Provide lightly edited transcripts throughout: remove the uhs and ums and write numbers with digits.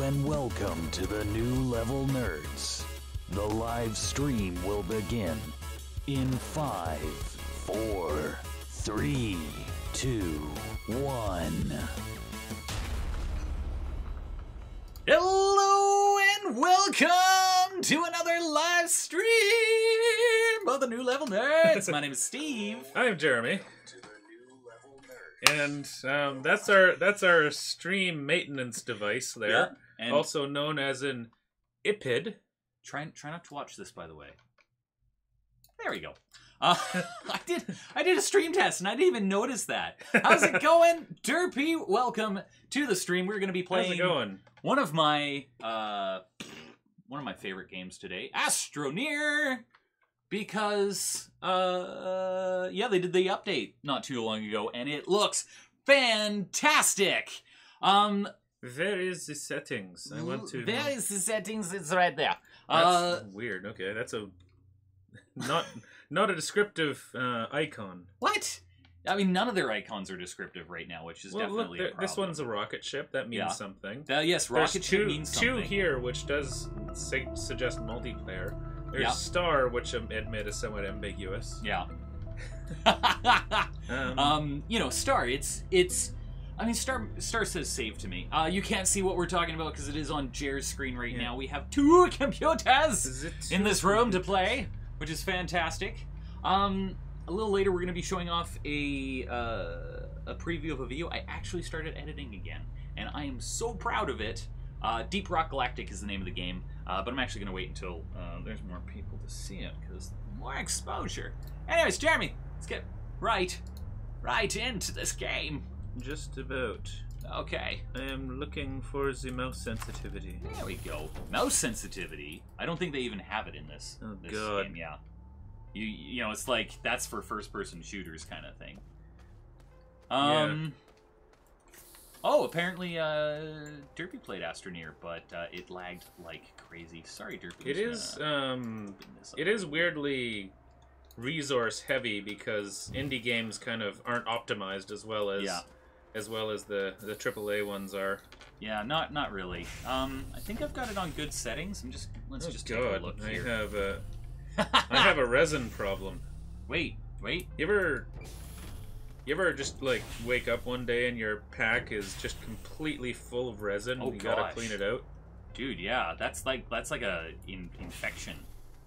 and welcome to the New Level Nerds. The live stream will begin in 5, 4, 3, 2, 1. Hello and welcome to another live stream of the New Level Nerds. My name is Steve. I'm Jeremy. And that's our stream maintenance device there, Yeah, and also known as an iPid. try not to watch this, by the way. There we go. I did a stream test and I didn't even notice that. How's it going, Derpy? Welcome to the stream. We're going to be playing How's it going? one of my favorite games today, Astroneer. Because, yeah, they did the update not too long ago, and it looks fantastic! Where is the settings? I want to... There is the settings, it's right there. That's weird, okay, that's a... Not a descriptive icon. What? I mean, none of their icons are descriptive right now, which is definitely a problem. This one's a rocket ship, that means something. Yes, rocket ship means something. Two here, which does suggest multiplayer. There's Star, which admit is somewhat ambiguous. Yeah. You know, Star, it's I mean, Star says save to me. You can't see what we're talking about because it is on Jer's screen right now. We have two computers in this room to play, which is fantastic. A little later, we're going to be showing off a preview of a video. I actually started editing again, and I am so proud of it. Deep Rock Galactic is the name of the game, but I'm actually going to wait until there's more people to see it, because more exposure. Anyways, Jeremy, let's get right into this game. Just about. Okay. I am looking for the mouse sensitivity. There we go. Mouse sensitivity? I don't think they even have it in this, this game, yeah. You know, it's like, that's for first-person shooters kind of thing. Yeah. Oh, apparently Derpy played Astroneer, but it lagged like crazy. Sorry, Derpy. It is weirdly resource heavy because indie games kind of aren't optimized as well as the AAA ones are. Yeah, not really. I think I've got it on good settings. Let's just take a look here. I have a resin problem. Wait. You ever just, like, wake up one day and your pack is just completely full of resin and you gotta clean it out? Dude, yeah, that's like a infection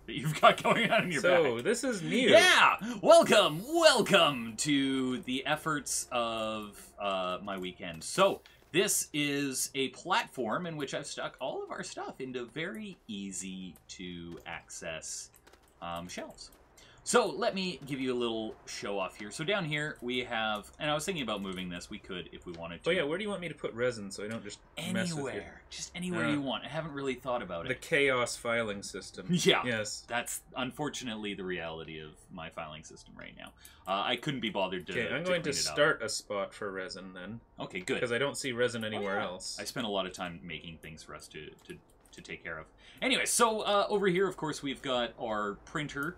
that you've got going on in your back. So, this is new. Yeah! Welcome to the efforts of my weekend. So, this is a platform in which I've stuck all of our stuff into very easy to access shelves. So let me give you a little show off here. So down here we have, and I was thinking about moving this. We could if we wanted to. Oh yeah, where do you want me to put resin so I don't just mess with you? Just anywhere you want. I haven't really thought about it. The chaos filing system. Yeah. Yes. That's unfortunately the reality of my filing system right now. I couldn't be bothered to. Okay, I'm going to start a spot for resin then. Okay, good. Because I don't see resin anywhere else. I spent a lot of time making things for us to take care of. Anyway, so over here, of course, we've got our printer.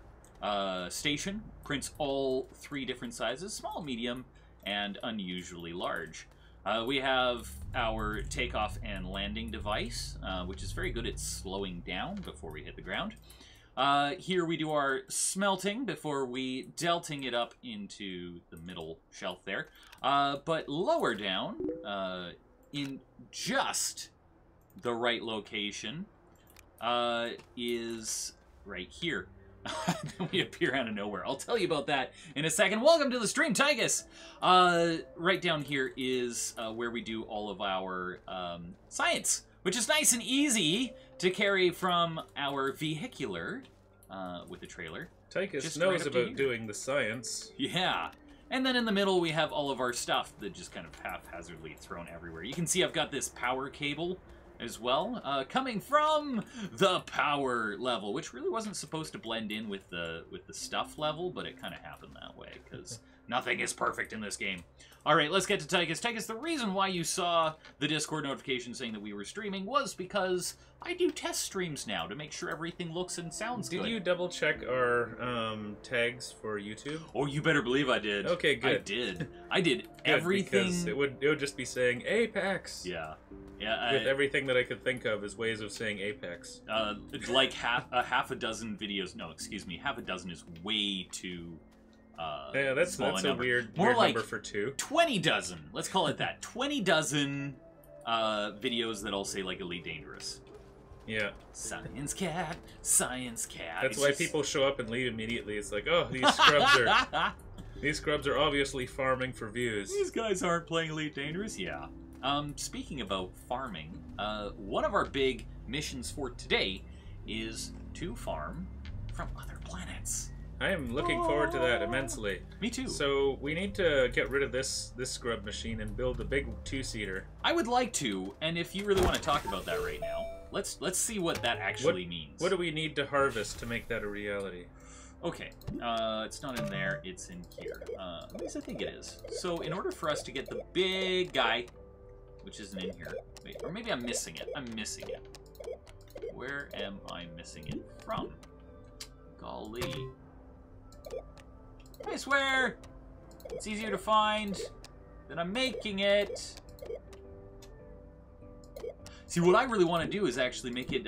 Station prints all 3 different sizes: small, medium, and unusually large. We have our takeoff and landing device, which is very good at slowing down before we hit the ground. Here we do our smelting before we delting it up into the middle shelf there. But lower down, in just the right location, is right here. We appear out of nowhere. I'll tell you about that in a second. Welcome to the stream, Tygus! Right down here is where we do all of our science, which is nice and easy to carry from our vehicular with the trailer. Tygus knows about doing the science. Yeah. And then in the middle we have all of our stuff that just kind of haphazardly thrown everywhere. You can see I've got this power cable as well, coming from the power level, which really wasn't supposed to blend in with the stuff level, but it kind of happened that way because nothing is perfect in this game. All right, let's get to Tygus. Tygus, the reason why you saw the Discord notification saying that we were streaming was because I do test streams now to make sure everything looks and sounds good. Did you double check our tags for YouTube? Oh, you better believe I did. Okay, good. I did everything. Because it would just be saying Apex. Yeah. Yeah, with everything that I could think of as ways of saying apex. Like half a dozen videos. No, excuse me. Half a dozen is way too. Yeah, that's a weird number for 2. 20 dozen. Let's call it that. 20 dozen videos that all say like Elite Dangerous. Yeah. Science cat, science cat. That's why people show up and leave immediately. It's like, oh, these scrubs are these scrubs are obviously farming for views. These guys aren't playing Elite Dangerous. Yeah. Speaking about farming, one of our big missions for today is to farm from other planets. I am looking forward to that immensely. Me too. So we need to get rid of this scrub machine and build a big 2-seater. I would like to, and if you really want to talk about that right now, let's see what that actually means. What do we need to harvest to make that a reality? Okay, it's not in there, it's in here. At least I think it is. So in order for us to get the big guy, which isn't in here, wait, or maybe I'm missing it. I'm missing it. Where am I missing it from? Golly. I swear it's easier to find than I'm making it. See, what I really want to do is actually make it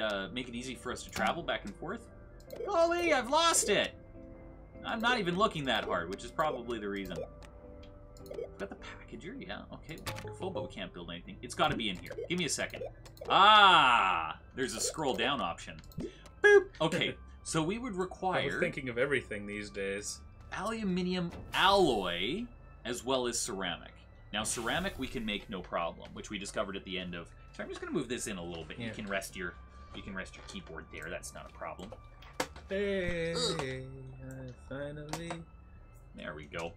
easy for us to travel back and forth. Golly, I've lost it. I'm not even looking that hard, which is probably the reason. I've got the packager, yeah, okay, wonderful, but we can't build anything. It's got to be in here. Give me a second. Ah, there's a scroll down option. Boop. Okay, so we would require... I was thinking of everything these days. Aluminium alloy, as well as ceramic. Now, ceramic we can make no problem, which we discovered at the end of... So I'm just going to move this in a little bit. Yeah. You can rest your keyboard there. That's not a problem. Hey, I finally... There we go.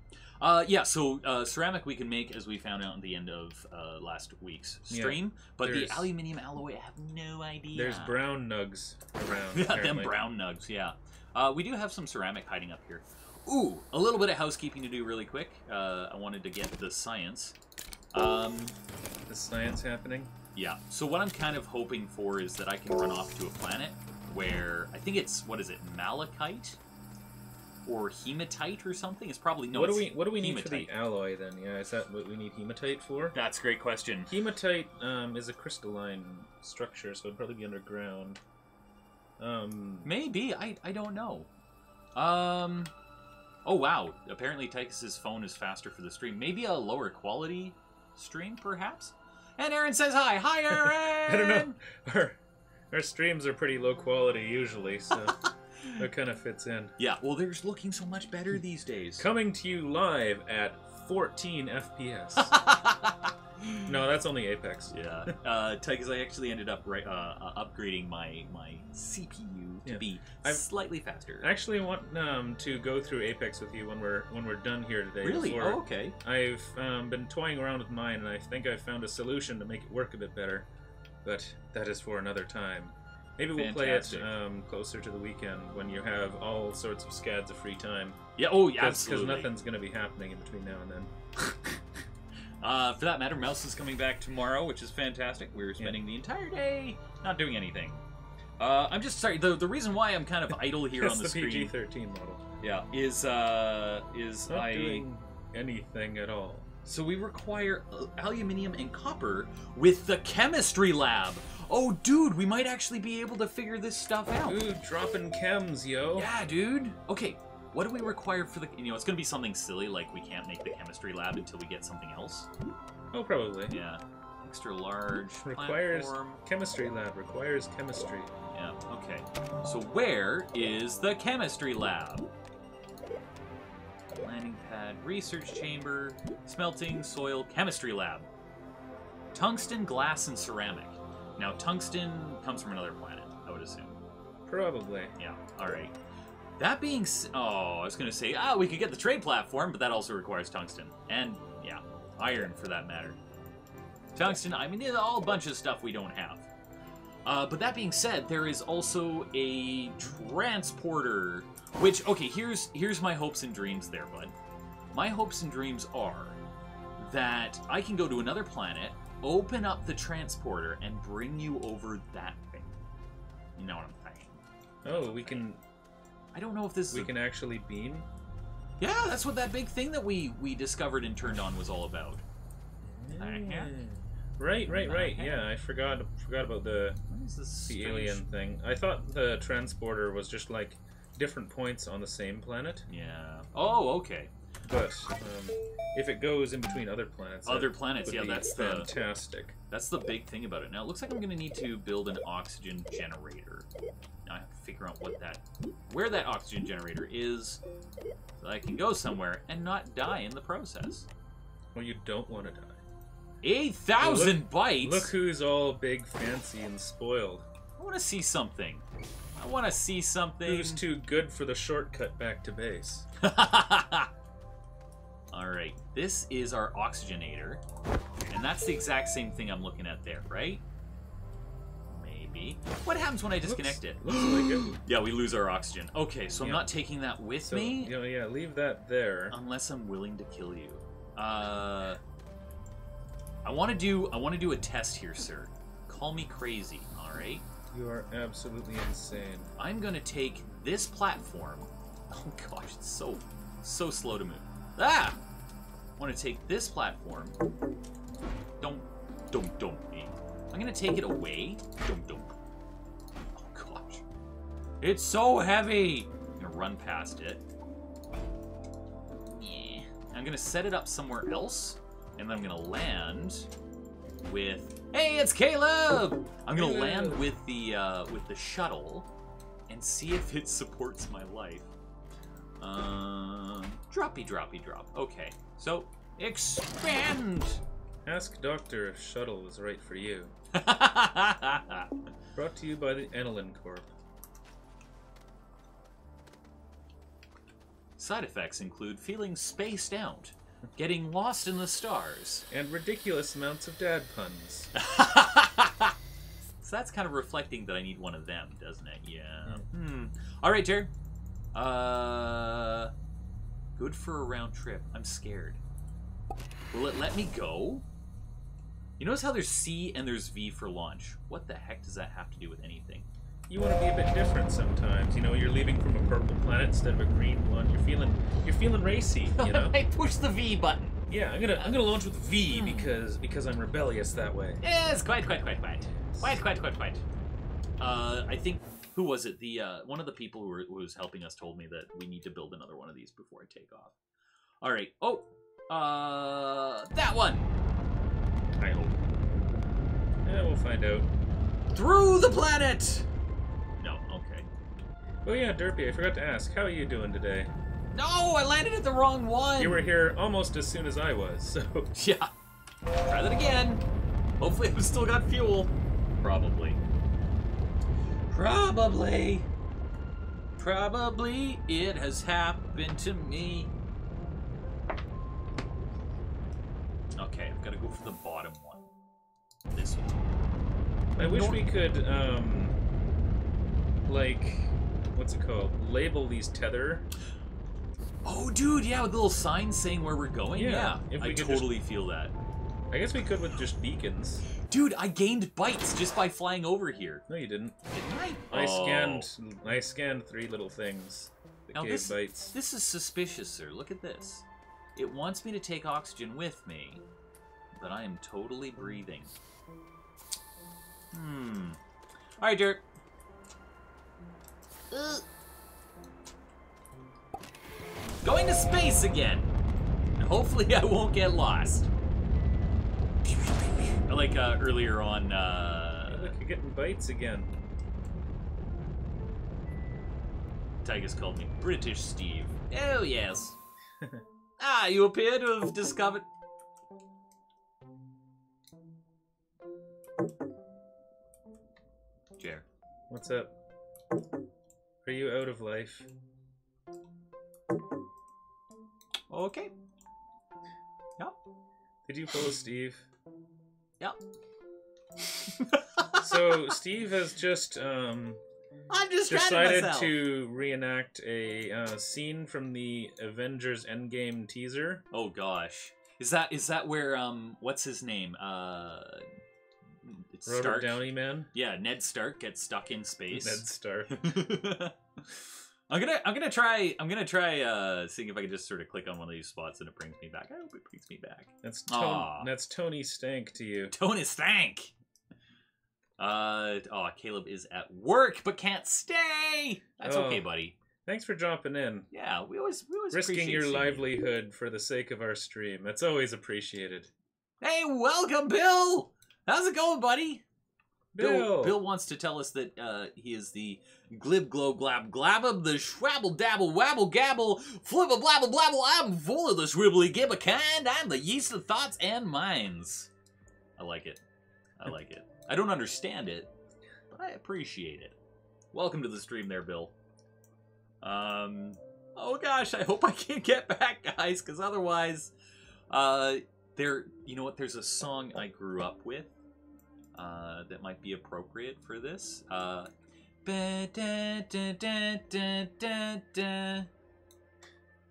Yeah, so ceramic we can make, as we found out at the end of last week's stream. Yeah, but the aluminium alloy, I have no idea. There's brown nugs around. Yeah, them brown nugs, yeah. We do have some ceramic hiding up here. Ooh, a little bit of housekeeping to do really quick. I wanted to get the science. The science happening? Yeah, so what I'm kind of hoping for is that I can run off to a planet where, I think it's, what is it, malachite? Or hematite or something? It's probably, no, what do we need for the alloy then? Yeah, is that what we need hematite for? That's a great question. Hematite is a crystalline structure, so it'd probably be underground. Maybe, I don't know. Oh wow, apparently Tychus's phone is faster for the stream. Maybe a lower quality stream, perhaps? And Aaron says hi. Hi, Aaron! I don't know. Our streams are pretty low quality usually, so that kind of fits in. Yeah, well, they're looking so much better these days. Coming to you live at 14 FPS. No, that's only Apex. Yeah. Tychus, I actually ended up upgrading my CPU to be slightly faster. I actually want to go through Apex with you when we're done here today. Really? Oh, okay. I've been toying around with mine, and I think I've found a solution to make it work a bit better. But that is for another time. Maybe we'll play it closer to the weekend when you have all sorts of scads of free time. Yeah. Oh, yeah. Absolutely. Because nothing's going to be happening in between now and then. For that matter, Mouse is coming back tomorrow, which is fantastic. We're spending the entire day not doing anything. I'm just sorry. The reason why I'm kind of idle here on the screen. It's the PG-13 model. Yeah, is not doing anything at all. So we require aluminium and copper with the chemistry lab. Oh, dude, we might actually be able to figure this stuff out. Dude, dropping chems, yo. Yeah, dude. Okay. What do we require for the... it's going to be something silly, like we can't make the chemistry lab until we get something else. Oh, probably. Yeah. Extra large requires platform. Chemistry lab. Requires chemistry. Yeah, okay. So where is the chemistry lab? Landing pad, research chamber, smelting, soil, chemistry lab. Tungsten, glass, and ceramic. Now, tungsten comes from another planet, I would assume. Probably. Yeah, alright. That being I was going to say, we could get the trade platform, but that also requires tungsten. And, yeah, iron for that matter. Tungsten, I mean, all a bunch of stuff we don't have. But that being said, there is also a transporter, which, okay, here's my hopes and dreams there, bud. My hopes and dreams are that I can go to another planet, open up the transporter, and bring you over that thing. You know what I'm saying? Oh, we can... I don't know if this is... We can actually beam? Yeah, that's what that big thing that we discovered and turned on was all about. Right. Yeah, I forgot about the alien thing. I thought the transporter was just like different points on the same planet. Yeah. Oh, okay. But if it goes in between other planets, yeah, that's fantastic. That's the big thing about it. Now it looks like I'm going to need to build an oxygen generator. Now I have to figure out where that oxygen generator is, so I can go somewhere and not die in the process. Well, you don't want to die. 8,000 bytes. Look who's all big, fancy, and spoiled. I want to see something. Who's too good for the shortcut back to base? Alright, this is our oxygenator. And that's the exact same thing I'm looking at there, right? Maybe. What happens when I disconnect it? Looks like it. Yeah, we lose our oxygen. Okay, so I'm not taking that with me? Yeah, leave that there. Unless I'm willing to kill you. I want to do a test here, sir. Call me crazy, alright? You are absolutely insane. I'm gonna take this platform. Oh gosh, it's so slow to move. Ah! I want to take this platform. Don't. I'm gonna take it away. Don't. Oh gosh. It's so heavy! I'm gonna run past it. Yeah. I'm gonna set it up somewhere else, and then I'm gonna land with. Hey, it's Caleb! I'm gonna land with the shuttle and see if it supports my life. Droppy drop. Okay, so expand. Ask Doctor if shuttle was right for you. Brought to you by the Enelin Corp. Side effects include feeling spaced out, getting lost in the stars, and ridiculous amounts of dad puns. So that's kind of reflecting that I need one of them, doesn't it? Yeah. All right, Jared. Good for a round trip. I'm scared. Will it let me go? You notice how there's C and there's V for launch. What the heck does that have to do with anything? You want to be a bit different sometimes. You know, you're leaving from a purple planet instead of a green one. You're feeling racy. You know. I push the V button. Yeah, I'm gonna launch with V because I'm rebellious that way. Yes, quite. I think. Who was it? The one of the people who was helping us told me that we need to build another one of these before I take off. All right. Oh, that one. I hope. Yeah, we'll find out. Through the planet. No. Okay. Oh yeah, Derpy. I forgot to ask. How are you doing today? No, I landed at the wrong one. You were here almost as soon as I was. So yeah. Try that again. Hopefully, I've still got fuel. Probably it has happened to me. Okay, I've got to go for the bottom one. This one. I wish we could, like, what's it called? Label these tether. Oh, dude, yeah, with little signs saying where we're going. Yeah, I totally feel that. I guess we could with just beacons. Dude, I gained bytes just by flying over here. No, you didn't. Didn't I? I scanned 3 little things that now gave bytes. This is suspicious, sir. Look at this. It wants me to take oxygen with me, but I am totally breathing. All right, Dirk. Going to space again. Hopefully, I won't get lost. Like earlier on. Look, you're getting bites again. Tigus called me British Steve. Oh yes. You appear to have discovered. Jer. What's up? Are you out of life? Okay. Yep. Did you pull a Steve? Yep. So Steve has just I'm just decided to reenact a scene from the Avengers Endgame teaser. Oh gosh, is that where what's his name? It's Robert Downey Man. Yeah, Ned Stark gets stuck in space. Ned Stark. I'm gonna try seeing if I can just sort of click on one of these spots and it brings me back. I hope it brings me back. That's Tony Stank to you. Tony Stank. Caleb is at work but can't stay. That's okay, buddy. Thanks for dropping in. Yeah, we always risking your livelihood for the sake of our stream. That's always appreciated. Hey, welcome, Bill. How's it going, buddy? Bill wants to tell us that he is the glib glob glab glabba, the schwabble dabble wabble gabble flibble blabble blabble. I'm full of the swibbly gibba kind. I'm the yeast of thoughts and minds. I like it. I like it. I don't understand it, but I appreciate it. Welcome to the stream there, Bill. Oh gosh, I hope I can get back, guys, because otherwise, you know what, there's a song I grew up with, that might be appropriate for this,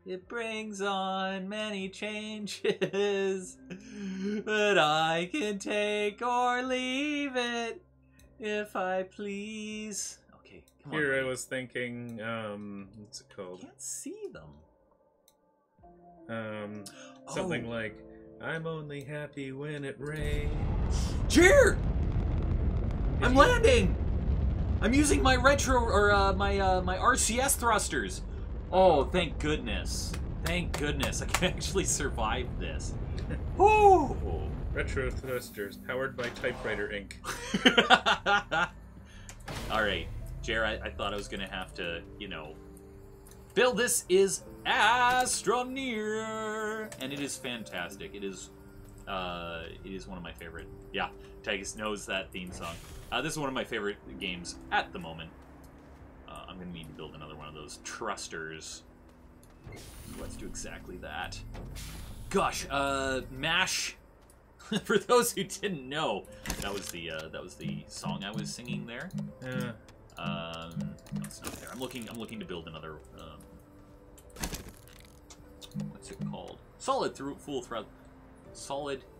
it brings on many changes, but I can take or leave it if I please. Okay, come on. Here I was thinking, what's it called? I can't see them. Something like, I'm only happy when it rains. Cheer! I'm landing! I'm using my retro, or my RCS thrusters. Oh, thank goodness. Thank goodness. I can actually survive this. Woo! Retro thrusters, powered by typewriter ink. Alright, Jer, I thought I was going to have to, you know... Bill, this is Astroneer! And it is fantastic. It is one of my favorite... Yeah, Tigus knows that theme song. This is one of my favorite games at the moment. I'm going to need to build another one of those thrusters. Let's do exactly that. Gosh, MASH. For those who didn't know, that was the song I was singing there. Yeah. No, it's not there. I'm looking to build another. What's it called? Solid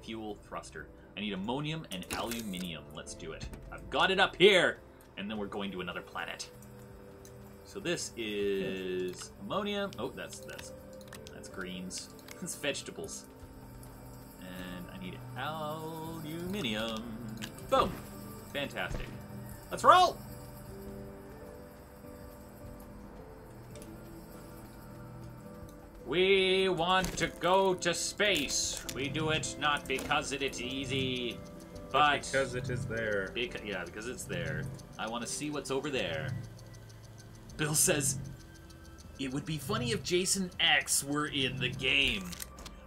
fuel thruster. I need ammonium and aluminium. Let's do it. I've got it up here, and then we're going to another planet. So this is ammonium. Oh, that's greens. It's vegetables. And I need aluminium. Boom. Fantastic. Let's roll! We want to go to space. We do it not because it is easy, but because it is there. Because it's there. I want to see what's over there. Bill says, it would be funny if Jason X were in the game.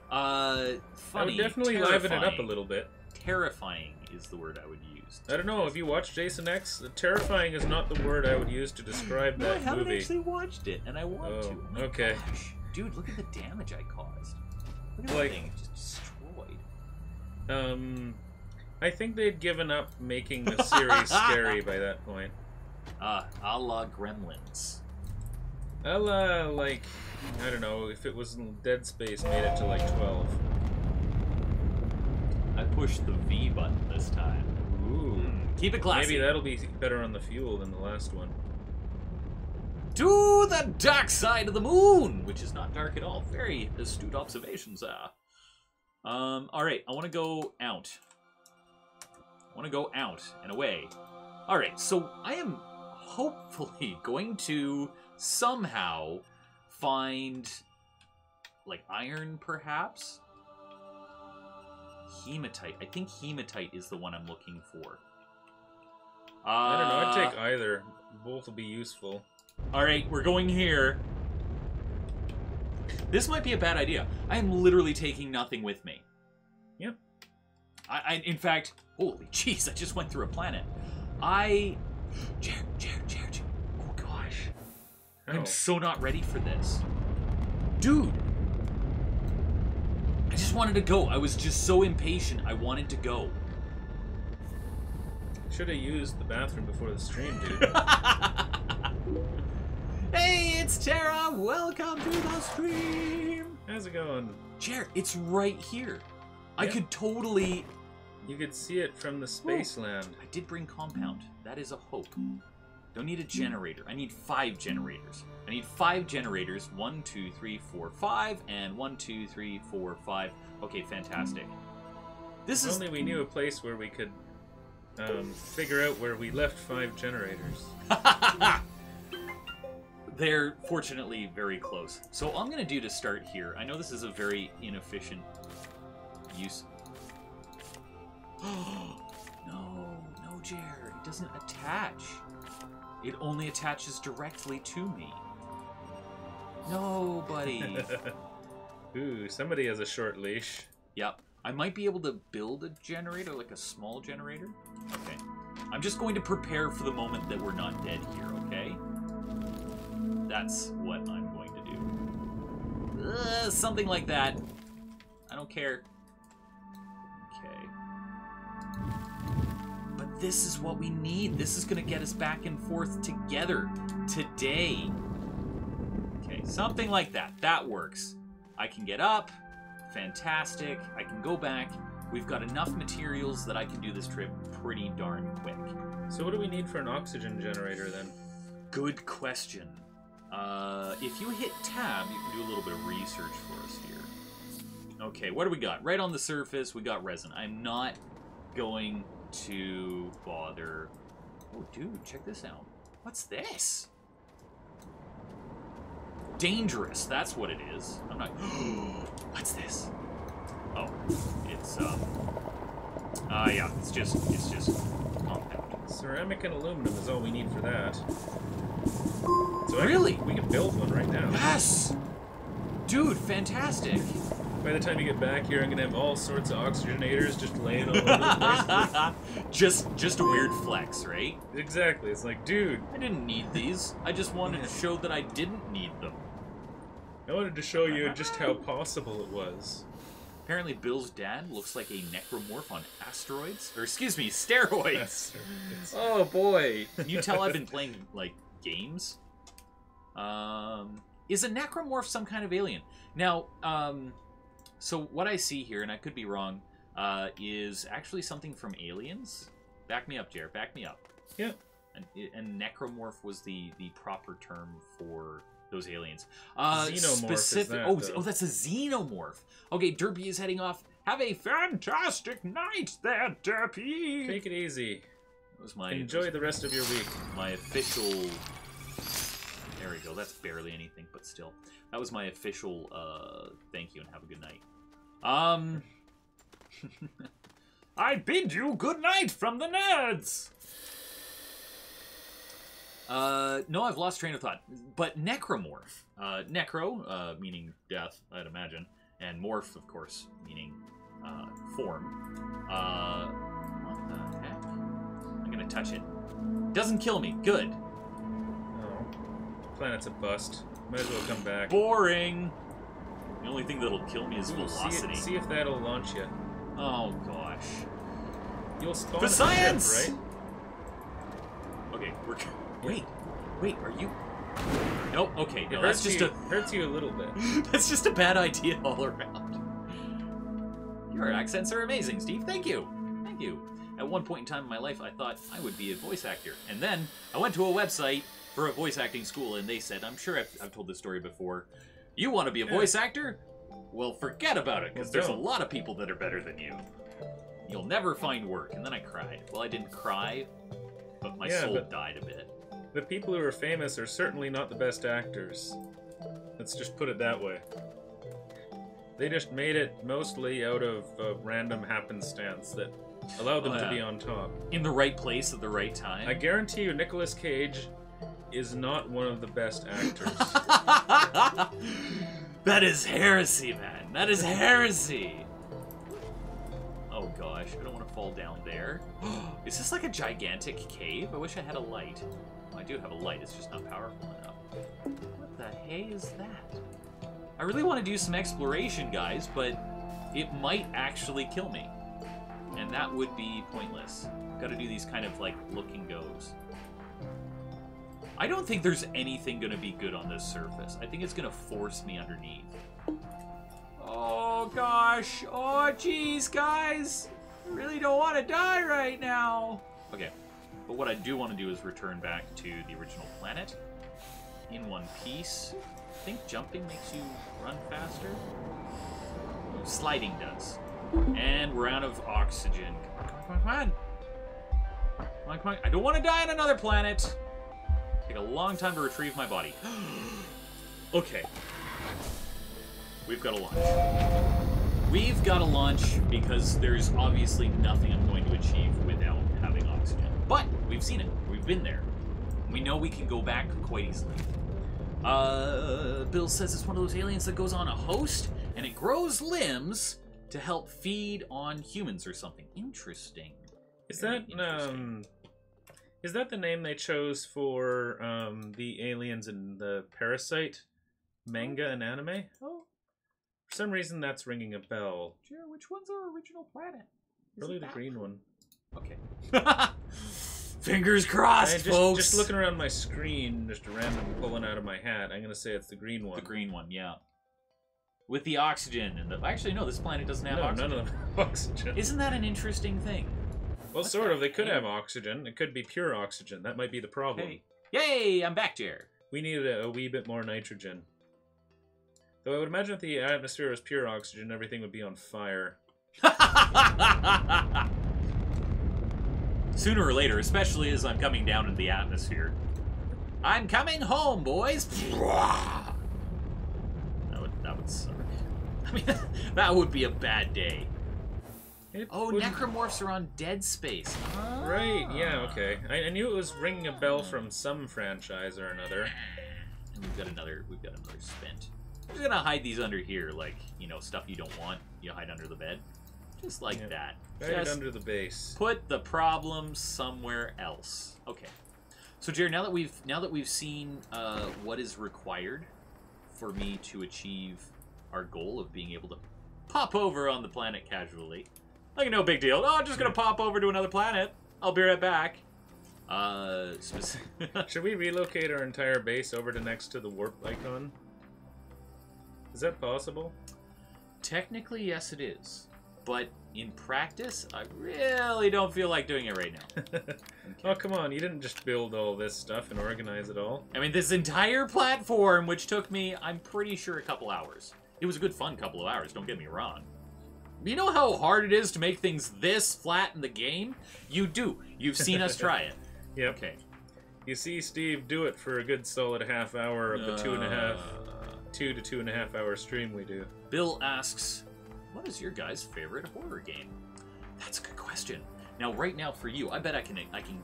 Funny. I would definitely liven it up a little bit. Terrifying is the word I would use. I don't know, if you watched Jason X, terrifying is not the word I would use to describe that movie. I haven't actually watched it, and I want to. Oh okay. Gosh. Dude, look at the damage I caused. Look at that thing, just destroyed. I think they'd given up making the series scary by that point. A la Gremlins. A la, like, I don't know, if it was Dead Space, made it to like 12. I pushed the V button this time. Ooh. Keep it classy. Maybe that'll be better on the fuel than the last one. To the dark side of the moon, which is not dark at all. Very astute observations there. Alright, I want to go out. I want to go out and away. Alright, so I am hopefully going to somehow find, like, iron, perhaps? Hematite. I think hematite is the one I'm looking for. I don't know, I'd take either. Both will be useful. Alright, we're going here. This might be a bad idea. I am literally taking nothing with me. Yep. In fact, holy jeez, I just went through a planet. Jared. Oh gosh. I'm so not ready for this. Dude. I just wanted to go. I was just so impatient. I wanted to go. Should have used the bathroom before the stream, dude. Hey, it's Tara. Welcome to the stream. How's it going? Jared, it's right here. Yeah. I could totally... You could see it from the space land. I did bring compound. That is a hope. Don't need a generator. I need 5 generators. I need 5 generators. 1, 2, 3, 4, 5. And 1, 2, 3, 4, 5. Okay, fantastic. This is... Only we knew a place where we could figure out where we left 5 generators. They're fortunately very close. So all I'm going to do to start here, I know this is a very inefficient use. No, Jer, it doesn't attach. It only attaches directly to me. No, buddy. Ooh, somebody has a short leash. Yep. I might be able to build a generator, like a small generator. Okay. I'm just going to prepare for the moment that we're not dead here, okay? That's what I'm going to do. Something like that. I don't care. Okay. But this is what we need. This is going to get us back and forth together today. Okay, something like that. That works. I can get up. Fantastic. I can go back. We've got enough materials that I can do this trip pretty darn quick. So what do we need for an oxygen generator then? Good question. If you hit tab, you can do a little bit of research for us here. Okay, what do we got? Right on the surface, we got resin. I'm not going to bother... Oh, dude, check this out. What's this? Dangerous, that's what it is. I'm not... What's this? Oh, it's, yeah, it's just compound. Ceramic and aluminum is all we need for that. So really? We can build one right now. Yes! Dude, fantastic. By the time you get back here, I'm gonna have all sorts of oxygenators just laying all over the place. just a weird flex, right? Exactly. It's like, dude, I didn't need these. I just wanted to show that I didn't need them. I wanted to show you just how possible it was. Apparently Bill's dad looks like a necromorph on asteroids. Or, excuse me, steroids. Oh, boy. Can you tell I've been playing, like, games? Is a necromorph some kind of alien? Now, so what I see here, and I could be wrong, is actually something from Aliens. Back me up, Jared. Back me up. Yeah. And necromorph was the proper term for those aliens. Xenomorph is that, oh, that's a xenomorph. Okay, Derpy is heading off. Have a fantastic night there, Derpy. Take it easy. That was my Enjoy the rest of your week. My official... There we go. That's barely anything, but still. That was my official thank you and have a good night. I bid you good night from the nerds! No, I've lost train of thought. But necromorph. Necro, meaning death, I'd imagine. And morph, of course, meaning form. What the heck? I'm gonna touch it. Doesn't kill me. Good. Oh. Planet's a bust. Might as well come back. Boring! The only thing that'll kill me is velocity. See if that'll launch you. Oh, gosh. You'll spawn for science! Ship, right? Okay, we're... Wait, are you... Nope, okay, no, that's just hurts you a little bit. That's just a bad idea all around. Your accents are amazing, Steve. Thank you. Thank you. At one point in time in my life, I thought I would be a voice actor. And then I went to a website for a voice acting school, and they said, I'm sure I've told this story before, you want to be a voice actor? Well, forget about it, because there's a lot of people that are better than you. You'll never find work. And then I cried. Well, I didn't cry, but my soul died a bit. The people who are famous are certainly not the best actors. Let's just put it that way. They just made it mostly out of random happenstance that allowed them to be on top. In the right place at the right time. I guarantee you Nicolas Cage is not one of the best actors. That is heresy, man. That is heresy. Oh gosh, I don't want to fall down there. Is this like a gigantic cave? I wish I had a light. I do have a light, it's just not powerful enough. What the hey is that? I really want to do some exploration, guys, but it might actually kill me. And that would be pointless. Gotta do these kind of, like, look and goes. I don't think there's anything gonna be good on this surface. I think it's gonna force me underneath. Oh, gosh. Oh, jeez, guys. I really don't want to die right now. Okay. But what I do want to do is return back to the original planet. in one piece. I think jumping makes you run faster. Sliding does. And we're out of oxygen. Come on, come on, come on. Come on. I don't want to die on another planet. Take a long time to retrieve my body. Okay. We've got to launch. We've got to launch because there's obviously nothing I'm going to achieve without having oxygen. But we've seen it. We've been there. We know we can go back quite easily. Bill says it's one of those aliens that goes on a host and it grows limbs to help feed on humans or something. Interesting. Is that the name they chose for the aliens in the Parasite manga and anime? Oh. For some reason, that's ringing a bell. Jared, which one's our original planet? Probably the green one. Okay. Fingers crossed, folks! Just looking around my screen, just a random pulling out of my hat, I'm gonna say it's the green one. The green one, yeah. With the oxygen and the... Actually, no, this planet doesn't have oxygen. No, none of them have oxygen. Isn't that an interesting thing? Well, sort of. They could have oxygen. It could be pure oxygen. That might be the problem. Okay. Yay! I'm back, Jared. We need a wee bit more nitrogen. Though I would imagine if the atmosphere was pure oxygen, everything would be on fire. Sooner or later, especially as I'm coming down into the atmosphere. I'm coming home, boys! That would suck. I mean, that would be a bad day. Necromorphs are on Dead Space. Ah. Right, yeah, okay. I knew it was ringing a bell from some franchise or another. And we've got another spent. I'm just gonna hide these under here, like, you know, stuff you don't want. You hide under the bed. Just like that. Hide it under the base. Put the problem somewhere else. Okay. So Jared, now that we've seen what is required for me to achieve our goal of being able to pop over on the planet casually. Like, no big deal. Oh, I'm just gonna pop over to another planet. I'll be right back. Should we relocate our entire base over to next to the warp icon? Is that possible? Technically, yes, it is. But in practice, I really don't feel like doing it right now. Okay. Oh, come on. You didn't just build all this stuff and organize it all. I mean, this entire platform, which took me, I'm pretty sure, a couple hours. It was a good, fun couple of hours, don't get me wrong. You know how hard it is to make things this flat in the game? You do. You've seen us try it. Yep. Okay. You see Steve do it for a good solid half hour of the 2 to 2.5 hour stream we do. Bill asks, what is your guys' favorite horror game? That's a good question. Now, right now for you, I bet I can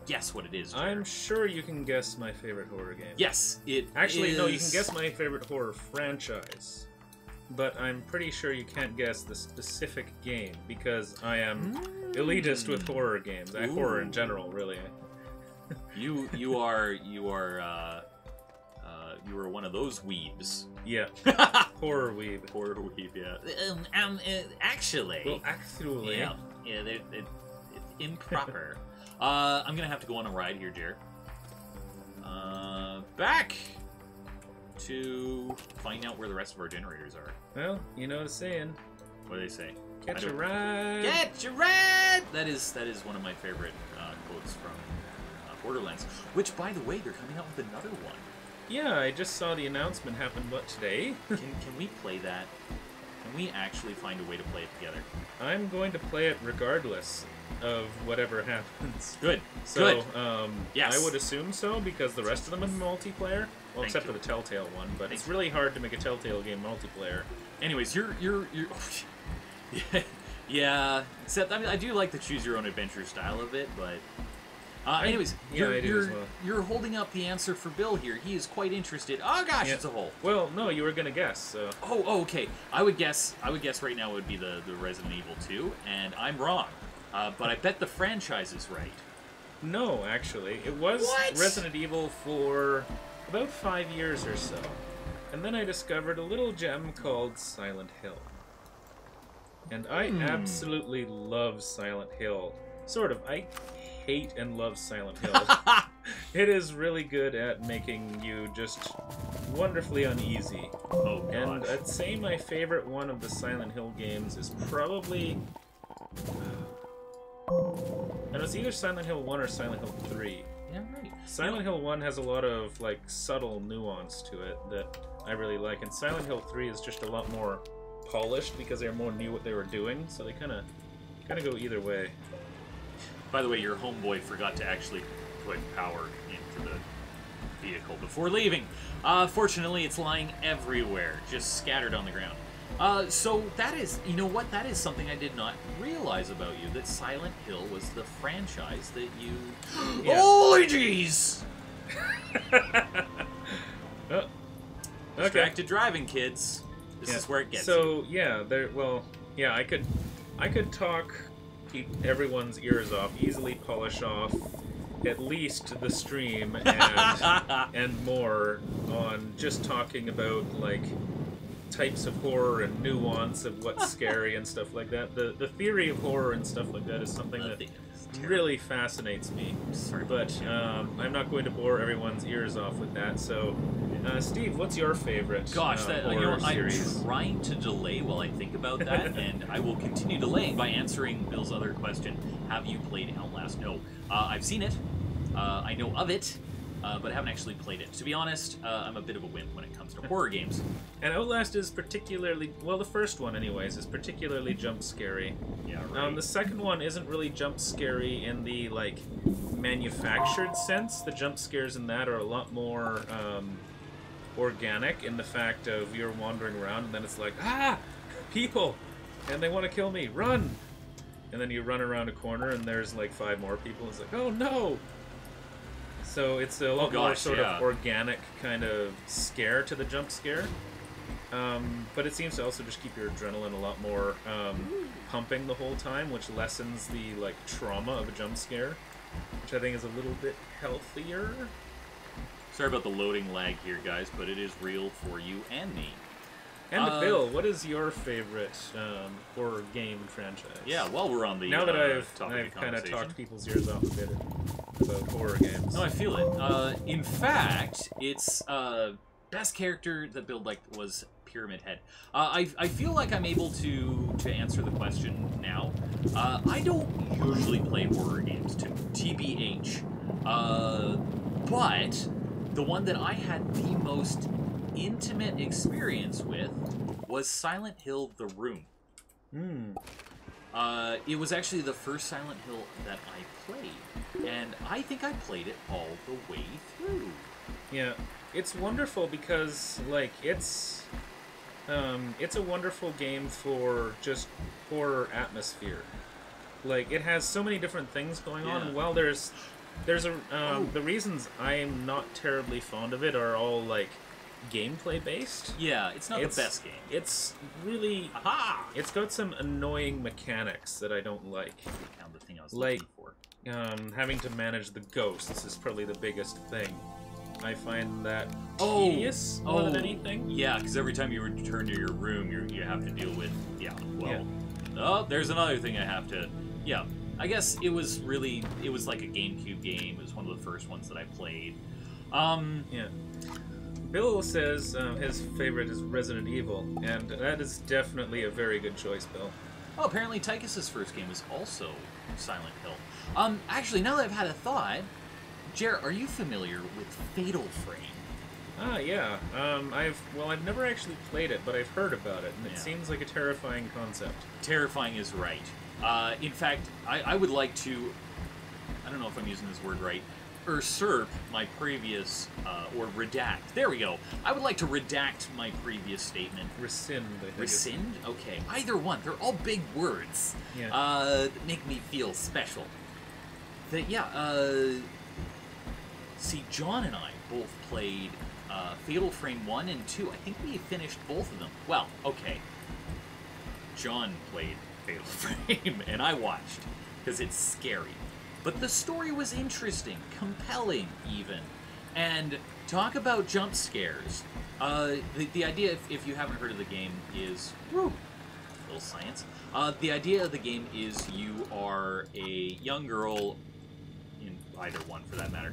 guess what it is, Jared. I'm sure you can guess my favorite horror game. Yes, it Actually, is... no, you can guess my favorite horror franchise. But I'm pretty sure you can't guess the specific game, because I am elitist with horror games. Horror in general, really. You are one of those weebs. Yeah. Horror weeb. Horror weeb, yeah. Actually. Well, actually. Yeah, it's improper. I'm gonna have to go on a ride here, Jared. Back to find out where the rest of our generators are. Well, you know the saying. What do they say? Catch a ride. Catch a ride! That is one of my favorite quotes from Borderlands. Which, by the way, they're coming out with another one. Yeah, I just saw the announcement happen, what, today? Can we play that? Can we actually find a way to play it together? I'm going to play it regardless of whatever happens. Good. So, good. Yes. I would assume so, because the rest of them are multiplayer. Well, except for the Telltale one, but it's really hard to make a Telltale game multiplayer. Anyways, you're yeah. Except, I mean, I do like the choose your own adventure style of it, but anyways, you're holding up the answer for Bill here. He is quite interested. Oh gosh, it's a hole. Well, no, you were gonna guess. So. Oh, okay. I would guess right now it would be the Resident Evil 2, and I'm wrong. But I bet the franchise is right. No, actually, it was Resident Evil for about 5 years or so. And then I discovered a little gem called Silent Hill. And I absolutely love Silent Hill. Sort of. I hate and love Silent Hill. It is really good at making you just wonderfally uneasy. Oh, gosh. And I'd say my favorite one of the Silent Hill games is probably... And it's either Silent Hill 1 or Silent Hill 3. Yeah, right. Silent Hill 1 has a lot of like subtle nuance to it that I really like, and Silent Hill 3 is just a lot more polished because they more knew what they were doing, so they kind of go either way. By the way, your homeboy forgot to actually put power into the vehicle before leaving. Fortunately, it's lying everywhere, just scattered on the ground. So that is, you know what? That is something I did not realize about you, that Silent Hill was the franchise that you... Yeah. Holy jeez! Oh. Okay. Distracted driving, kids. This is where it gets so, yeah, I could talk everyone's ears off, easily polish off at least the stream and more on just talking about, like, types of horror and nuance of what's scary and stuff like that. The theory of horror and stuff like that is something that really fascinates me. Sorry, but I'm not going to bore everyone's ears off with that. So, Steve, what's your favorite horror series? I'm trying to delay while I think about that, and I will continue delaying by answering Bill's other question. Have you played Outlast? No. I've seen it. I know of it. But haven't actually played it. To be honest, I'm a bit of a wimp when it comes to horror games. And Outlast is particularly, well, the first one anyways, is particularly jump-scary. Yeah, right. The second one isn't really jump-scary in the, like, manufactured sense. The jump scares in that are a lot more organic in the fact of you're wandering around and then it's like, ah, people, and they want to kill me, run! And then you run around a corner and there's, like, 5 more people. It's like, oh, no! So it's a lot more sort of organic kind of scare to the jump scare. But it seems to also just keep your adrenaline a lot more pumping the whole time, which lessens the like trauma of a jump scare, which I think is a little bit healthier. Sorry about the loading lag here, guys, but it is real for you and me. And Bill, what is your favorite horror game franchise? Yeah, while we're on the now that I've kind of talked people's ears off a bit about horror games. No, I feel it. In fact, it's best character that Bill liked was Pyramid Head. I feel like I'm able to answer the question now. I don't usually play horror games, TBH. But the one that I had the most intimate experience with was Silent Hill: The Room. It was actually the first Silent Hill that I played, and I think I played it all the way through. Yeah, it's wonderful because, like, it's a wonderful game for just horror atmosphere. Like, it has so many different things going on, and while there's the reasons I'm not terribly fond of it are all, like, gameplay based. Yeah, it's not the best game. It's really... Aha! It's got some annoying mechanics that I don't like. I found the thing I was looking for. Having to manage the ghosts is probably the biggest thing. I find that tedious more than anything. Yeah, because every time you return to your room, you have to deal with... Oh, there's another thing I have to... Yeah, I guess it was like a GameCube game. It was one of the first ones that I played. Yeah. Bill says his favorite is Resident Evil, and that is definitely a very good choice, Bill. Oh, apparently Tychus's first game was also Silent Hill. Actually, now that I've had a thought, Jer, are you familiar with Fatal Frame? Ah, yeah. I've never actually played it, but I've heard about it, and it seems like a terrifying concept. Terrifying is right. In fact, I would like to... I don't know if I'm using this word right. Usurp my previous, or redact. There we go. I would like to redact my previous statement. Rescind, I think. Rescind? Okay. Either one. They're all big words. Yeah. That make me feel special. See, John and I both played Fatal Frame 1 and 2. I think we finished both of them. Well, okay. John played Fatal Frame, and I watched, because it's scary. But the story was interesting, compelling even. And talk about jump scares. The idea, if you haven't heard of the game, is... Woo! A little science. The idea of the game is you are a young girl, in either one for that matter,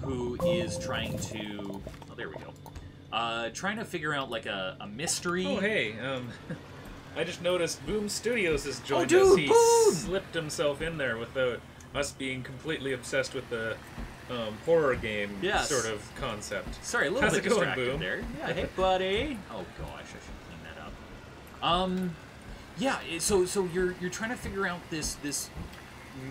who is trying to... Oh, there we go. Trying to figure out, like, a mystery... Oh, hey, I just noticed Boom Studios has joined us. He Boom! Slipped himself in there without... us being completely obsessed with the horror game Yes. sort of concept. Sorry, a little How's bit it going, distracted Boom? there. Yeah, hey, buddy. Oh gosh, I should clean that up. Yeah. So you're trying to figure out this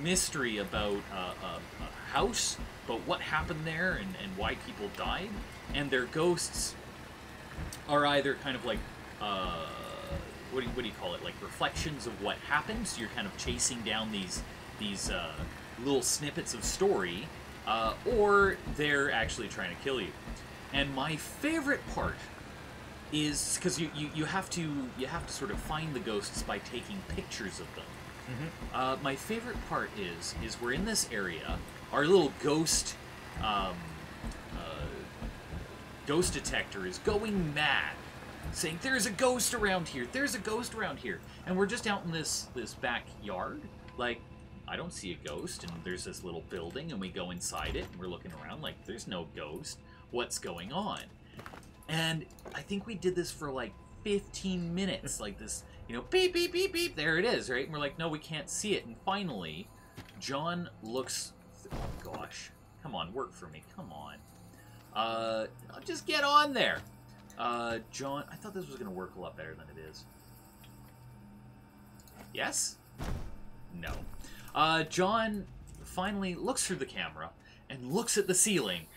mystery about a house, but what happened there and why people died, and their ghosts are either kind of like what do you call it? Like reflections of what happened. So you're kind of chasing down these little snippets of story, or they're actually trying to kill you. And my favorite part is because you have to sort of find the ghosts by taking pictures of them. Mm-hmm. My favorite part is we're in this area. Our little ghost ghost detector is going mad, saying there's a ghost around here. There's a ghost around here, and we're just out in this backyard. Like, I don't see a ghost, and there's this little building, and we go inside it, and we're looking around like there's no ghost. What's going on? And I think we did this for like 15 minutes, like this, beep, beep, beep, beep, there it is, right? And we're like, no, we can't see it. And finally, John looks, oh gosh, come on, work for me, come on. I'll just get on there. John, I thought this was going to work a lot better than it is. Yes? No. John finally looks through the camera and looks at the ceiling.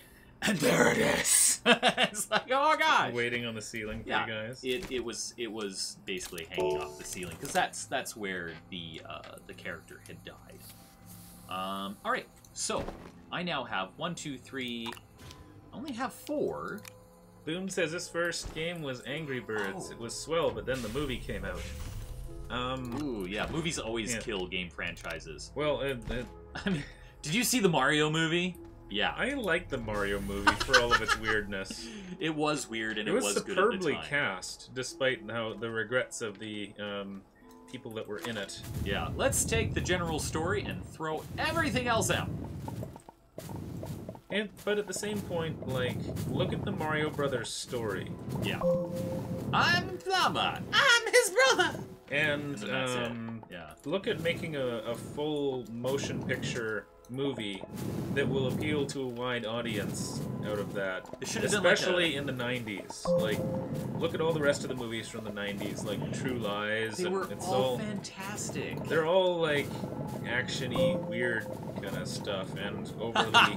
And there it is. It's like, oh gosh. Waiting on the ceiling for you guys. It was basically hanging off the ceiling because that's where the character had died. All right, so I now have 1, 2, 3. I only have 4. Boom says his first game was Angry Birds. Oh. It was swell, but then the movie came out. Ooh, yeah, movies always kill game franchises. Well, I mean, did you see the Mario movie? Yeah. I like the Mario movie for all of its weirdness. It was weird, and it was was good at the superbly time. cast, despite the regrets of the people that were in it. Yeah, let's take the general story and throw everything else out. But at the same point, like, look at the Mario Brothers story. Yeah. I'm Plumber. I'm his brother. And that's it. Yeah. Look at making a full motion picture movie that will appeal to a wide audience out of that. It should have especially in the 90s. Like, look at all the rest of the movies from the 90s, like True Lies. They were it's all fantastic. They're all like action-y, weird kind of stuff, and overly.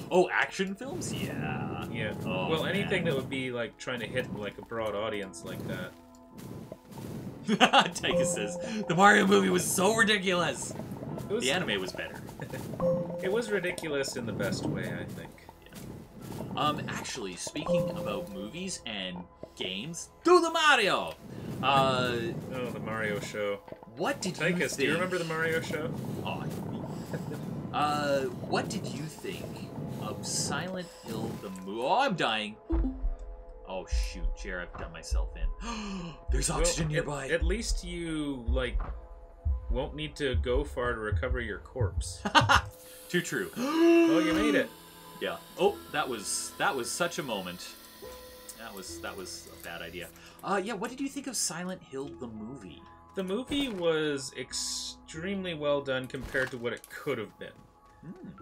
Oh, action films? Yeah. Yeah. Oh, well, anything man. that would be like trying to hit like a broad audience like that. Taika says the Mario movie was so ridiculous. The anime was better. It was ridiculous in the best way, I think. Yeah. Actually, speaking about movies and games, do the Mario. Oh, the Mario show. What did you Taika, think? do you remember the Mario show? Oh, what did you think of Silent Hill the movie? Oh, I'm dying. Oh shoot, Jer, I've done myself in. There's oxygen nearby. At least you like won't need to go far to recover your corpse. Too true. Oh, you made it. Yeah. Oh, that was such a moment. That was a bad idea. Yeah. What did you think of Silent Hill the movie? The movie was extremely well done compared to what it could have been.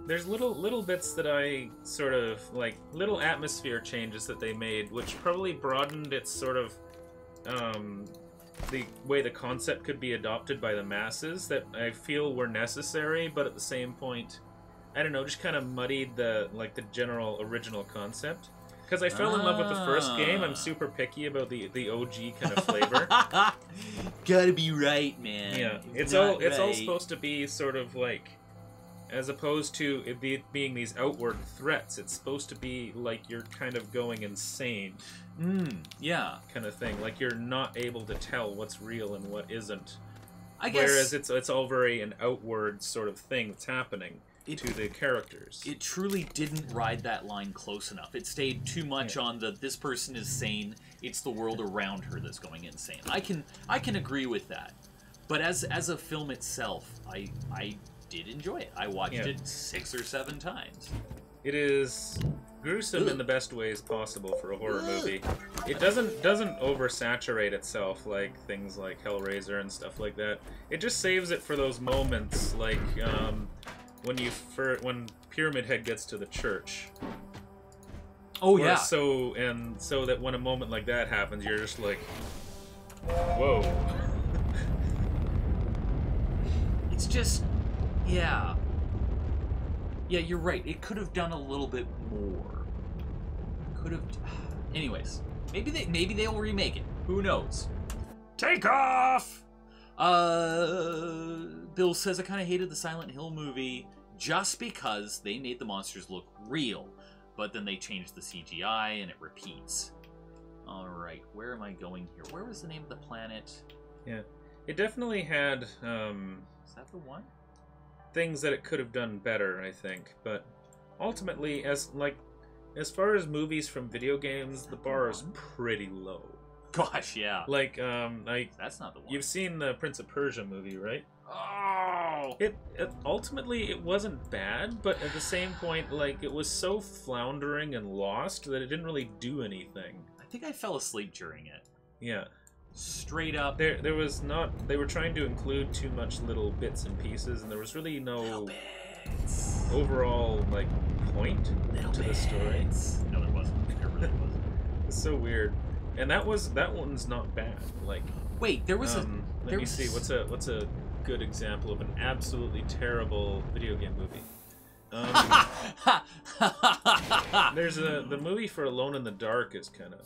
There's little bits that I sort of like, little atmosphere changes that they made, which probably broadened its sort of the way the concept could be adopted by the masses that I feel were necessary, but at the same point, I don't know, just kind of muddied the general original concept. Because I fell in love with the first game, I'm super picky about the OG kind of flavor. Gotta be right, man. Yeah, it's all supposed to be sort of like, as opposed to it being these outward threats, it's supposed to be like you're kind of going insane. Yeah. Kind of thing. Like you're not able to tell what's real and what isn't. I guess. Whereas it's all very an outward sort of thing that's happening to the characters. It truly didn't ride that line close enough. It stayed too much on this person is sane, it's the world around her that's going insane. I can agree with that. But as a film itself, I did enjoy it. I watched it 6 or 7 times. It is gruesome in the best ways possible for a horror movie. It doesn't oversaturate itself like things like Hellraiser and stuff like that. It just saves it for those moments, like when Pyramid Head gets to the church. Oh yeah. So that when a moment like that happens, you're just like, whoa. It's just, yeah. Yeah, you're right. It could have done a little bit more. Could have. Anyways, maybe they'll remake it. Who knows? Take off. Bill says I kind of hated the Silent Hill movie just because they made the monsters look real, but then they changed the CGI and it repeats. All right, where am I going here? Where was the name of the planet? Yeah, it definitely had. Is that the one? Things that it could have done better, I think, but ultimately, as far as movies from video games, the bar is pretty low. Gosh, yeah. That's not the one. You've seen the Prince of Persia movie, right? Oh! It ultimately it wasn't bad, but at the same point, it was so floundering and lost that it didn't really do anything. I think I fell asleep during it. Yeah. Straight up. There was not. They were trying to include too much little bits and pieces, and there was really no overall point to the story. No, there wasn't. There really wasn't. It's so weird, and that one's not bad. Wait, there was a. Let me see. What's a good example of an absolutely terrible video game movie? There's the movie for Alone in the Dark is kind of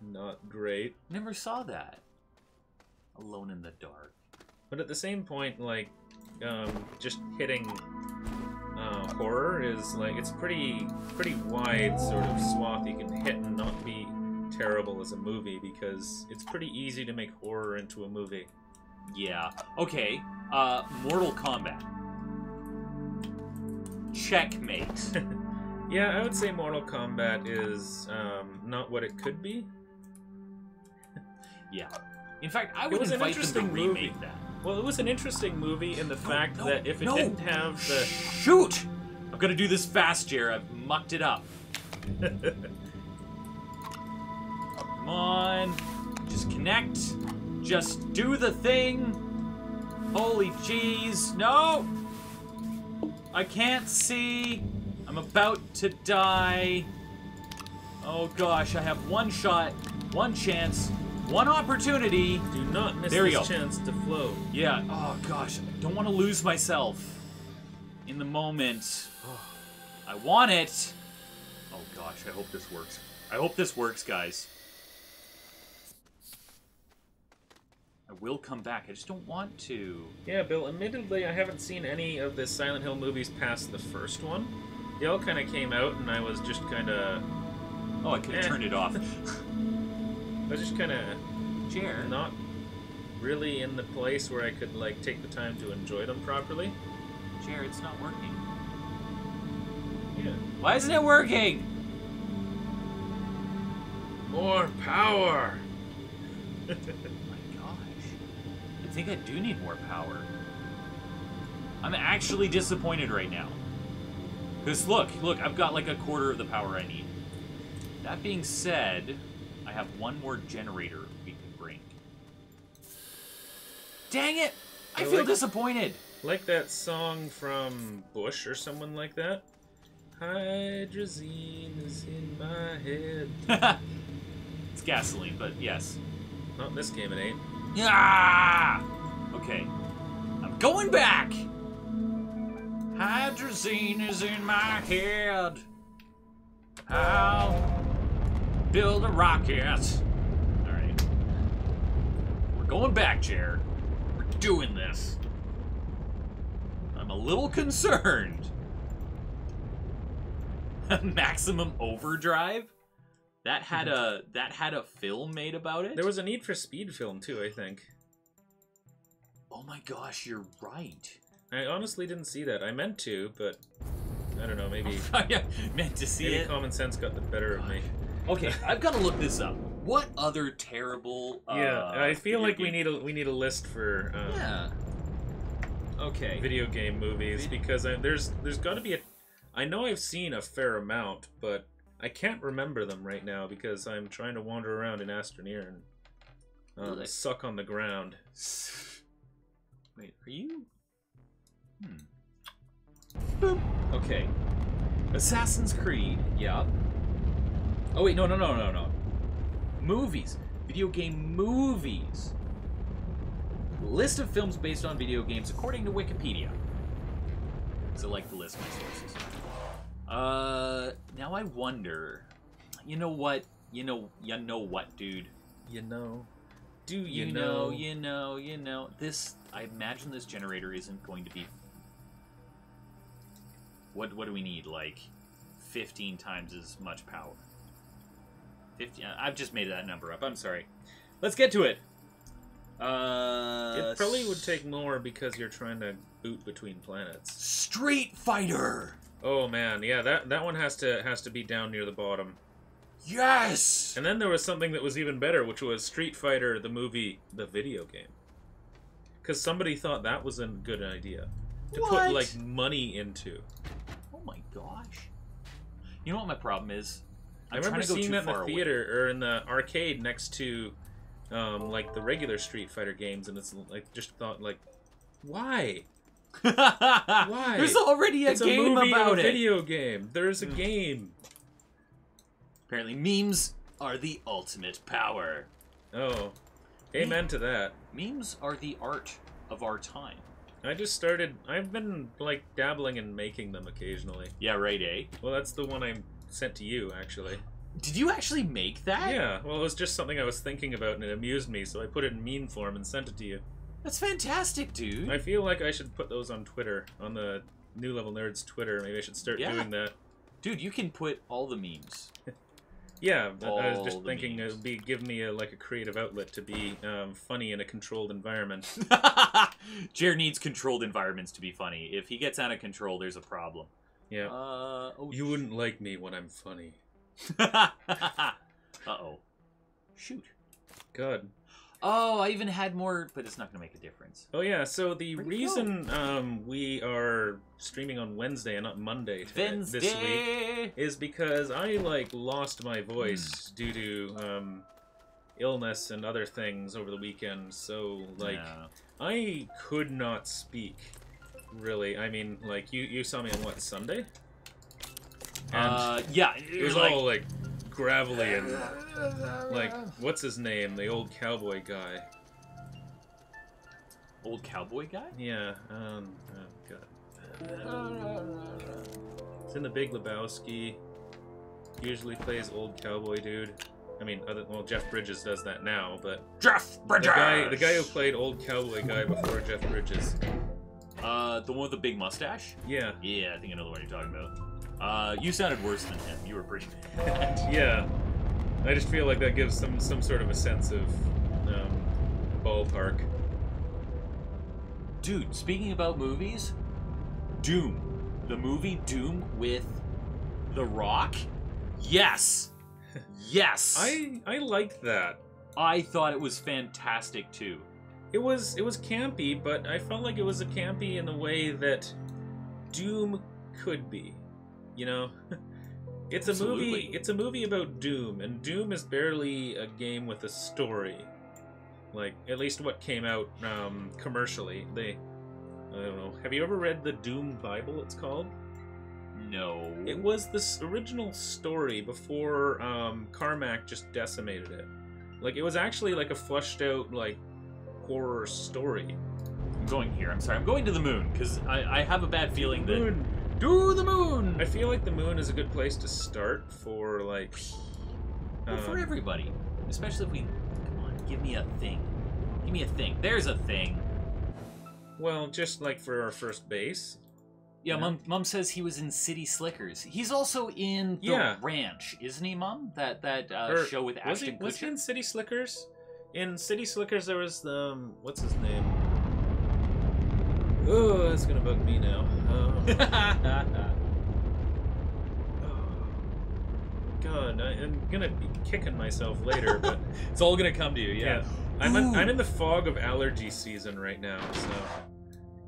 not great. Never saw that. Alone in the Dark. But at the same point, just hitting horror is it's pretty wide sort of swath you can hit and not be terrible as a movie, because it's pretty easy to make horror into a movie. Yeah. Okay. Mortal Kombat. Checkmate. Yeah, I would say Mortal Kombat is not what it could be. Yeah. In fact, I would invite them to remake that. Well, it was an interesting movie in the fact that if it didn't have the... Shoot! I'm gonna do this fast, Jer. I've mucked it up. Come on. Just connect. Just do the thing. Holy jeez. No! I can't see. I'm about to die. Oh gosh, I have one shot, one chance, one opportunity. Do not miss this chance to float. Yeah. Oh gosh, I don't want to lose myself in the moment. I want it. Oh gosh, I hope this works. I hope this works, guys. I will come back. I just don't want to. Yeah, Bill, admittedly, I haven't seen any of the Silent Hill movies past the first one. They all kind of came out, and I was just kind of... Oh, I could have turned it off. I was just kind of not really in the place where I could take the time to enjoy them properly. Jared, it's not working. Yeah. Why isn't it working? More power! Oh my gosh. I think I do need more power. I'm actually disappointed right now. Because look, I've got a quarter of the power I need. That being said, I have one more generator we can bring. Dang it! I feel disappointed! Like that song from Bush or someone like that. Hydrazine is in my head. It's gasoline, but yes. Not in this game, it ain't. Yeah! Okay. I'm going back! Hydrazine is in my head. I'll build a rocket. Alright. We're going back, Jared. We're doing this. I'm a little concerned. Maximum Overdrive? That had a film made about it? There was a Need for Speed film too, I think. Oh my gosh, you're right. I honestly didn't see that. I meant to, but I don't know, maybe... Yeah, meant to see maybe it. common sense got the better of me. Okay, I've got to look this up. What other terrible... yeah, I feel like we need a list for... yeah. Okay. Video game movies, because there's got to be a... I know I've seen a fair amount, but I can't remember them right now because I'm trying to wander around in Astroneer and suck on the ground. Wait, are you... Boop. Okay. Assassin's Creed. Yep. Oh wait, no. Movies. Video game movies. List of films based on video games according to Wikipedia. So like the list of sources. Now I wonder. You know what? You know what, dude? You know. Do you know? You know. This, I imagine this generator isn't going to be... What do we need? Like 15 times as much power. 50. I've just made that number up. I'm sorry. Let's get to it. It probably would take more because you're trying to boot between planets. Street Fighter. Oh man, yeah, that one has to be down near the bottom. Yes. And then there was something that was even better, which was Street Fighter, the movie, the video game. Because somebody thought that was a good idea to put like money into. Oh my gosh! You know what my problem is? I remember seeing that in the theater or in the arcade next to, like the regular Street Fighter games, and it's like just thought like, why? Why? There's already a game about it. It's a video game. There's a game. Apparently, memes are the ultimate power. Oh, amen to that. Memes are the art of our time. I've been like dabbling in making them occasionally. Yeah, right, eh? Well, that's the one I sent to you, actually. Did you actually make that? Yeah, well, it was just something I was thinking about and it amused me, so I put it in meme form and sent it to you. That's fantastic, dude. I feel like I should put those on Twitter, on the New Level Nerds Twitter. Maybe I should start doing that. Dude, you can put all the memes. Yeah, I was just thinking it would give me a creative outlet to be funny in a controlled environment. Jer needs controlled environments to be funny. If he gets out of control, there's a problem. Yeah. You wouldn't like me when I'm funny. Uh-oh. Shoot. God. Oh, I even had more, but it's not going to make a difference. Oh yeah, so the reason we are streaming on Wednesday and not Monday this week is because I lost my voice due to illness and other things over the weekend. So I could not speak really. I mean, you saw me on what, Sunday? And yeah, it was all gravelly and what's his name? The old cowboy guy. Old cowboy guy? Yeah. Oh god. It's in The Big Lebowski. Usually plays old cowboy dude. I mean, Jeff Bridges does that now, but Jeff Bridges. The guy who played old cowboy guy before Jeff Bridges. The one with the big mustache? Yeah. Yeah, I think I know the one you're talking about. You sounded worse than him. You were pretty bad. Yeah. I just feel like that gives some sort of a sense of ballpark. Dude, speaking about movies, Doom. The movie Doom with The Rock? Yes! Yes! I liked that. I thought it was fantastic too. It was campy, but I felt like it was campy in the way that Doom could be. You know? It's a movie about Doom, and Doom is barely a game with a story. At least what came out commercially. I don't know. Have you ever read the Doom Bible, it's called? No. It was this original story before Carmack just decimated it. It was actually a fleshed out, horror story. I'm going here. I'm sorry. I'm going to the moon, because I have a bad feeling that... Moon. Do the moon! I feel like the moon is a good place to start for, for everybody. Especially if we... Come on, give me a thing. Give me a thing. There's a thing. Well, just, for our first base. Yeah, Mom says he was in City Slickers. He's also in The Ranch, isn't he, Mom? That show with Ashton Kutcher. Was he in City Slickers? In City Slickers, there was what's his name? Oh, that's gonna bug me now. God, I'm gonna be kicking myself later, but it's all gonna come to you. Yeah. I'm in the fog of allergy season right now, so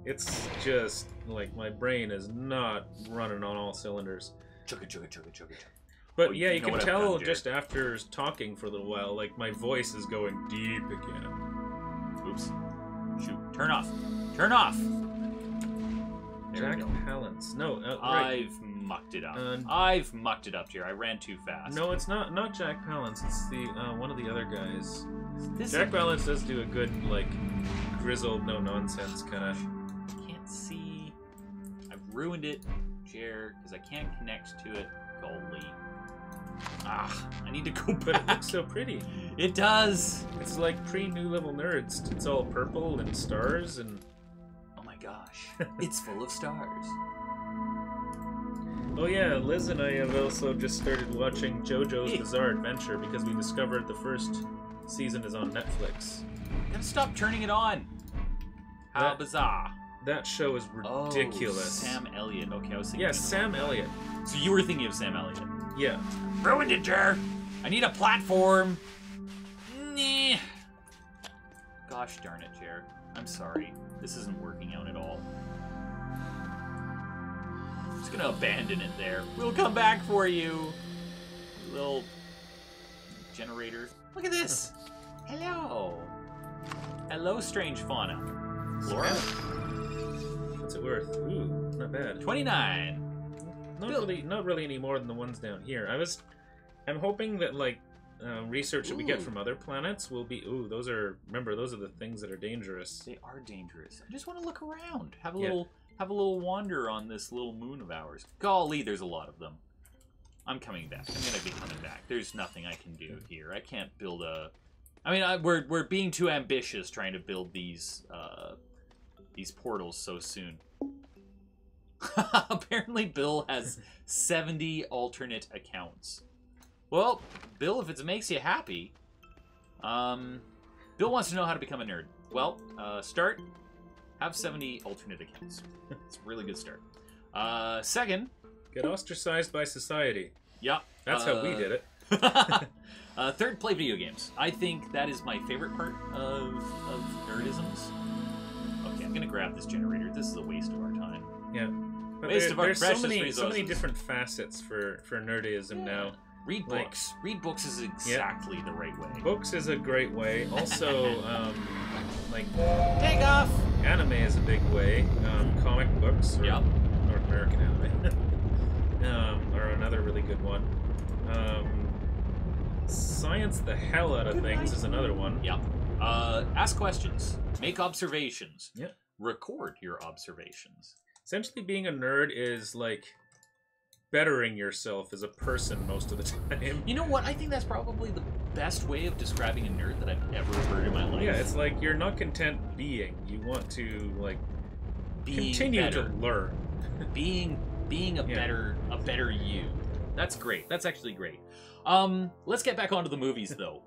it's just my brain is not running on all cylinders. Chugga. But yeah, you can tell just after talking for a little while, my voice is going deep again. Oops. Shoot. Turn off. Turn off. There we go. Palance. No, right. I've mucked it up. I've mucked it up, Jerry. I ran too fast. No, it's not Jack Palance. It's the one of the other guys. This Jack Palance does do a good, like, grizzled, no-nonsense kind of... Can't see... I've ruined it, Jer, because I can't connect to it. Golly. Ah, I need to go back. But it looks so pretty. It does! It's like pre-New Level Nerds. It's all purple and stars and... Oh my gosh. It's full of stars. Oh yeah, Liz and I have also just started watching JoJo's Bizarre Adventure because we discovered the first season is on Netflix. You gotta stop turning it on! How bizarre. That show is ridiculous. Oh, Sam Elliott. Okay, I was thinking... Yeah, Sam Elliott. So you were thinking of Sam Elliott? Yeah. Ruined it, Jer! I need a platform! Nah. Gosh darn it, Jer. I'm sorry. This isn't working out at all. I'm just gonna abandon it there. We'll come back for you! Little... generator. Look at this! Hello! Hello, strange fauna. Laura? What's it worth? Ooh, not bad. 29! Not really any more than the ones down here. I'm hoping that, like, research that we get from other planets will be... Ooh, those are... Remember, those are the things that are dangerous. They are dangerous. I just want to look around. Have a little wander on this little moon of ours. Golly, there's a lot of them. I'm coming back. I'm gonna be coming back. There's nothing I can do here. I can't build a... I mean, we're being too ambitious trying to build these portals so soon. Apparently Bill has 70 alternate accounts. Well, Bill, if it makes you happy, Bill wants to know how to become a nerd. Well, start, have 70 alternate accounts. It's a really good start. Second... Get ostracized by society. Yeah. That's how we did it. Third, play video games. I think that is my favorite part of nerdisms. Okay, I'm gonna grab this generator. This is a waste of our time. Yeah. But there's so many different facets for nerdism now. Read books. Read books is exactly the right way. Books is a great way. Also, like... Take off! Anime is a big way. Comic books, or North American anime, are another really good one. Science the hell out of things is another one. Yeah. Ask questions. Make observations. Yeah. Record your observations. Essentially, being a nerd is like bettering yourself as a person most of the time. You know what? I think that's probably the best way of describing a nerd that I've ever heard in my life. Yeah, it's like you're not content being. You want to like continue to learn. being a better you. That's great. That's actually great. Let's get back onto the movies though.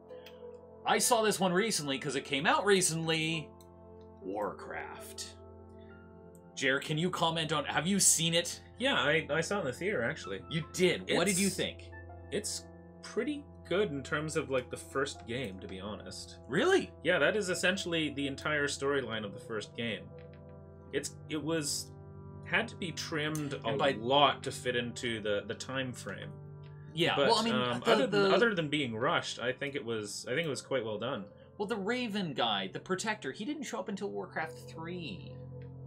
I saw this one recently because it came out recently. Warcraft. Jer, can you comment on... Have you seen it? Yeah, I saw it in the theater, actually. You did? What did you think? It's pretty good in terms of, like, the first game, to be honest. Really? Yeah, that is essentially the entire storyline of the first game. It had to be trimmed a lot to fit into the time frame. Yeah, but, well, I mean... other than being rushed, I think it was quite well done. Well, the Raven guy, the Protector, he didn't show up until Warcraft 3.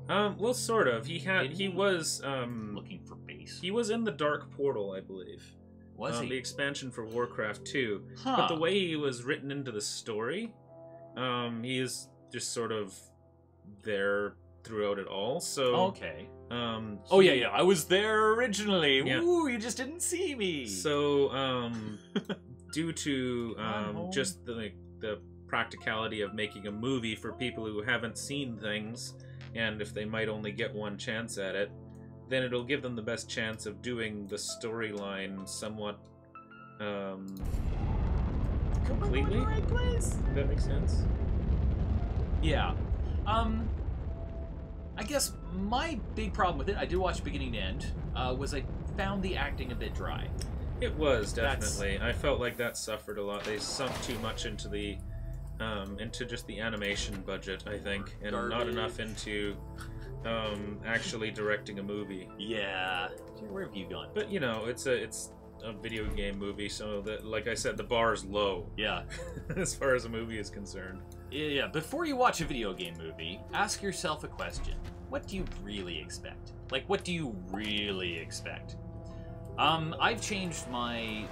Well, sort of. He was looking for base. He was in the Dark Portal, I believe. Was he? The expansion for Warcraft 2. Huh. But the way he was written into the story, he is just sort of there throughout it all. So okay. Yeah, I was there originally. Yeah. Ooh, you just didn't see me. So, due to just the practicality of making a movie for people who haven't seen things, and if they might only get one chance at it, then it'll give them the best chance of doing the storyline somewhat completely. Right place. Does that make sense? Yeah. I guess my big problem with it, I did watch beginning to end, was I found the acting a bit dry. It was, definitely. I felt like that suffered a lot. They sunk too much into the into just the animation budget, I think, and not enough into actually directing a movie. Yeah. Where have you gone? But you know, it's a video game movie, so that, like I said, the bar is low. Yeah. As far as a movie is concerned. Yeah. Before you watch a video game movie, ask yourself a question: what do you really expect? Like, what do you really expect? I've changed my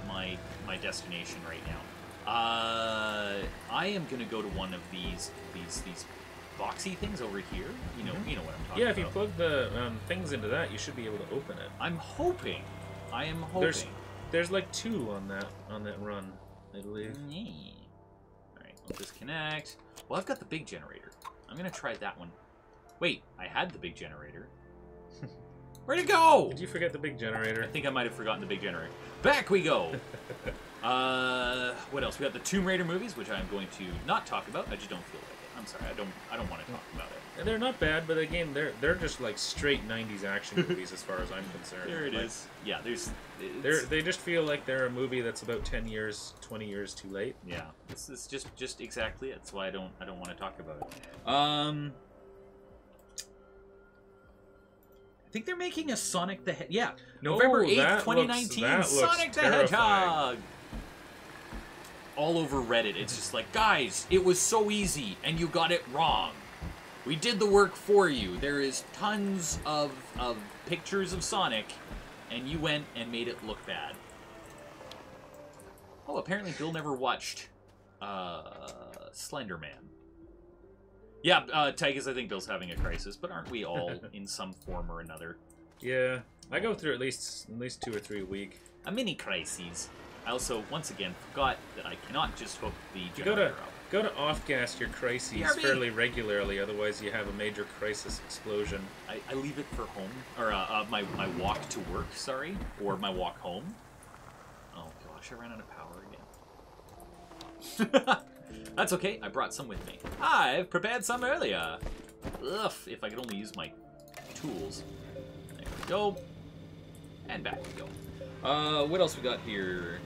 destination right now. I am gonna go to one of these boxy things over here. You know what I'm talking about. Yeah, if you plug the things into that, you should be able to open it. I'm hoping. I am hoping. There's like 2 on that run, I believe. All right, we'll disconnect. Well, I've got the big generator. I'm gonna try that one. Wait, I had the big generator. Where'd it go? Did you forget the big generator? I think I might have forgotten the big generator. Back we go. What else? We got the Tomb Raider movies, which I'm going to not talk about. I just don't feel like it. I'm sorry. I don't want to talk about it. And they're not bad, but again, they're just like straight 90s action movies as far as I'm concerned. There it is. Yeah, they just feel like they're a movie that's about 10 years, 20 years too late. Yeah, this is just exactly it. That's why I don't want to talk about it. I think they're making a Sonic the Hedgehog. Yeah, November 8th, 2019. Sonic the Hedgehog. All over Reddit, it's just like, guys, it was so easy, and you got it wrong. We did the work for you. There is tons of pictures of Sonic, and you went and made it look bad. Oh, apparently Bill never watched Slender Man. Yeah, Tygus, I think Bill's having a crisis, but aren't we all in some form or another? Yeah, I go through at least 2 or 3 a week. A mini crisis. I also, once again, forgot that I cannot just hook the generator up. Go to off-gas your crises fairly regularly, otherwise you have a major crisis explosion. I leave it for home, or my walk to work, sorry, or my walk home. Oh gosh, I ran out of power again. That's okay, I brought some with me. I've prepared some earlier. Ugh, if I could only use my tools. There we go. And back we go. What else we got here?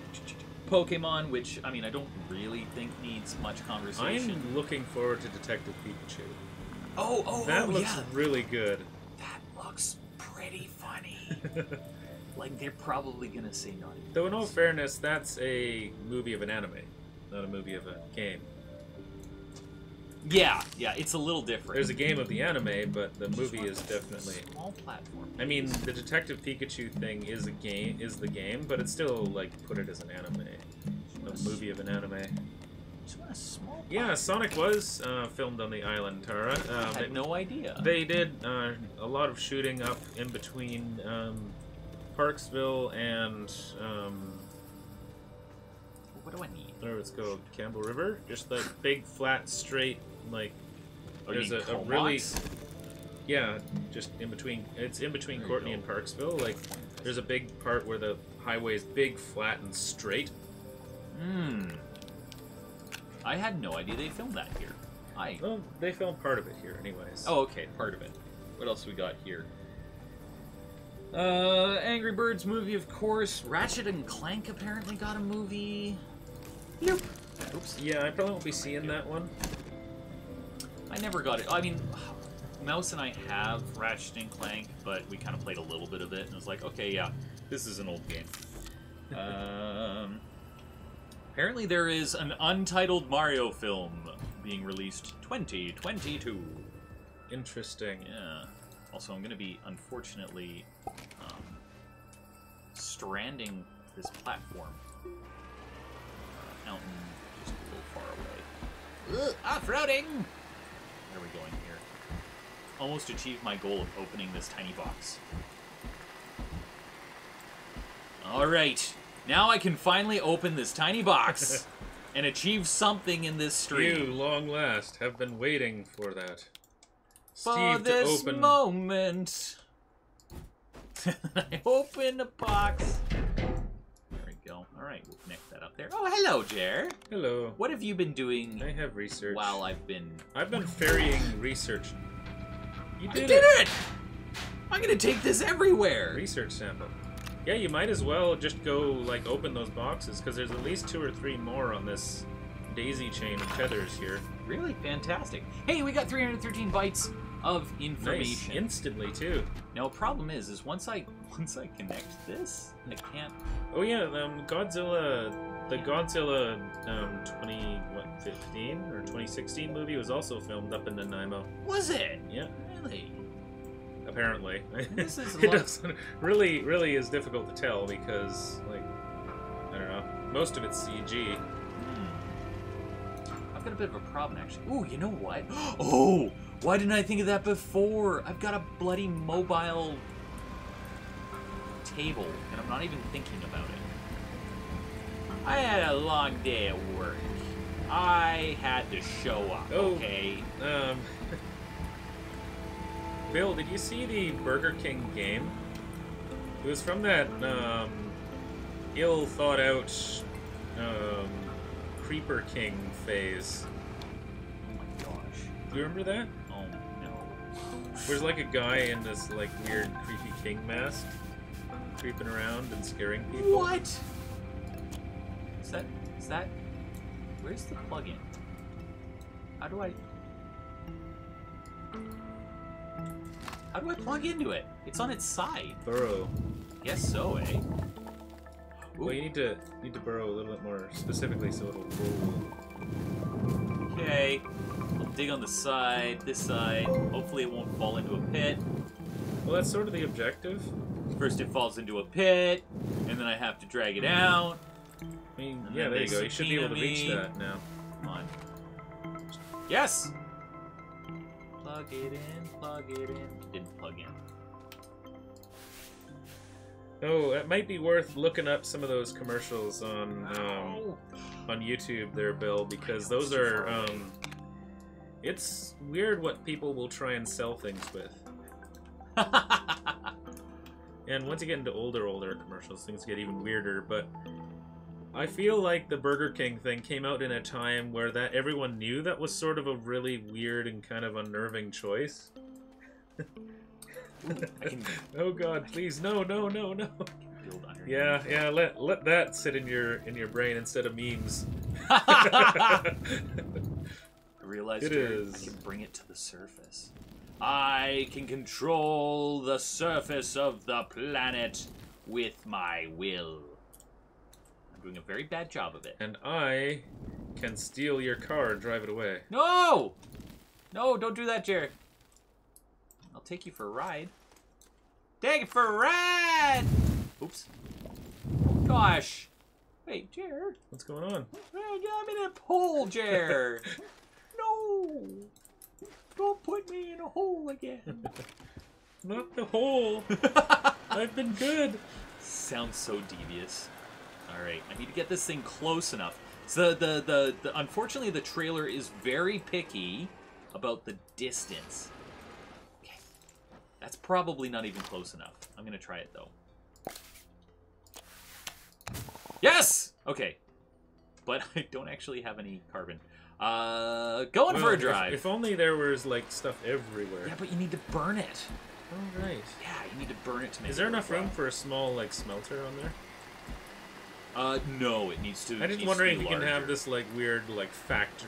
Pokemon, which, I mean, I don't really think needs much conversation. I'm looking forward to Detective Pikachu. That looks really good. That looks pretty funny. Like, they're probably gonna say naughty. Though, in all fairness, that's a movie of an anime, not a movie of a game. Yeah, it's a little different. There's a game of the anime, but the movie is definitely small platform. I mean, the Detective Pikachu thing is the game, but it's still like put it as an anime, a movie of an anime. Just want a small. Yeah, Sonic was filmed on the island, Tara. I had no idea. They did a lot of shooting up in between Parksville and what do I need? Whatever it's called, Campbell River. Just like big, flat, straight, like. There's a really. Yeah, just in between. It's in between Courtney and Parksville. Like, there's a big part where the highway is big, flat, and straight. I had no idea they filmed that here. Well, they filmed part of it here, anyways. Oh, okay, part of it. What else we got here? Angry Birds movie, of course. Ratchet and Clank apparently got a movie. Nope. Oops. Yeah, I probably won't be seeing that one. I never got it. I mean, Mouse and I have Ratchet and Clank, but we kind of played a little bit of it, and it was like, okay, yeah, this is an old game. Apparently there is an untitled Mario film being released 2022. Interesting. Yeah. Also, I'm going to be, unfortunately, stranding this platform out in just a little far away. Off-roading! Where are we going here? Almost achieved my goal of opening this tiny box. Alright, now I can finally open this tiny box and achieve something in this stream. You, long last, have been waiting for that. For Steve, this to open... moment. I open a box. There we go. Alright, we'll connect that up there. Oh, hello, Jer. Hello. What have you been doing? I have research. While I've been ferrying research. You did it! I'm gonna take this everywhere! Research sample. Yeah, you might as well just go, like, open those boxes, because there's at least 2 or 3 more on this daisy chain of tethers here. Really? Fantastic. Hey, we got 313 bytes of information. Nice. Instantly, too. Now, a problem is once I connect this, I can't... Oh, yeah, Godzilla... The Godzilla 2015 or 2016 movie was also filmed up in Nanaimo. Was it? Yeah. Really? apparently. This is It doesn't really is difficult to tell because, like, I don't know, most of it's CG. I've got a bit of a problem, actually. Ooh, you know what? Oh, why didn't I think of that before? I've got a bloody mobile table, and I'm not even thinking about it. I had a long day at work. I had to show up, okay? Bill, did you see the Burger King game? It was from that ill-thought-out Creeper King phase. Oh my gosh. Do you remember that? Oh no. There's like a guy in this like weird creepy king mask creeping around and scaring people. What? Is that... Where's the plug-in? How do I plug into it? It's on its side. Burrow. Guess so, eh? Ooh. Well, you need to burrow a little bit more specifically so it'll roll. Okay. I'll dig on the side, this side. Hopefully it won't fall into a pit. Well, that's sort of the objective. First it falls into a pit, and then I have to drag it out. I mean, yeah, there you go. You should be able to reach that now. Come on. Yes! Plug it in, plug it in. Didn't plug in. Oh, it might be worth looking up some of those commercials on YouTube there, Bill, because those are, it's weird what people will try and sell things with. And once you get into older commercials, things get even weirder, but I feel like the Burger King thing came out in a time where that everyone knew that was sort of a really weird and kind of unnerving choice. Oh God, please, no. Yeah, let that sit in your brain instead of memes. I realized it is. I can bring it to the surface. I can control the surface of the planet with my will. I'm doing a very bad job of it. And I can steal your car and drive it away. No! No, don't do that, Jared. I'll take you for a ride. Take it for a ride! Oops. Gosh. Wait, Jared. What's going on? I'm in a hole, Jared. No. Don't put me in a hole again. Not the hole. I've been good. Sounds so devious. All right, I need to get this thing close enough. So the unfortunately the trailer is very picky about the distance. Okay, that's probably not even close enough. I'm gonna try it though. Yes. Okay, but I don't actually have any carbon. Going for a drive. If only there was like stuff everywhere. Yeah, but you need to burn it. Oh right. Yeah, you need to burn it to make. Is there enough room for a small like smelter on there? No, it needs to. I'm just wondering if you can have this like weird like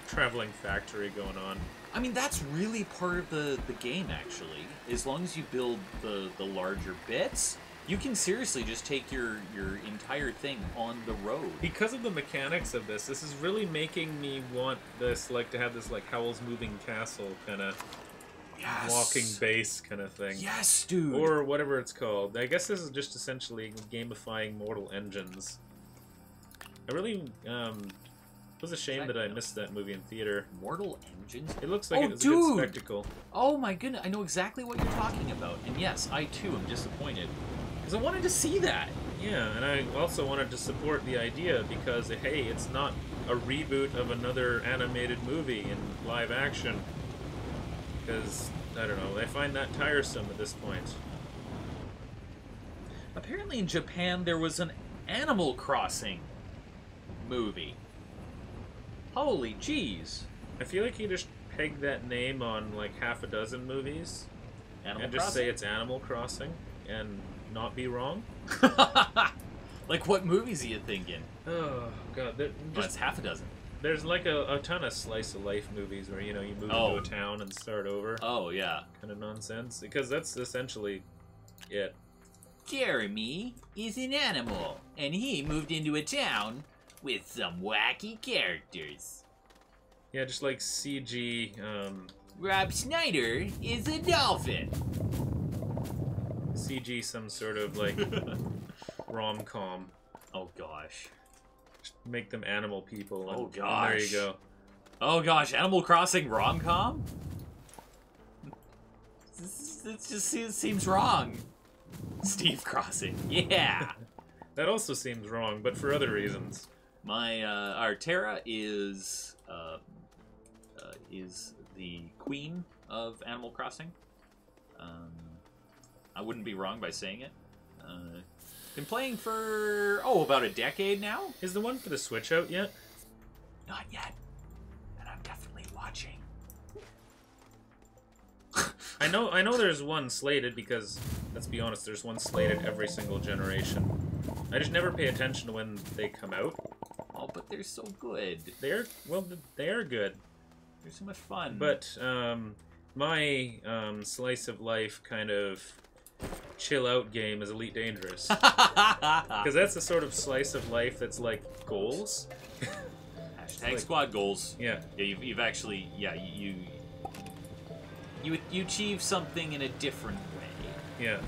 traveling factory going on. I mean, that's really part of the game actually. As long as you build the larger bits, you can seriously just take your entire thing on the road. Because of the mechanics of this is really making me want this like to have this like Howl's Moving Castle kind of walking base kind of thing. Yes, dude. Or whatever it's called. I guess this is just essentially gamifying Mortal Engines. I really it was a shame that I missed that movie in theater. Mortal Engines? It looks like it was a good spectacle. Oh my goodness, I know exactly what you're talking about. And yes, I too am disappointed. Because I wanted to see that. Yeah, and I also wanted to support the idea because, hey, it's not a reboot of another animated movie in live action. Because, I don't know, I find that tiresome at this point. Apparently in Japan there was an Animal Crossing movie. Holy jeez. I feel like you just peg that name on like half a dozen movies Animal and Crossing? Just say it's Animal Crossing and not be wrong. Like what movies are you thinking? Oh god, it's half a dozen. There's like a ton of slice of life movies where you move into a town and start over. Oh yeah. Kind of nonsense because that's essentially it. Jeremy is an animal and he moved into a town with some wacky characters. Yeah, just like CG. Rob Schneider is a dolphin. CG some sort of, like, rom-com. Oh, gosh. Just make them animal people. Oh, and gosh. there you go. Oh, gosh. Animal Crossing rom-com? It just seems wrong. Steve Crossing. Yeah. That also seems wrong, but for other reasons. Our Terra is the queen of Animal Crossing. I wouldn't be wrong by saying it. Been playing for about a decade now. Is the one for the Switch out yet? Not yet, and I'm definitely watching. I know there's one slated because, let's be honest, there's one slated every single generation. I just never pay attention to when they come out. Oh, but they're so good. They are good. They're so much fun. But my slice of life kind of chill out game is Elite Dangerous. Because that's the sort of slice of life that's like goals. Hashtag squad goals. Yeah. Yeah, you've actually, you achieve something in a different way. Yeah.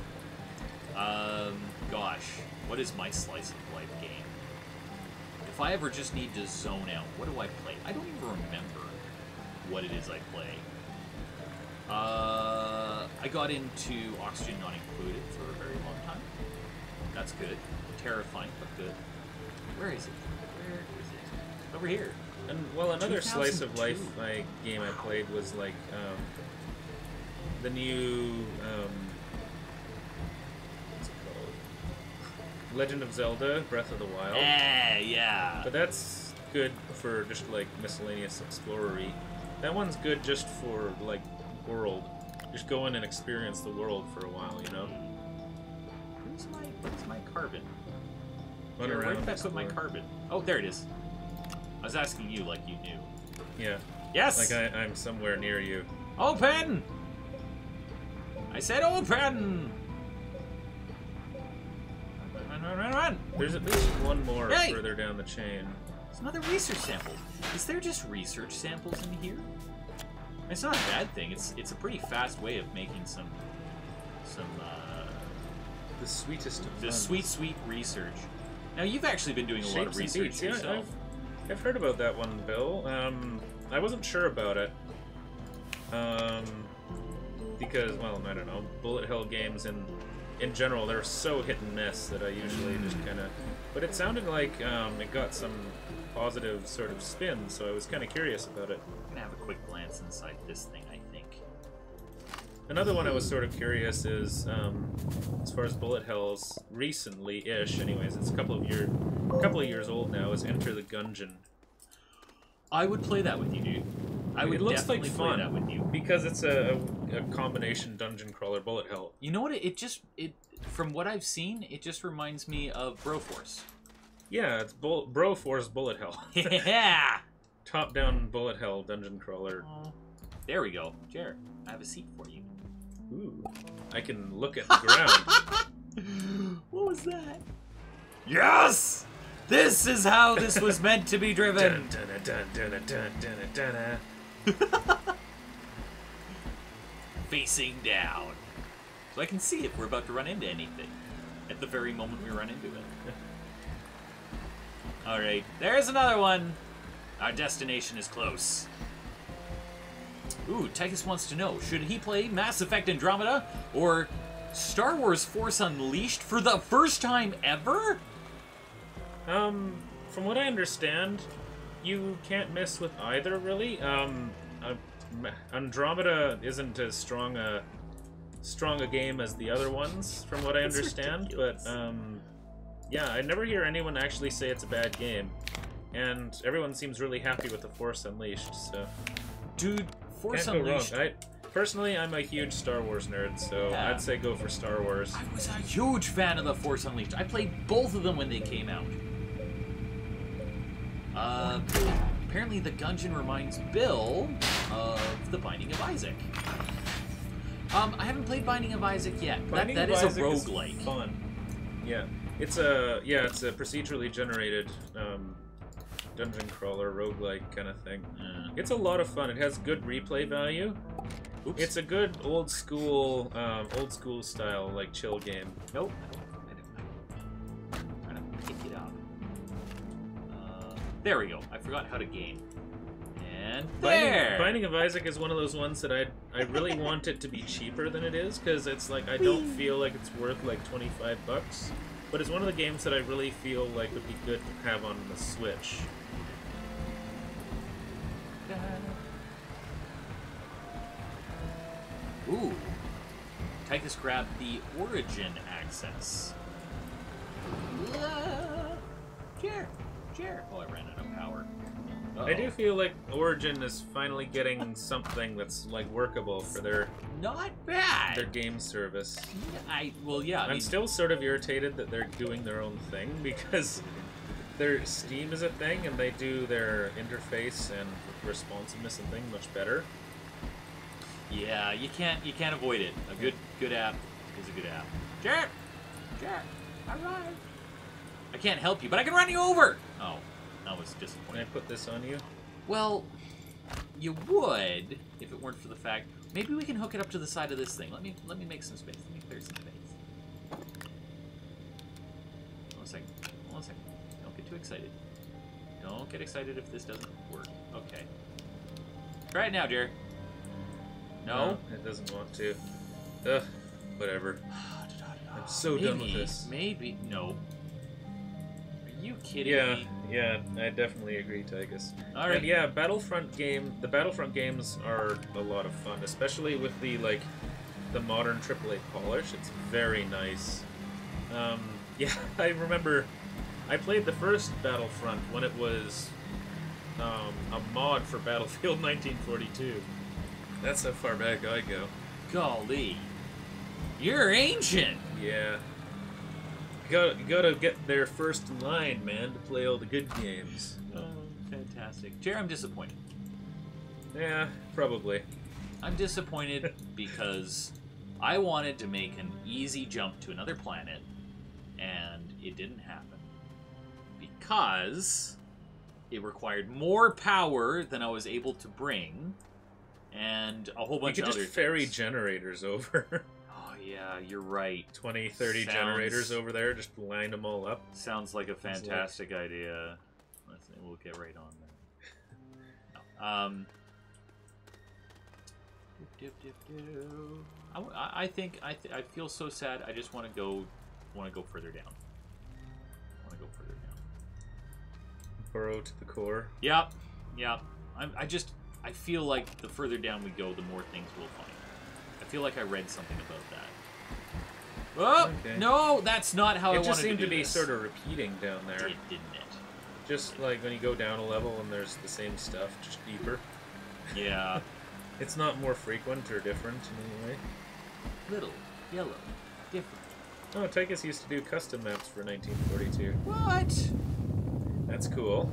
Gosh, what is my slice of life game? If I ever just need to zone out, what do I play? I don't even remember what it is I play. I got into Oxygen Not Included for a very long time. That's good. Terrifying, but good. Where is it? Where is it? Over here. And well, another slice of 2002. life game I played was like the new what's it called? Legend of Zelda: Breath of the Wild. Yeah. But that's good for just like miscellaneous explorery. That one's good just for like world. Just go in and experience the world for a while, you know. Where's my carbon? Run Where around. did I put my carbon? Oh, there it is. I was asking you like you knew. Yeah. Yes. Like I'm somewhere near you. Open. I said open. Run. There's at least one more Hey! further down the chain. It's another research sample. Is there just research samples in here? It's not a bad thing. It's a pretty fast way of making some The sweetest of the funs. sweet research. Now you've actually been doing a lot of Shapes and research Beats. Yeah, yourself. I've heard about that one, Bill. I wasn't sure about it. Because, well, I don't know, bullet hell games in general, they're so hit and miss that I usually just kind of... But it sounded like it got some positive sort of spin, so I was kind of curious about it. I'm gonna have a quick glance inside this thing, I think. Another one I was sort of curious is, as far as bullet hells, recently-ish, anyways, it's a couple of years old now, is Enter the Gungeon. I would play that with you, dude. I would It looks definitely like play fun that with you. because it's a combination dungeon crawler bullet hell. You know what? It from what I've seen, it just reminds me of Broforce. Yeah, it's Broforce bullet hell. Yeah. Top-down bullet hell dungeon crawler. Oh, there we go, Jared. I have a seat for you. Ooh, I can look at the ground. What was that? Yes! This is how this was meant to be driven. Dun, dun, dun, dun, dun, dun, dun, dun. Facing down. So I can see if we're about to run into anything at the very moment we run into it. Alright, there's another one. Our destination is close. Ooh, Tychus wants to know, should he play Mass Effect Andromeda or Star Wars Force Unleashed for the first time ever? From what I understand, you can't mess with either, really. Andromeda isn't as strong a game as the other ones, from what I understand. Ridiculous. But yeah, I never hear anyone actually say it's a bad game, and everyone seems really happy with the Force Unleashed. So, Dude, Force can't go wrong. Unleashed. Personally, I'm a huge Star Wars nerd, so Yeah. I'd say go for Star Wars. I was a huge fan of the Force Unleashed. I played both of them when they came out. Apparently the Gungeon reminds Bill of The Binding of Isaac. I haven't played Binding of Isaac yet. Binding That of is a Isaac roguelike. Fun. Yeah, it's a procedurally generated dungeon crawler roguelike kind of thing. Yeah. It's a lot of fun. It has good replay value, Oops. It's a good old school style like chill game. Nope. I'm trying to pick it up. There we go. I forgot how to game. And there! Binding of Isaac is one of those ones that I really want it to be cheaper than it is, because it's like I don't feel like it's worth like $25, but it's one of the games that I really feel like would be good to have on the Switch. Ooh. Tychus grabbed the Origin access. Chair. Oh, I ran out of power. Uh-oh. I do feel like Origin is finally getting something that's like workable for their not bad their game service. Yeah. I'm still sort of irritated that they're doing their own thing, because their Steam is a thing and they do their interface and responsiveness and thing much better. Yeah, you can't avoid it. A good app is a good app. Jared, alright. I can't help you, but I can run you over. Oh, that was disappointing. Can I put this on you? Well, you would if it weren't for the fact. Maybe we can hook it up to the side of this thing. Let me make some space. Let me clear some space. One second. Don't get too excited. Don't get excited if this doesn't work. Okay. Try it now, dear. No? It doesn't want to. Ugh, whatever. I'm so done with this. Maybe. No. Are you kidding me? Yeah, I definitely agree, Tychus. Alright. And yeah, the Battlefront games are a lot of fun, especially with the modern AAA polish. It's very nice. Yeah, I remember I played the first Battlefront when it was a mod for Battlefield 1942. That's how far back I go. Golly. You're ancient! Yeah. You gotta get there first in line, man, to play all the good games. Oh, fantastic. Jer, I'm disappointed. Yeah, probably. I'm disappointed because I wanted to make an easy jump to another planet, and it didn't happen. Because it required more power than I was able to bring, and a whole bunch of other things. You could just ferry generators over. Oh, yeah, you're right. 20, 30 generators over there, just line them all up. Sounds like a fantastic idea. We'll get right on that. I think I feel so sad. I just want to go further down. Burrow to the core. Yep. I feel like the further down we go, the more things we'll find. I feel like I read something about that. Oh, okay. No, that's not how I wanted to do this. It just seemed to be sort of repeating down there. Didn't it? Just like when you go down a level and there's the same stuff, just deeper. Yeah. It's not more frequent or different in any way. Little, yellow, different. Oh, Tychus used to do custom maps for 1942. What? That's cool.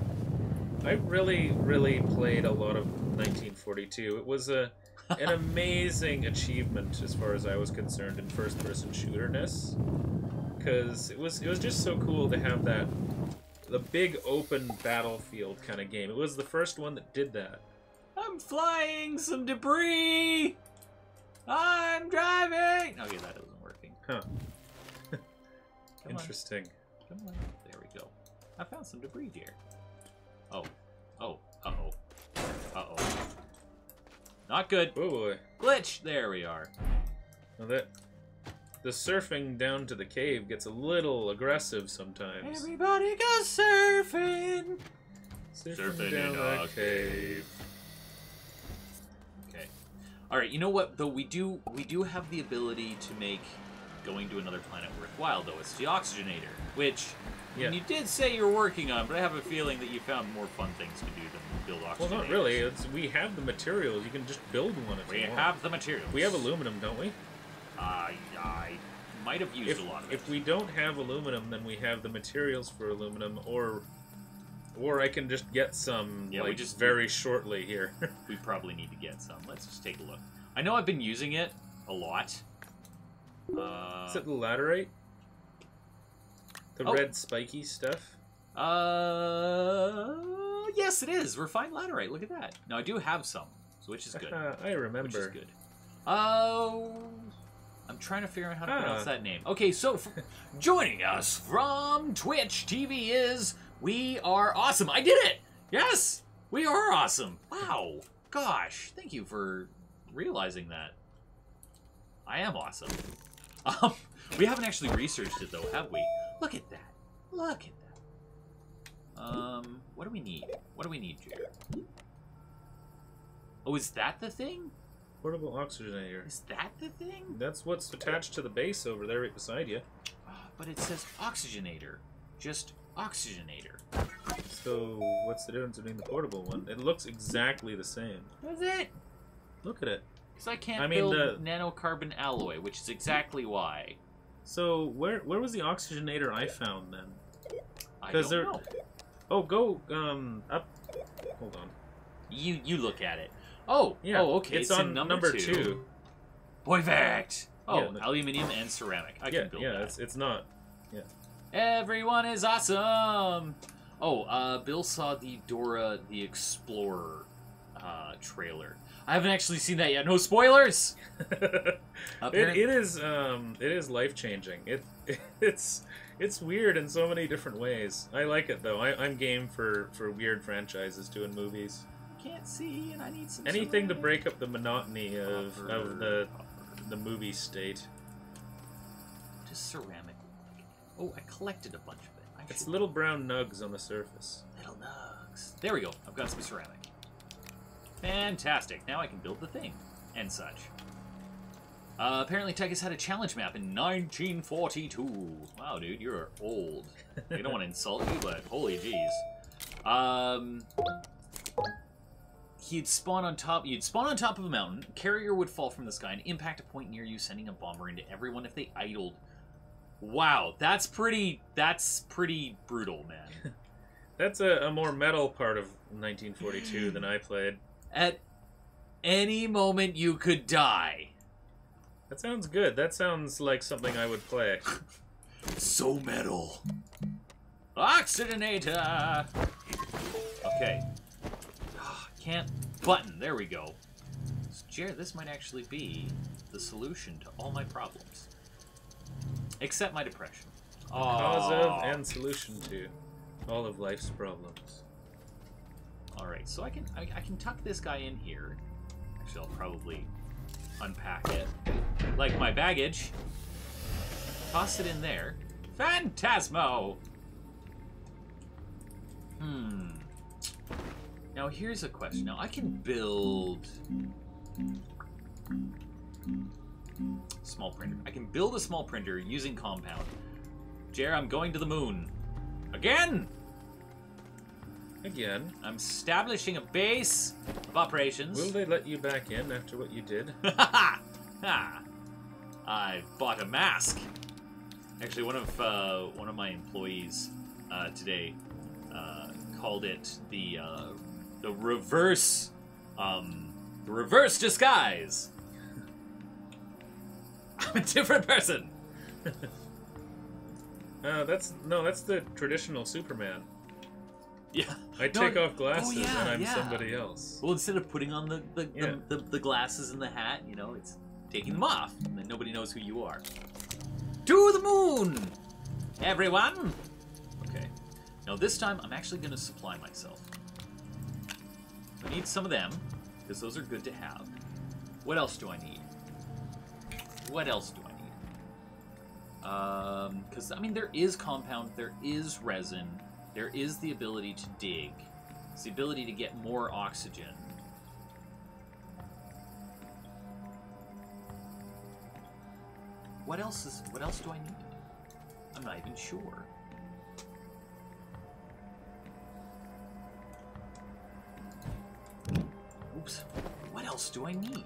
I really played a lot of 1942. It was an amazing achievement as far as I was concerned in first-person shooterness, because it was just so cool to have the big open battlefield kind of game. It was the first one that did that. I'm flying some debris. I'm driving. Okay, that isn't working. Huh. Interesting. Come on. There we go. I found some debris here. Oh. Uh-oh. Not good. Oh boy. Glitch! There we are. Well, the surfing down to the cave gets a little aggressive sometimes. Everybody goes surfing! Surfing down the cave. Okay. Alright, you know what, though? We do have the ability to make going to another planet worthwhile, though. It's the oxygenator, which... Yeah. And you did say you're working on, but I have a feeling that you found more fun things to do than build oxygenators. Well, not really. We have the materials. You can just build one if you want. We have the materials. We have aluminum, don't we? I might have used a lot of it. If we don't have aluminum, then we have the materials for aluminum, or I can just get some, very shortly here. We probably need to get some. Let's just take a look. I know I've been using it a lot. Is it the laterite? The red spiky stuff? Yes, it is. Refined laterite. Look at that. Now, I do have some, which is good. I remember. Which is good. Oh, I'm trying to figure out how to pronounce that name. Okay, so joining us from Twitch TV is We Are Awesome. I did it! Yes! We are awesome. Wow. Gosh, thank you for realizing that. I am awesome. We haven't actually researched it though, have we? Look at that. Look at that. What do we need? What do we need, Jared? Oh, is that the thing? Portable oxygenator. Is that the thing? That's what's attached to the base over there right beside you. But it says oxygenator. Just oxygenator. So, what's the difference between the portable one? It looks exactly the same. Is it? Look at it. Because I can't build nanocarbon alloy, which is exactly why. So, where was the oxygenator I found then? I don't know. Oh, go up. Hold on. You look at it. Oh, yeah. Oh, okay. It's on number 2. Perfect. Oh, yeah, aluminium and ceramic. I can build that. Yeah, it's not. Yeah. Everyone is awesome. Oh, Bill saw the Dora the Explorer trailer. I haven't actually seen that yet. No spoilers. It is life changing. It's weird in so many different ways. I like it though. I'm game for weird franchises doing movies. Can't see, and I need some anything to break up the monotony of the movie state. Just ceramic. Oh, I collected a bunch of it. It's little brown nugs on the surface. Little nugs. There we go. I've got some ceramic. Fantastic. Now I can build the thing and such. Apparently Tychus had a challenge map in 1942. Wow, dude, you're old. I don't want to insult you, but holy jeez. You'd spawn on top of a mountain, carrier would fall from the sky and impact a point near you, sending a bomber into everyone if they idled. Wow, that's pretty brutal, man. That's a more metal part of 1942 than I played. At any moment you could die. That sounds good. That sounds like something I would play. So metal. Oxygenator! Okay. Can't button. There we go. So, Jared, this might actually be the solution to all my problems. Except my depression. Cause of and solution to all of life's problems. Alright, so I can tuck this guy in here. Actually, I'll probably unpack it. Like my baggage. Toss it in there. Phantasmo! Now here's a question. Now I can build small printer. I can build a small printer using compound. Jer, I'm going to the moon. Again! Again? I'm establishing a base of operations. Will they let you back in after what you did? I bought a mask. Actually, one of my employees today called it the reverse disguise. I'm a different person. That's the traditional Superman. Yeah, I take off glasses and I'm somebody else. Well, instead of putting on the glasses and the hat, you know, it's taking them off, and then nobody knows who you are. To the moon, everyone. Okay. Now this time, I'm actually going to supply myself. I need some of them, because those are good to have. What else do I need? What else do I need? Because, I mean, there is compound, there is resin, there is the ability to dig. It's the ability to get more oxygen. What else do I need? I'm not even sure. Oops. What else do I need?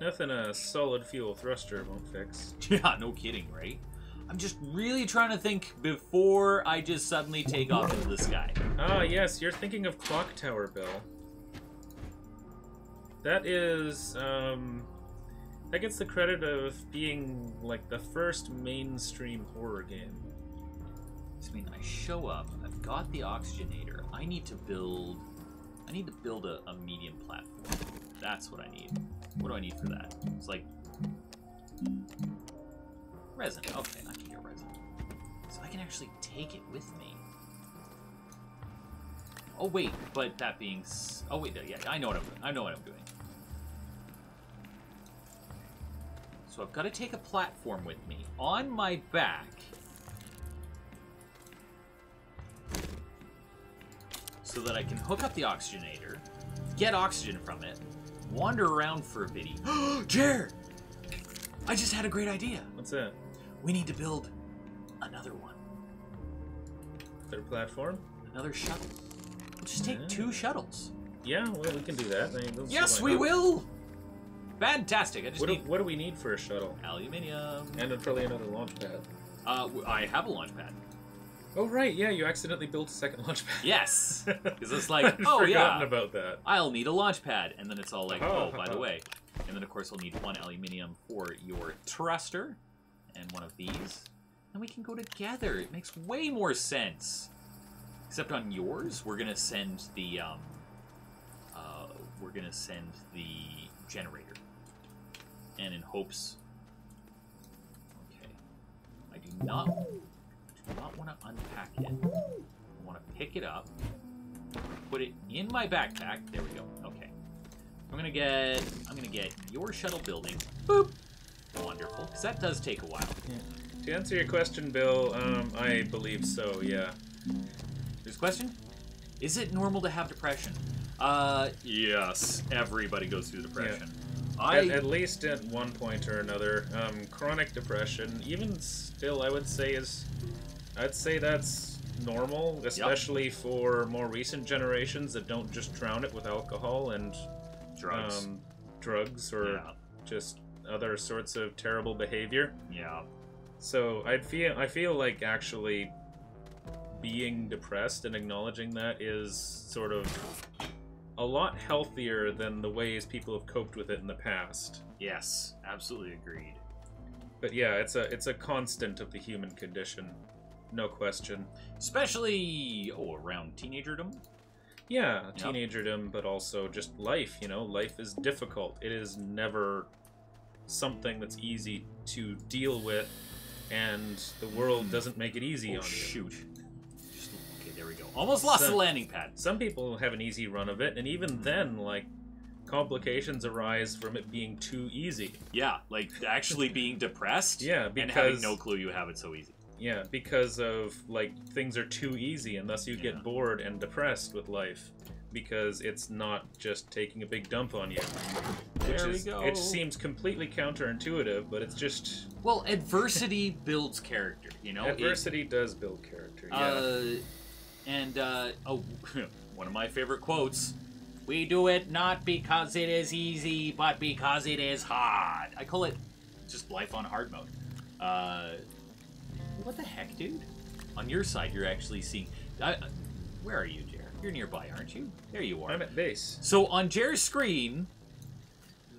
Nothing a solid fuel thruster won't fix. Yeah, no kidding, right? I'm just really trying to think before I just suddenly take off into the sky. Ah, yes, you're thinking of Clock Tower, Bill. That is, that gets the credit of being, like, the first mainstream horror game. I mean, I show up, I've got the oxygenator, I need to build need to build a medium platform. That's what I need. What do I need for that? It's like... resin. Okay, I can get resin. So I can actually take it with me. Oh, wait, but that being... oh, wait, yeah, I know what I'm doing. I know what I'm doing. So I've got to take a platform with me on my back. So that I can hook up the oxygenator, get oxygen from it, wander around for a bitty. Jer! I just had a great idea. What's that? We need to build another one. Another platform? Another shuttle. We'll just take 2 shuttles. Yeah, well, we can do that. I mean, yes, we will! Fantastic. I just need... what do we need for a shuttle? Aluminium. And probably another launch pad. I have a launch pad. Oh, right, yeah, you accidentally built a second launch pad. Yes! Because it's like, I'd forgotten about that. I'll need a launch pad. And then it's all like, oh, by the way. And then, of course, I'll need 1 aluminium for your thruster. And 1 of these. And we can go together. It makes way more sense. Except on yours, we're going to send the, generator. And in hopes... okay. I do not want to unpack it. I want to pick it up, put it in my backpack. There we go. Okay. I'm gonna get your shuttle building. Boop. Wonderful. Because that does take a while. Yeah. To answer your question, Bill, I believe so. Yeah. There's a question. Is it normal to have depression? Yes. Everybody goes through depression. Yeah. At least at one point or another, chronic depression, even still, I'd say that's normal, especially for more recent generations that don't just drown it with alcohol and drugs or just other sorts of terrible behavior. Yeah. So I feel like actually being depressed and acknowledging that is sort of a lot healthier than the ways people have coped with it in the past. Yes, absolutely agreed. But yeah, it's a constant of the human condition, no question. Especially around teenagerdom. Yeah, teenagerdom, but also just life. You know, life is difficult. It is never something that's easy to deal with, and the world doesn't make it easy on you. Shoot. There we go. Almost lost the landing pad. Some people have an easy run of it, and even then, like, complications arise from it being too easy. Yeah, like actually being depressed. Yeah, because, and having no clue you have it so easy. Yeah, because of, like, things are too easy, and thus you get bored and depressed with life. Because it's not just taking a big dump on you. There we go. It seems completely counterintuitive, but it's just... well, adversity builds character, you know? Adversity does build character, yeah. And, one of my favorite quotes, we do it not because it is easy, but because it is hard. I call it just life on hard mode. What the heck, dude? On your side, you're actually seeing... where are you, Jer? You're nearby, aren't you? There you are. I'm at base. So, on Jer's screen,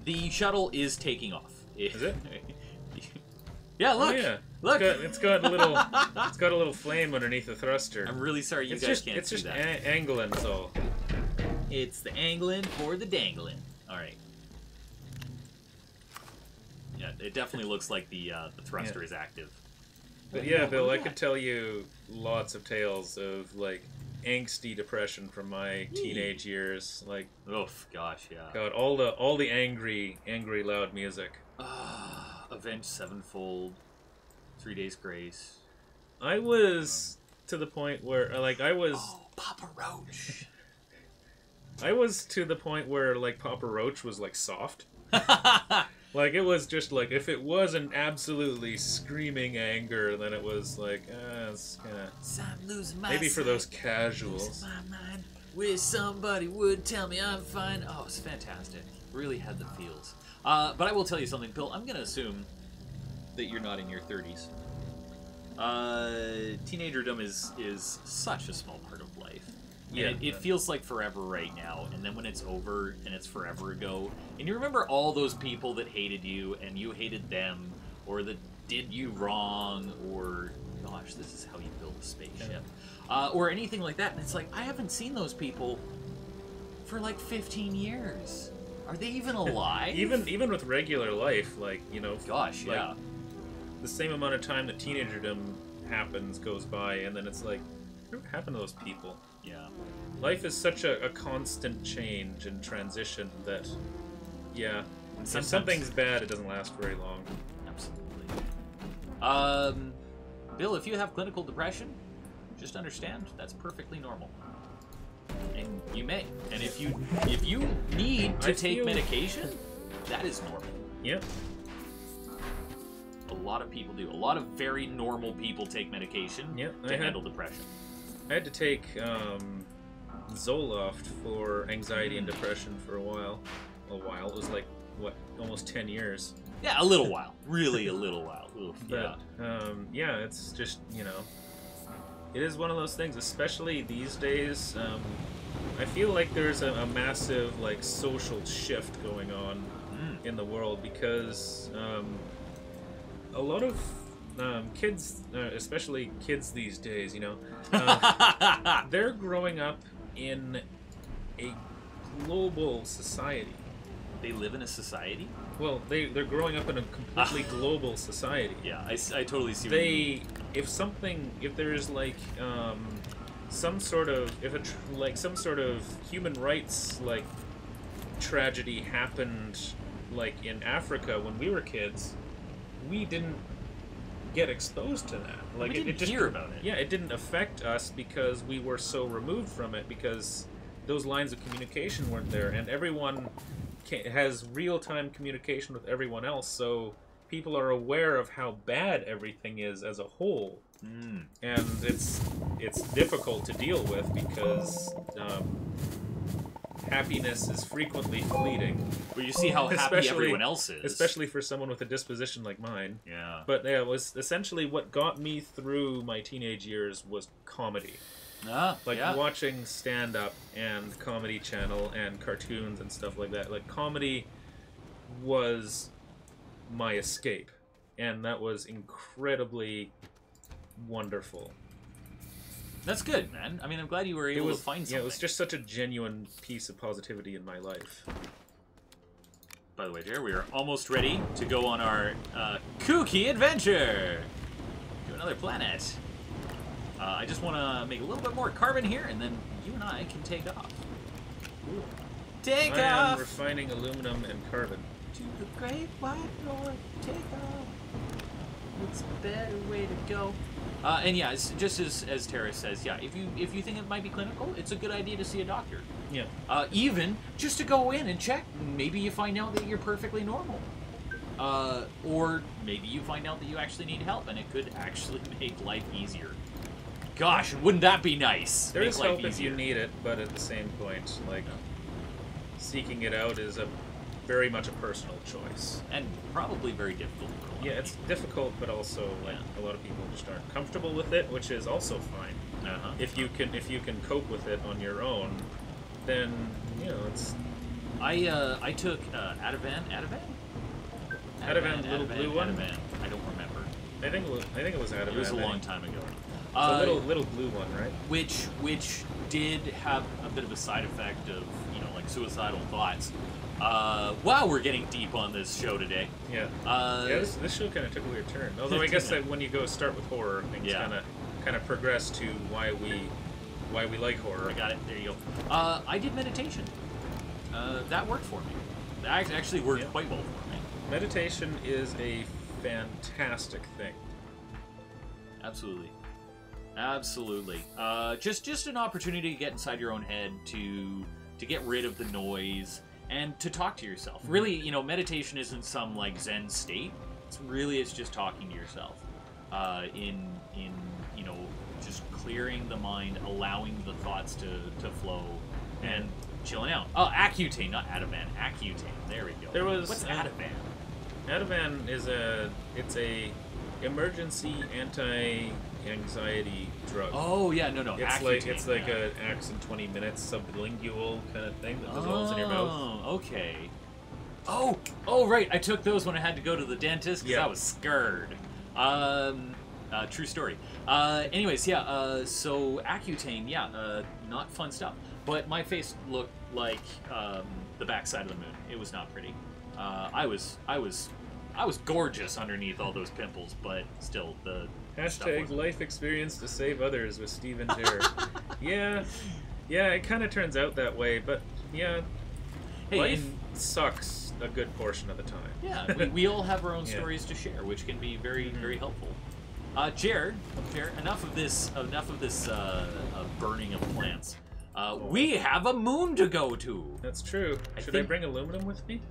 the shuttle is taking off. Is it? Yeah, look. Oh, yeah. Look. It's got a little flame underneath the thruster. I'm really sorry you guys can't see that. It's just angling, so. It's the angling for the dangling. All right. Yeah, it definitely looks like the thruster is active. But yeah, Bill, I could tell you lots of tales of like angsty depression from my teenage years. Like, oh gosh, yeah. God, all the angry, loud music. Avenged Sevenfold, 3 Days Grace. I was to the point where, like, Papa Roach. I was to the point where, like, Papa Roach was, like, soft. Like, it was just, like, if it wasn't absolutely screaming anger, then it was, like, it's kinda... maybe for those casuals. My mind. Wish somebody would tell me I'm fine. Oh, it's fantastic. Really had the feels. But I will tell you something, Bill. I'm going to assume that you're not in your 30s. Teenagerdom is such a small part of life. Yeah, it feels like forever right now, and then when it's over and it's forever ago, and you remember all those people that hated you and you hated them, or that did you wrong, or gosh, this is how you build a spaceship, or anything like that, and it's like, I haven't seen those people for like 15 years. Are they even alive? even with regular life, like, you know... Gosh, like, yeah. The same amount of time that teenagerdom goes by, and then it's like, what happened to those people? Yeah. Life is such a constant change and transition that, yeah, if something's bad, it doesn't last very long. Absolutely. Bill, if you have clinical depression, just understand that's perfectly normal. And you may. And if you need to take medication, that is normal. Yep. A lot of people do. A lot of very normal people take medication to handle depression. I had to take Zoloft for anxiety and depression for a while. It was like, what, almost 10 years. Yeah, a little while. Really a little while. Oof, but, yeah, it's just, you know, it is one of those things, especially these days. I feel like there's a massive, like, social shift going on in the world because a lot of kids, especially kids these days, you know, they're growing up in a global society. They live in a society? Well, they're growing up in a completely global society. Yeah, I totally see what you mean. If there's like some sort of some sort of human rights like tragedy happened like in Africa when we were kids, we didn't get exposed to that. Like we didn't hear about it. Yeah, it didn't affect us because we were so removed from it because those lines of communication weren't there, and everyone has real-time communication with everyone else, so people are aware of how bad everything is as a whole. And it's difficult to deal with because happiness is frequently fleeting. Well, you see how happy everyone else is. Especially for someone with a disposition like mine. Yeah. But yeah, it was essentially what got me through my teenage years was comedy. Watching stand-up and Comedy Channel and cartoons and stuff like that. Like, comedy was my escape. And that was incredibly wonderful. That's good, man. I mean, I'm glad you were able to find something. Yeah, it was just such a genuine piece of positivity in my life. By the way, Jer, we are almost ready to go on our kooky adventure to another planet. I just want to make a little bit more carbon here, and then you and I can take off. Ooh. Take off! I am refining aluminum and carbon. To the great white north, take off. It's a better way to go. And yeah, it's just as Tara says, yeah, if you think it might be clinical, it's a good idea to see a doctor. Yeah. Even just to go in and check. Maybe you find out that you're perfectly normal. Or maybe you find out that you actually need help, and it could actually make life easier. Gosh, wouldn't that be nice? There is help if you need it, but at the same point, like, seeking it out is very much a personal choice. And probably very difficult for a lot of people. It's difficult, but also, like, a lot of people just aren't comfortable with it, which is also fine. If you can cope with it on your own, then, you know, it's... I took Ativan, little blue one? Ativan. I don't remember. I think it was Ativan. It was a long time ago. It's a little blue one, right? Which did have a bit of a side effect of, you know, like suicidal thoughts. Wow, we're getting deep on this show today. Yeah. This show kind of took a weird turn. Although I guess that when you go start with horror, things kind of progress to why we like horror. I got it. There you go. I did meditation. That worked for me. That actually worked quite well for me. Meditation is a fantastic thing. Absolutely. Absolutely. Just an opportunity to get inside your own head, to get rid of the noise, and to talk to yourself. Really, you know, meditation isn't some like Zen state. It's just talking to yourself. In you know, just clearing the mind, allowing the thoughts to flow, and chilling out. Oh, Accutane, not Ativan. Accutane. There we go. What's Ativan? Ativan is a emergency anti-anxiety drug. Oh yeah, no. It's like a Axe in 20 minutes sublingual kind of thing that dissolves in your mouth. Oh, okay. Oh, right. I took those when I had to go to the dentist because I was scared. True story. Anyways, yeah. So Accutane, yeah, not fun stuff. But my face looked like the backside of the moon. It was not pretty. I was gorgeous underneath all those pimples, but still the Hashtag life experience to save others with Steven Jer. Yeah, it kind of turns out that way, but yeah, hey, life sucks a good portion of the time. Yeah, we all have our own stories to share, which can be very, very helpful. Jer, enough of this burning of plants. We have a moon to go to. That's true. Should I bring aluminum with me?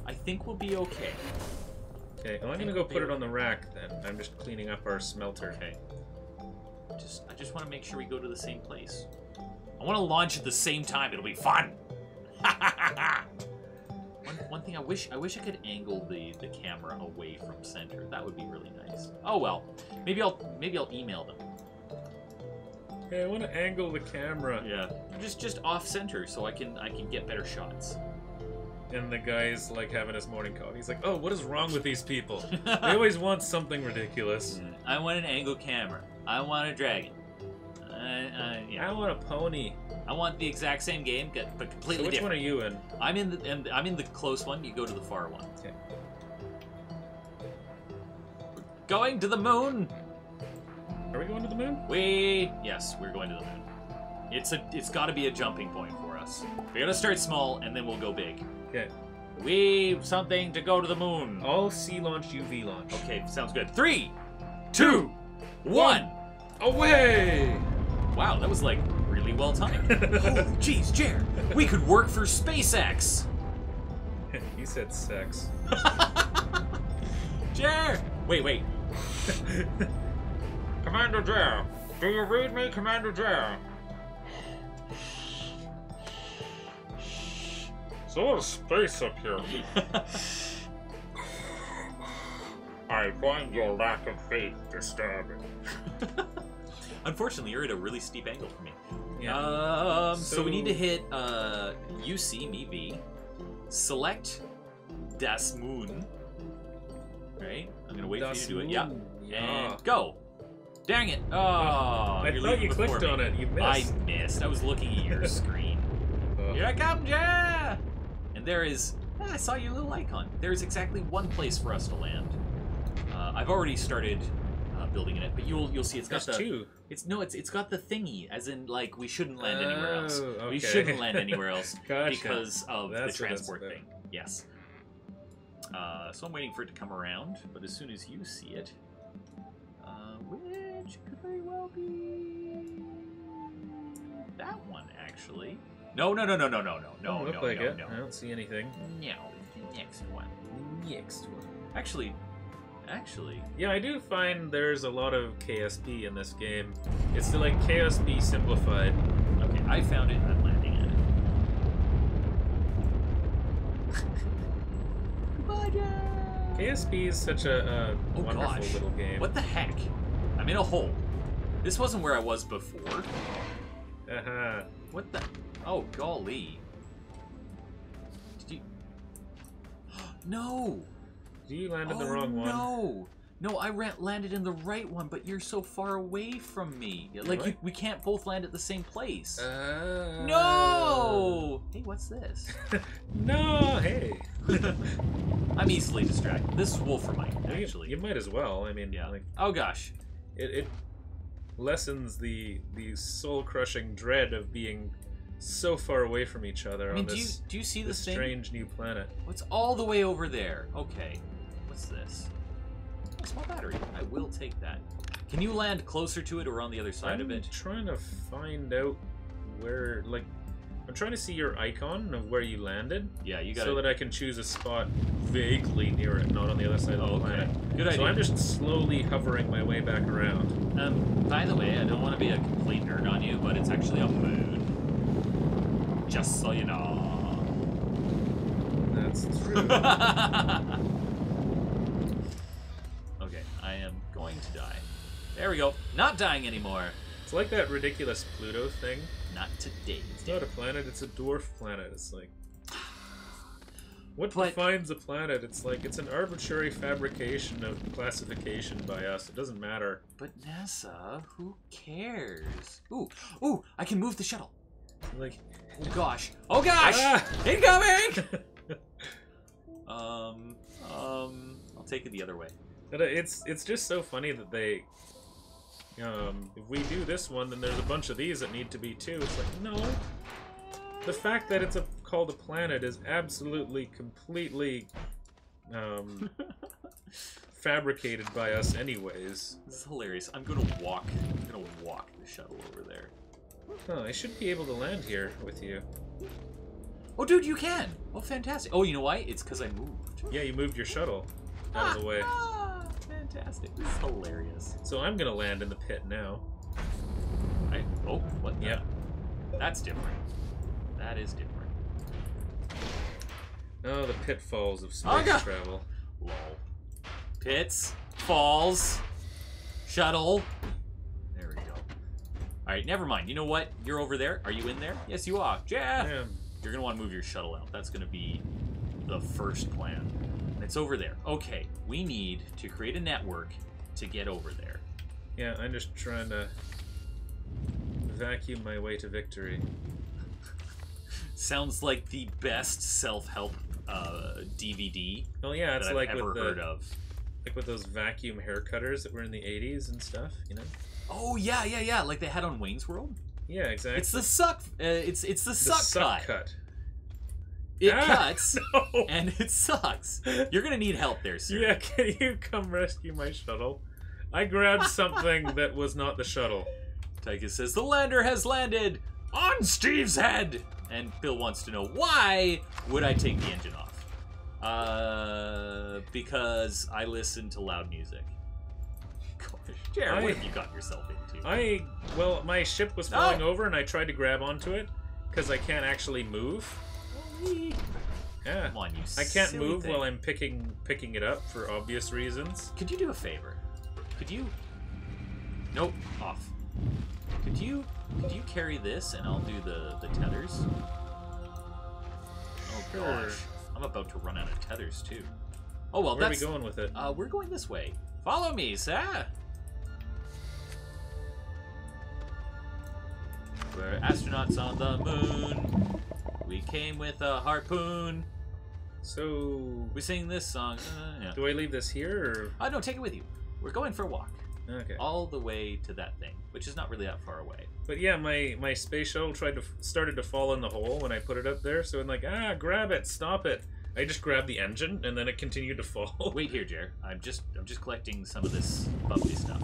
I think we'll be okay. Okay, well, I'm gonna go put it on the rack then. I'm just cleaning up our smelter. Okay. I just want to make sure we go to the same place. I want to launch at the same time. It'll be fun. One thing I wish I could angle the camera away from center. That would be really nice. Oh well, maybe I'll email them. Hey, I want to angle the camera. Yeah, just off center so I can get better shots. And the guy's like having his morning coffee. He's like, "Oh, what is wrong with these people? They always want something ridiculous." I want an angle camera. I want a dragon. I want a pony. I want the exact same game, but completely so which different. One are you in? I'm in the close one. You go to the far one. Okay. Going to the moon. Are we going to the moon? Yes, we're going to the moon. It's got to be a jumping point for us. We got to start small and then we'll go big. Okay. Something to go to the moon. All sea launch, UV launch. Okay, sounds good. 3, 2, 1. Away! Wow, that was like really well timed. Oh, jeez, Jer, we could work for SpaceX. You said sex. Jer! Wait. Commander Jer, do you read me, Commander Jer? There's a lot of space up here. I find your lack of faith disturbing. Unfortunately, you're at a really steep angle for me. Yeah. So we need to hit UC, me V, select Das Moon. Right? I'm gonna wait for you to do it. Yeah. And go. Dang it! Oh, I thought you clicked on it. You missed. I missed. I was looking at your screen. Here I come, yeah! And there is. I saw your little icon. There is exactly one place for us to land. I've already started building in it, but you'll see it's got There's the. two. It's got the thingy, as in like we shouldn't land anywhere else. Okay. We shouldn't land anywhere else Gotcha. because of That's the transport what thing. Yes. So I'm waiting for it to come around, but as soon as you see it, which could very well be that one actually. No. Look like it. I don't see anything. No, the next one. Next one. Actually. Yeah, I do find there's a lot of KSP in this game. It's like KSP simplified. Okay, I found it. I'm landing at it. Goodbye, Jack! KSP is such a wonderful little game. What the heck? I'm in a hole. This wasn't where I was before. What the? Oh, golly. Did you... No! You landed the wrong one. No, I landed in the right one, but you're so far away from me. Like, we can't both land at the same place. No! Hey, what's this? No, hey. I'm easily distracted. This is Wolframite, actually. You might as well. I mean, yeah. Like, oh, gosh. It lessens the soul-crushing dread of being so far away from each other on this, do you see this thing? Strange new planet. What's all the way over there? Okay. What's this? A small battery. I will take that. Can you land closer to it or on the other side of it? I'm trying to find out where, like, I'm trying to see your icon of where you landed. Yeah, you got so that I can choose a spot vaguely near it, not on the other side of the planet. Good idea. So I'm just slowly hovering my way back around. By the way, I don't want to be a complete nerd on you, but it's actually a moon. Just so you know. That's true. Okay, I am going to die. There we go. Not dying anymore. It's like that ridiculous Pluto thing. Not today. It's not a planet, it's a dwarf planet. It's like... What defines a planet? It's like, it's an arbitrary fabrication of classification by us. It doesn't matter. But NASA, who cares? Ooh, I can move the shuttle. Like, oh gosh. Oh gosh! Ah! Incoming! I'll take it the other way. But it's just so funny that they, if we do this one, then there's a bunch of these that need to be too. It's like, no. The fact that it's called a planet is absolutely, completely fabricated by us anyways. This is hilarious. I'm gonna walk the shuttle over there. Oh, I should be able to land here with you. Oh, dude, you can! Oh, fantastic. Oh, you know why? It's because I moved. Yeah, you moved your shuttle out of the way. Fantastic. This is hilarious. So I'm gonna land in the pit now. Oh, what the? Yep. That's different. That is different. Oh, the pitfalls of space travel. Lol. Pits, falls, shuttle. There we go. Alright, never mind. You know what? You're over there. Are you in there? Yes, you are. Yeah. You're going to want to move your shuttle out. That's going to be the first plan. It's over there. Okay, we need to create a network to get over there. Yeah, I'm just trying to vacuum my way to victory. Sounds like the best self-help DVD. Oh yeah, it's that like I've ever with heard of. Like with those vacuum hair cutters that were in the 80s and stuff, you know? Oh yeah, like they had on Wayne's World. Yeah, exactly. It's the suck. It's the suck cut. It cuts no. and it sucks. You're gonna need help there, sir. Yeah, can you come rescue my shuttle? I grabbed something that was not the shuttle. Tychus says the lander has landed on Steve's head. And Bill wants to know, why would I take the engine off? Because I listen to loud music. Gosh, Jared, what have you got yourself into? Well, my ship was falling over and I tried to grab onto it because I can't actually move. Yeah. Come on, you I can't move thing. while I'm picking it up for obvious reasons. Could you do a favor? Could you? Nope, off. Could you carry this and I'll do the tethers? Oh gosh, I'm about to run out of tethers too. Oh well, Where are we going with it? We're going this way. Follow me, sir. We're astronauts on the moon. We came with a harpoon. So we sing this song. Yeah. Do I leave this here or? No, take it with you. We're going for a walk. Okay. All the way to that thing, which is not really that far away. But yeah, my space shuttle started to fall in the hole when I put it up there. So I'm like, grab it, stop it. I just grabbed the engine and then it continued to fall. Wait here, Jer. I'm just collecting some of this bubbly stuff.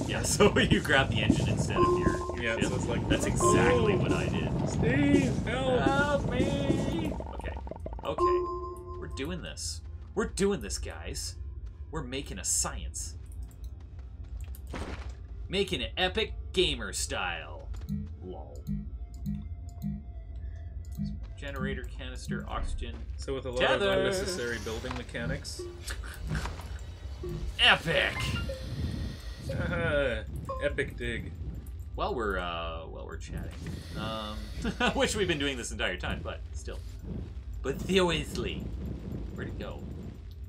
Yeah, so you grab the engine instead of your ship. So it's like, that's exactly what I did. Steve, help me! Okay. We're doing this. We're doing this, guys. We're making a science. Making it epic gamer style. Lol. Generator, canister, oxygen. So with a lot of unnecessary building mechanics. Epic! Epic dig. While we're chatting. I wish we'd been doing this entire time, but still. But seriously. Where'd it go?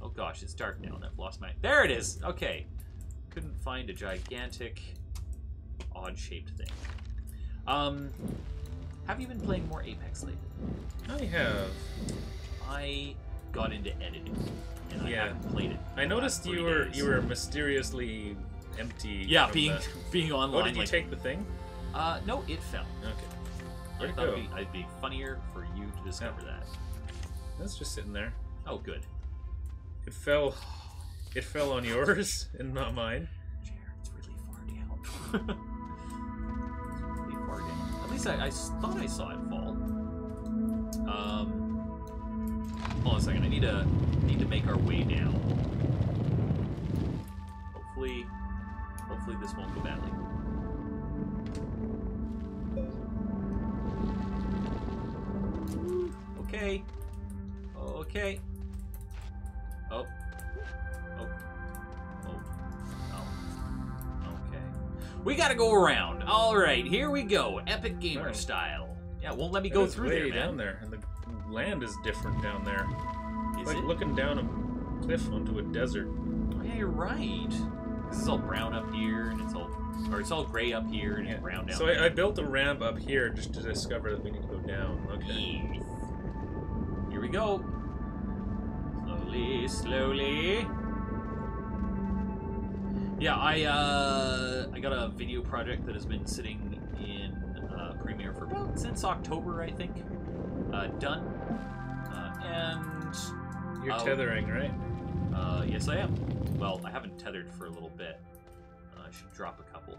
Oh gosh, it's dark now and I've lost my... There it is! Okay. Couldn't find a gigantic, odd-shaped thing. Have you been playing more Apex lately? I have. I got into editing, and I haven't played it. I noticed you were mysteriously empty. Yeah, being online. Oh, did you take the thing? No, it fell. Okay. I thought it'd be funnier for you to discover that. That's just sitting there. Oh, good. It fell. It fell on yours and not mine. Jared, it's really far down. It's really far down. At least I thought I saw it fall. Hold on a second. I need to make our way down. Hopefully this won't go badly. Okay. Okay. Oh. Okay. We gotta go around. Alright, here we go. Epic gamer style. Yeah, won't let me go through there, man. Down there, and the land is different down there. Is like it? looking down a cliff onto a desert. Oh, yeah, you're right. This is all brown up here, and it's all gray up here, and it's brown down so there. I built a ramp up here just to discover that we need to go down. Okay. Yes. Here we go. Slowly, slowly. Yeah, I got a video project that has been sitting in Premiere for about since October, I think. Done. And You're tethering, right? yes, I am. Well, I haven't tethered for a little bit. I should drop a couple.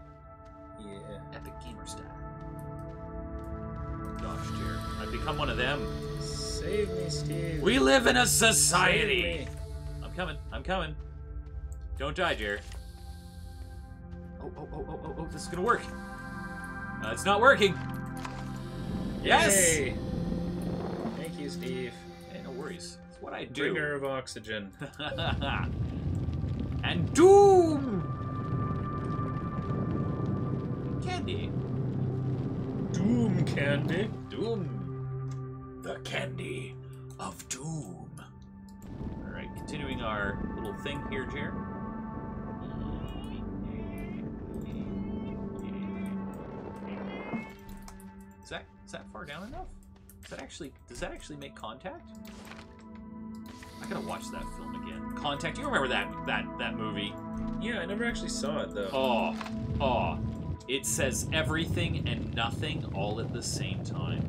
Yeah. Epic Gamer Stat. Gosh, dear. I've become one of them. Save me, Steve. We live in a society! Save me. I'm coming. Don't die, Jer. Oh, this is gonna work. It's not working. Yes! Yay. Thank you, Steve. Hey, no worries. It's what I do. Bringer of oxygen. And doom! Candy. Doom candy. Doom. The candy of doom. Alright, continuing our little thing here, Jer. Is that far down enough? Does that actually make contact? I gotta watch that film again. Contact, you remember that movie? Yeah, I never actually saw it though. Oh. It says everything and nothing all at the same time.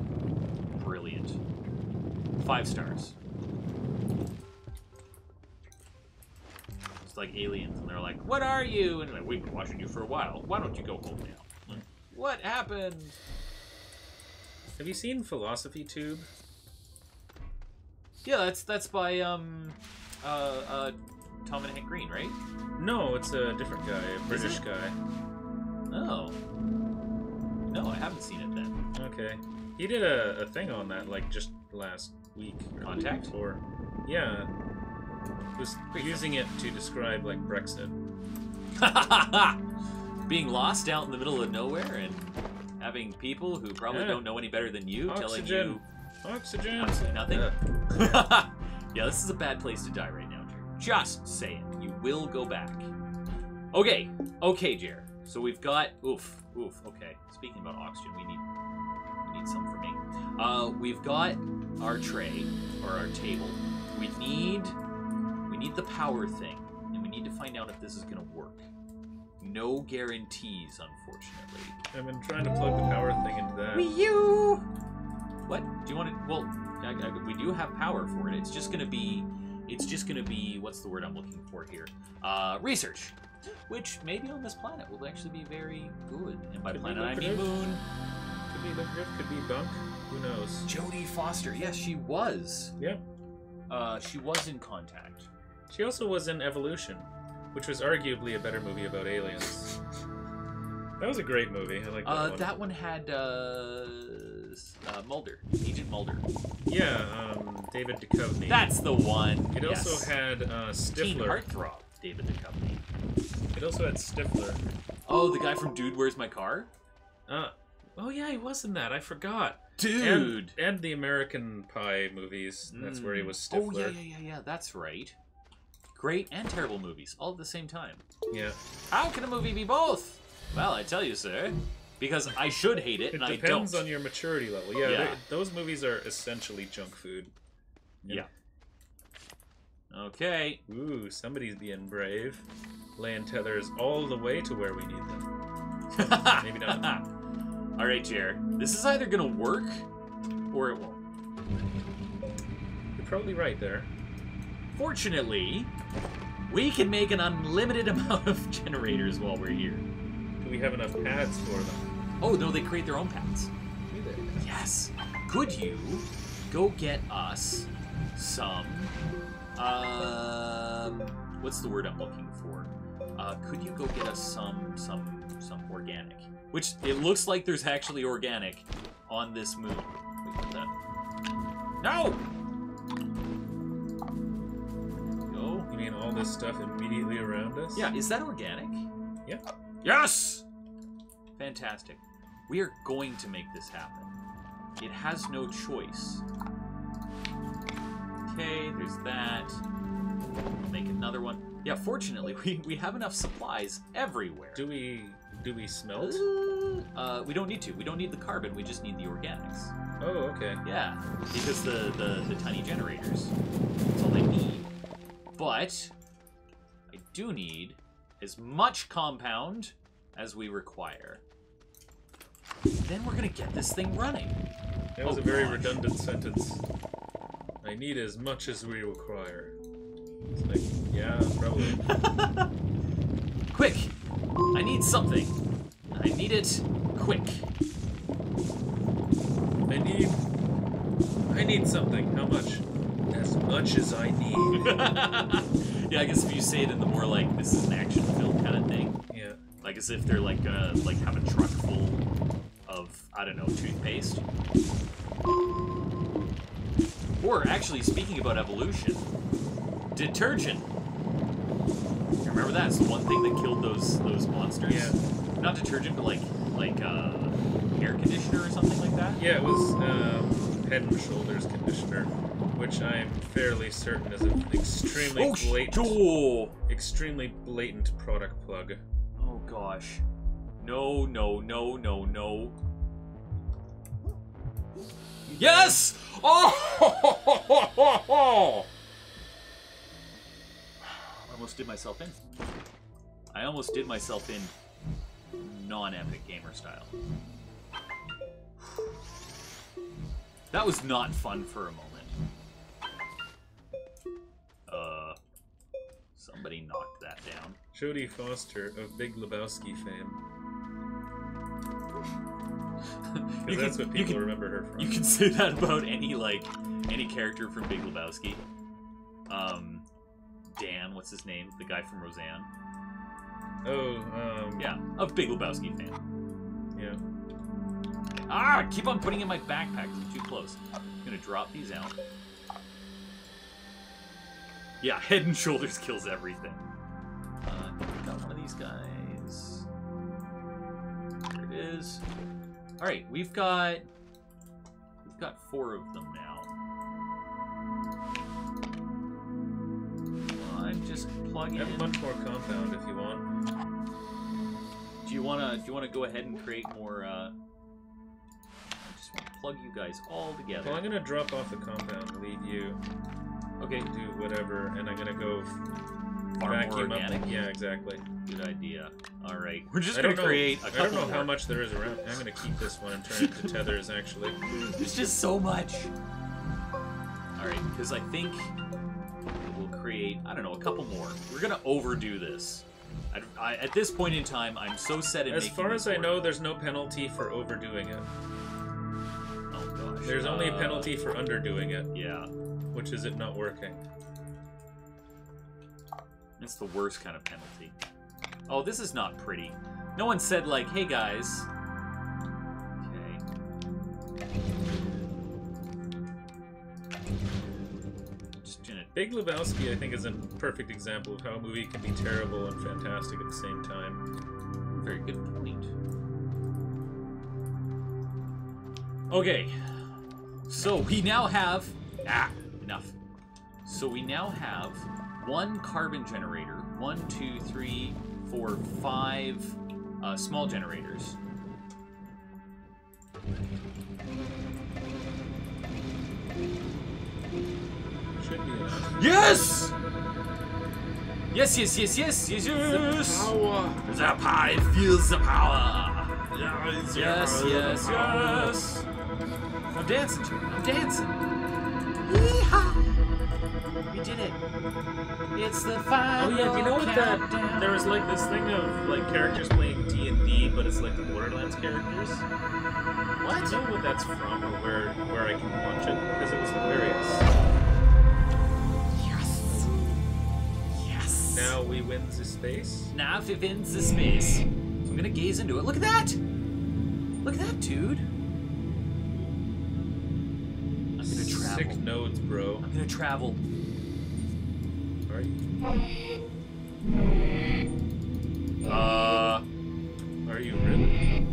Brilliant. 5 stars. It's like aliens, and they're like, "What are you?" And like, "We've been watching you for a while. Why don't you go home now?" Like, what happened? Have you seen Philosophy Tube? Yeah, that's by Tom and Hank Green, right? No, it's a different guy, a British guy. Oh. No, I haven't seen it then. Okay. He did a thing on that, like, just last week. Contact? Or yeah. He was using it to describe, like, Brexit. Being lost out in the middle of nowhere and having people who probably don't know any better than you telling you... Oxygen! Absolutely nothing. Yeah, this is a bad place to die right now, Jer. Just saying. You will go back. Okay, Jer. So we've got... Oof, okay. Speaking about oxygen, we need some for me. We've got our tray, or our table. We need the power thing, and we need to find out if this is going to work. No guarantees, unfortunately. I've been trying to plug the power thing into that. Wii U! What? Do you want to... Well, we do have power for it. It's just going to be... What's the word I'm looking for here? Research. Which, maybe on this planet, will actually be very good. And by planet, I mean moon. Could be Lucrative, could be Bunk. Who knows? Jodie Foster. Yes, she was. Yeah. She was in Contact. She also was in Evolution, which was arguably a better movie about aliens. That was a great movie. I like that one. That one had Mulder, Agent Mulder. Yeah, David Duchovny. That's the one. It also had Teen Stifler. Heartthrob, David Duchovny. It also had Stifler. Oh, the guy from Dude, Where's My Car? Oh yeah, he was in that. I forgot. Dude. And the American Pie movies. That's where he was Stifler. Oh yeah. That's right. Great and terrible movies, all at the same time. Yeah. How can a movie be both? Well, I tell you, sir, because I should hate it, and I don't. It depends on your maturity level. Yeah. Those movies are essentially junk food. Yeah. Okay. Ooh, somebody's being brave. Laying tethers all the way to where we need them. Maybe not. All right, Jer. This is either gonna work, or it won't. You're probably right there. Fortunately, we can make an unlimited amount of generators while we're here. Do we have enough pads for them? Oh, no, they create their own pads. Do they? Yes. Could you go get us some, what's the word I'm looking for? Could you go get us some organic? Which, it looks like there's actually organic on this moon. Wait, what's that? No! You mean all this stuff immediately around us? Yeah, is that organic? Yeah. Yes! Fantastic. We are going to make this happen. It has no choice. Okay, there's that. Make another one. Yeah, fortunately, we have enough supplies everywhere. Do we smelt? We don't need to. We don't need the carbon. We just need the organics. Oh, okay. Yeah, because the tiny generators. That's all they need. But I do need as much compound as we require. Then we're gonna get this thing running. That was a very redundant sentence. I need as much as we require. It's like, yeah, probably. Quick! I need something. I need it quick. I need something. How much? As much as I need. Yeah, I guess if you say it in the more like this is an action film kind of thing. Yeah. Like as if they're like gonna like have a truck full of, I don't know, toothpaste. Or actually, speaking about evolution, detergent. Remember that? It's the one thing that killed those monsters. Yeah. Not detergent, but like hair conditioner or something like that. Yeah, it was Head and Shoulders conditioner, which I'm fairly certain is an extremely blatant product plug. Oh gosh. No, no, no, no, no. Yes! Oh! I almost did myself in. I almost did myself in non-epic gamer style. That was not fun for a moment. Somebody knocked that down. Jodie Foster of Big Lebowski fame. Because that's what people remember her from. You can say that about any character from Big Lebowski. Dan, what's his name? The guy from Roseanne. Oh, yeah, a Big Lebowski fan. Yeah. Ah, keep on putting in my backpack. I'm too close. I'm gonna drop these out. Yeah, Head and Shoulders kills everything. Got one of these guys. There it is. All right, we've got 4 of them now. I'm just plugging in. I have a bunch more compound if you want. Do you wanna go ahead and create more? I just want to plug you guys all together. Well, I'm gonna drop off the compound, leave you. Okay. Do whatever, and I'm gonna go vacuum organic. Up. Yeah, exactly. Good idea. All right, we're just gonna create a couple. I don't know more. how much there is around. I'm gonna keep this one and turn it to tethers. Actually, there's just so much. All right, because I think we'll create, I don't know, a couple more. We're gonna overdo this. At this point in time, I'm so set in. As far as I know, there's no penalty for overdoing it. Oh gosh. There's only a penalty for underdoing it. Yeah. Which is it not working. It's the worst kind of penalty. Oh, this is not pretty. No one said like, hey guys. Okay. Just gonna... Big Lebowski, I think, is a perfect example of how a movie can be terrible and fantastic at the same time. Very good point. Okay. So we now have... enough. So we now have 1 carbon generator, 1, 2, 3, 4, 5 small generators. Should be enough. Yes! Yes, yes, yes, yes, yes, yes! The power! The power! It feels the power! Yes, yes, yes, yes! I'm dancing to it. I'm dancing! Yeehaw! We did it! It's the final Oh yeah, do you know what countdown. there was like this thing of like characters playing D&D, but it's like the Borderlands characters? What? Do you know what that's from, or where I can watch it? Because it was hilarious. Yes! Yes! Now we win the space? Now we win the space. So I'm gonna gaze into it. Look at that! Look at that, dude! I'm gonna travel. Sick nodes, bro. I'm gonna travel. Are you? Are you really?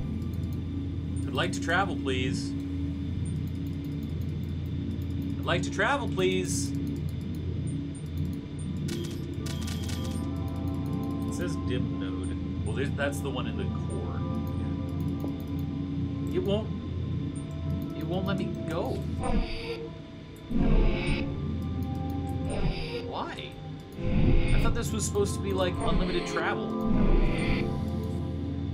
I'd like to travel, please. I'd like to travel, please. says dim node. Well, that's the one in the core. It won't let me go. Why? I thought this was supposed to be like unlimited travel.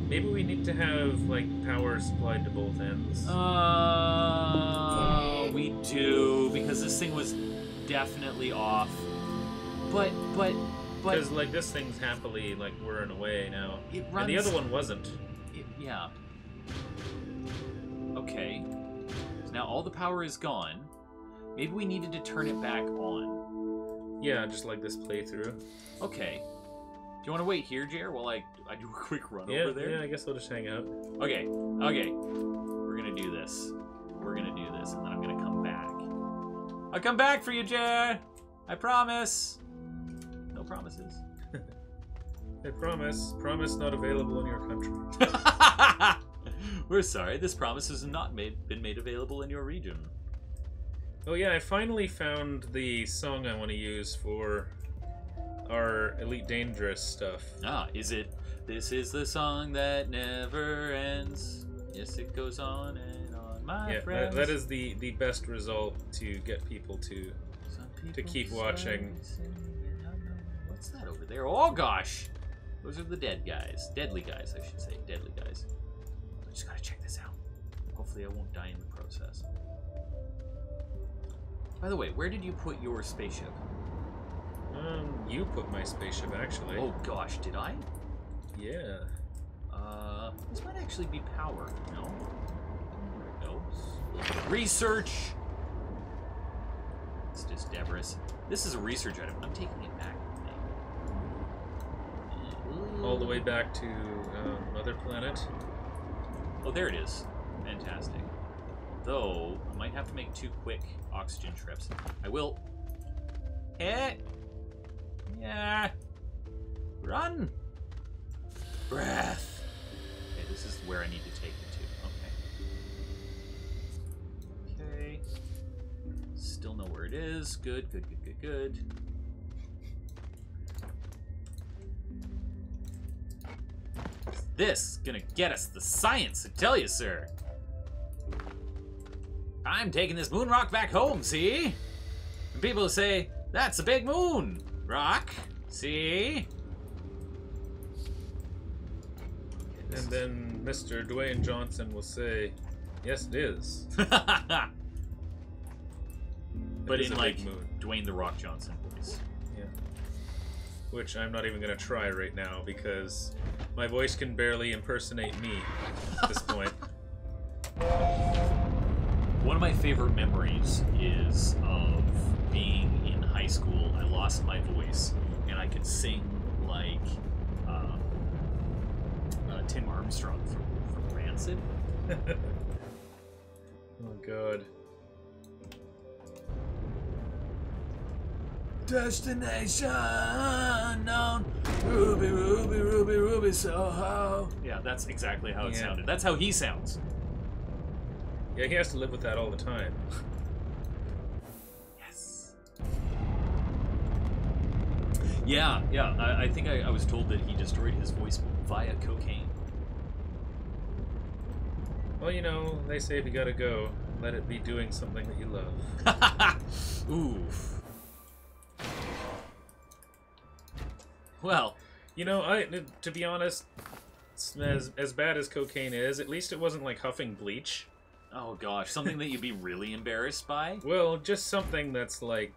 Maybe we need to have like power supplied to both ends. We do, because this thing was definitely off. But because like this thing's happily like whirring away now, it runs, and the other one wasn't. Yeah. Okay. So now all the power is gone. Maybe we needed to turn it back on. Yeah, just like this playthrough. Okay. Do you want to wait here, Jer, while I do a quick run over there? Yeah, I guess I'll just hang out. Okay. We're gonna do this. And then I'm gonna come back. I'll come back for you, Jer! I promise! No promises. I promise. Promise not available in your country. We're sorry, this promise has not been made available in your region. Oh yeah, I finally found the song I want to use for our Elite Dangerous stuff. Ah, is it? This is the song that never ends. Yes, it goes on and on, my friends. That is the best result to get people to keep watching. What's that over there? Oh gosh! Those are the dead guys. Deadly guys, I should say. Deadly guys. I just gotta check this out. Hopefully I won't die in the process. By the way, where did you put your spaceship? You put my spaceship, actually. Oh gosh, did I? Yeah. This might actually be power. No? There it goes. Research! It's just Debris. This is a research item. I'm taking it back with me. All the way back to Mother Planet. Oh, there it is. Fantastic. Though, I might have to make 2 quick oxygen trips. I will. Yeah. Run! Breath. Okay, this is where I need to take it to. Okay. Still know where it is. Good. This gonna get us the science, I tell you, sir. I'm taking this moon rock back home, see? And people say, that's a big moon rock, see? And then Mr. Dwayne Johnson will say, yes, it is. But in like Dwayne the Rock Johnson voice. Yeah. Which I'm not even going to try right now because my voice can barely impersonate me at this point. One of my favorite memories is of being in high school. I lost my voice and I could sing like Tim Armstrong from Rancid. Oh god. Destination unknown. Ruby, Ruby, Ruby, Ruby, Soho. Yeah, that's exactly how it sounded. That's how he sounds. Yeah, he has to live with that all the time. Yes. Yeah. I think I was told that he destroyed his voice via cocaine. Well, you know, they say if you gotta go, let it be doing something that you love. Oof. Well, you know, to be honest, as bad as cocaine is, at least it wasn't like huffing bleach. Oh gosh, something that you'd be really embarrassed by? Well, just something that's like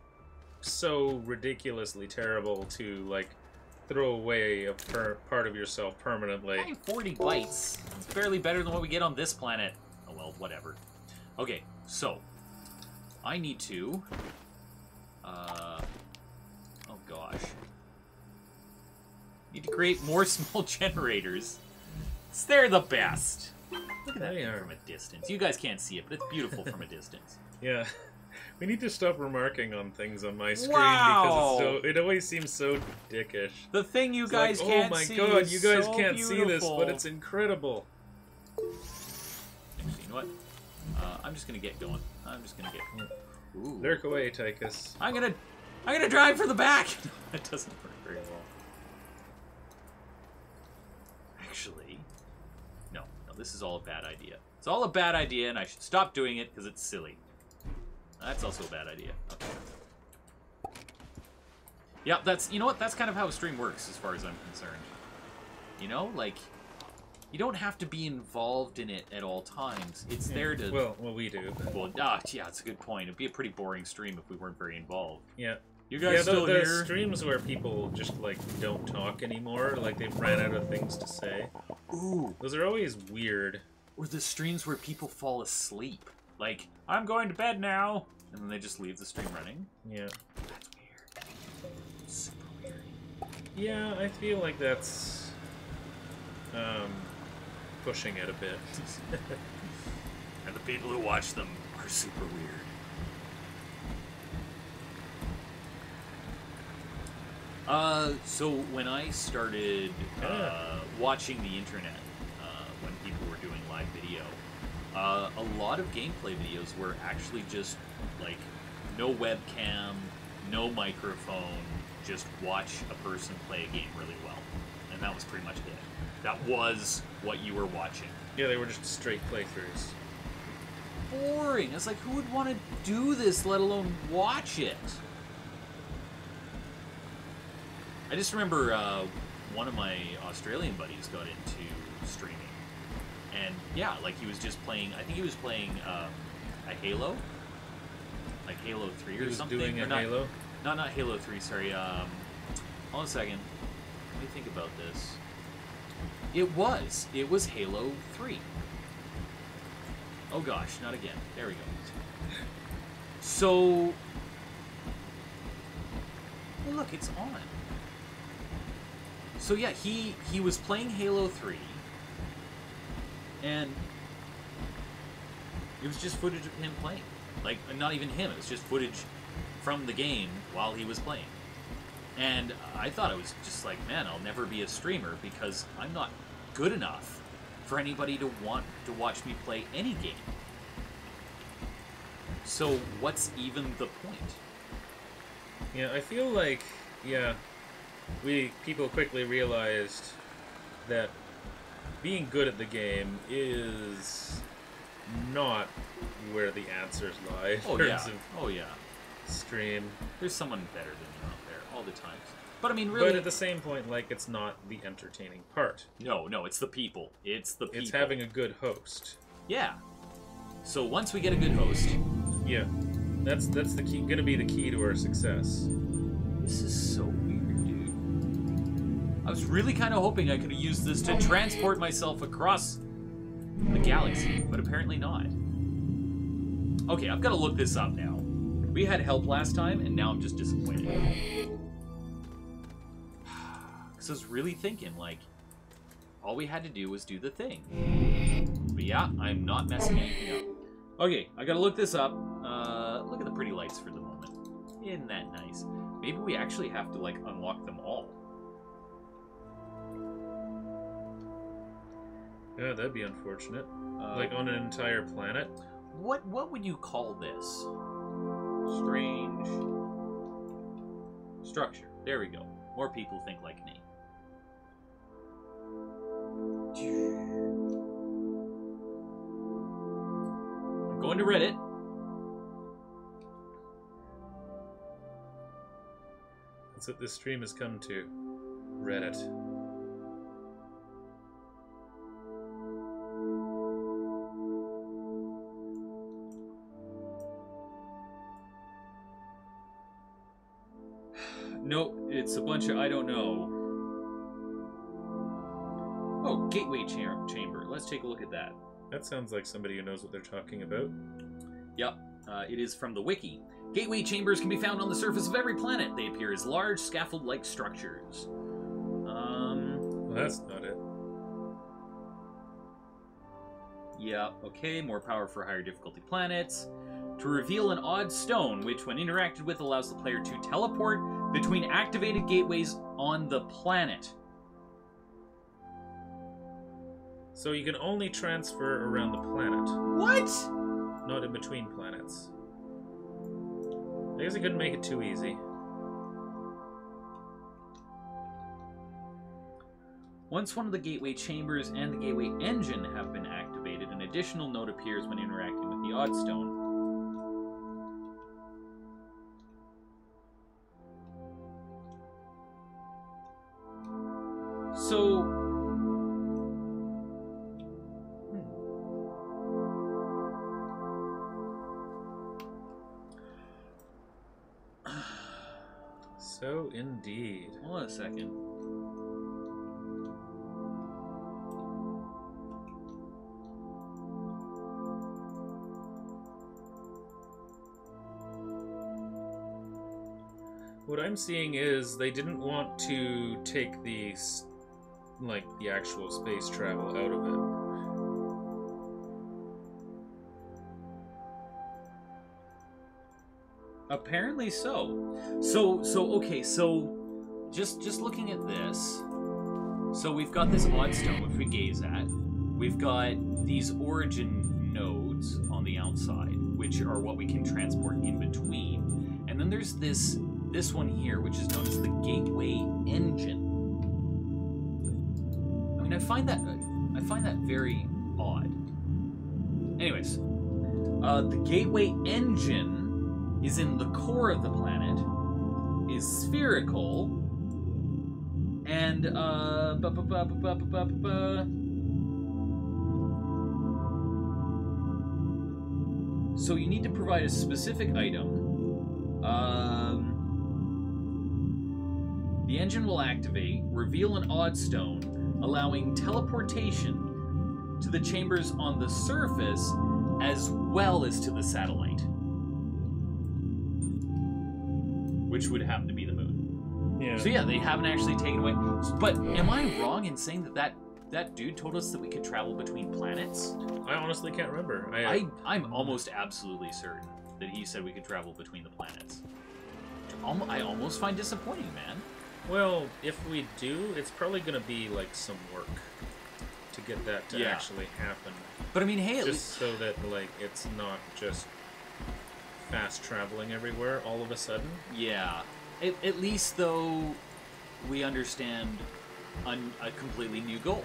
so ridiculously terrible to like throw away a part of yourself permanently. 40 bites. It's barely better than what we get on this planet. Oh well, whatever. Okay, so I need to oh gosh. Need to create more small generators. They're the best. Look at that thing from a distance. You guys can't see it, but it's beautiful from a distance. Yeah. We need to stop remarking on things on my screen because it always seems so dickish. The thing you guys can't see. Oh my god, you guys so can't beautiful. see this, but it's incredible. Actually, you know what? I'm just gonna get going. Ooh. Lurk away, Tychus. I'm gonna drive for the back. That doesn't work very well. this is all a bad idea. It's all a bad idea, and I should stop doing it because it's silly. That's also a bad idea. Okay. Yeah, that's, you know what? That's kind of how a stream works as far as I'm concerned. You know, like, you don't have to be involved in it at all times. It's there to... Well, we do. Well, yeah, that's a good point. It'd be a pretty boring stream if we weren't very involved. Yeah. You guys still here? The streams where people just, like, don't talk anymore, like they've ran out of things to say. Ooh. Those are always weird. Or the streams where people fall asleep. Like, I'm going to bed now! And then they just leave the stream running. Yeah. That's weird. Super weird. Yeah, I feel like that's... pushing it a bit. And the people who watch them are super weird. So when I started watching the internet, when people were doing live video, a lot of gameplay videos were actually just like no webcam, no microphone, just watch a person play a game really well. And that was pretty much it. That was what you were watching. Yeah, they were just straight playthroughs. Boring. It's like, who would want to do this, let alone watch it? I just remember one of my Australian buddies got into streaming. And yeah, like he was just playing, I think he was playing a Halo? Like Halo 3 or something. He was doing or a Halo? Not Halo 3, sorry. Hold on a second. Let me think about this. It was Halo 3. Oh gosh, not again. There we go. So... Oh look, it's on. So yeah, he was playing Halo 3, and it was just footage of him playing. Like, not even him, it was just footage from the game while he was playing. And I thought it was just like, man, I'll never be a streamer because I'm not good enough for anybody to want to watch me play any game. So what's even the point? Yeah, I feel like, yeah, people quickly realized that being good at the game is not where the answers lie in terms of stream. There's someone better than you out there all the time. But I mean, really... But at the same point, like, it's not the entertaining part. No, it's the people. It's the people. It's having a good host. Yeah. So once we get a good host... Yeah. That's the key, gonna be the key to our success. This is so weird, dude. I was really kind of hoping I could have used this to transport myself across the galaxy, but apparently not. Okay, I've got to look this up now. We had help last time, and now I'm just disappointed. Because I was really thinking, like, all we had to do was do the thing. But yeah, I'm not messing anything up. Okay, I gotta look this up. Look at the pretty lights for the moment. Isn't that nice? Maybe we actually have to, like, unlock them all. Yeah, that'd be unfortunate. Like, on an entire planet? What would you call this? Strange structure. There we go. More people think like me. I'm going to Reddit. That's what this stream has come to. Reddit. Nope, it's a bunch of I don't know. Oh, Gateway Chamber. Let's take a look at that. That sounds like somebody who knows what they're talking about. Yep, it is from the wiki. Gateway chambers can be found on the surface of every planet. They appear as large, scaffold-like structures. Well, that's not it. Yeah, okay, more power for higher difficulty planets. To reveal an odd stone, which when interacted with allows the player to teleport between activated gateways on the planet. So you can only transfer around the planet. What? Not in between planets. I guess I couldn't make it too easy. Once one of the gateway chambers and the gateway engine have been activated, an additional note appears when interacting with the Oddstone. So... So indeed. Hold on a second. What I'm seeing is they didn't want to take the actual space travel out of it. Apparently so. Okay, so just looking at this, so we've got this Oddstone, which we gaze at. We've got these origin nodes on the outside, which are what we can transport in between. And then there's this one here, which is known as the Gateway Engine. I mean, I find that very odd. Anyways, the Gateway Engine is in the core of the planet, is spherical, and so you need to provide a specific item. The engine will activate, reveal an Oddstone, allowing teleportation to the chambers on the surface as well as to the satellite, which would happen to be the moon. Yeah. So yeah, they haven't actually taken away. But am I wrong in saying that dude told us that we could travel between planets? I honestly can't remember. I'm almost absolutely certain that he said we could travel between the planets. I almost find disappointing, man. Well, if we do, it's probably going to be like some work to get that to actually happen. But I mean, hey, just so that like it's not just fast traveling everywhere all of a sudden. Yeah. At least though, we understand a completely new goal.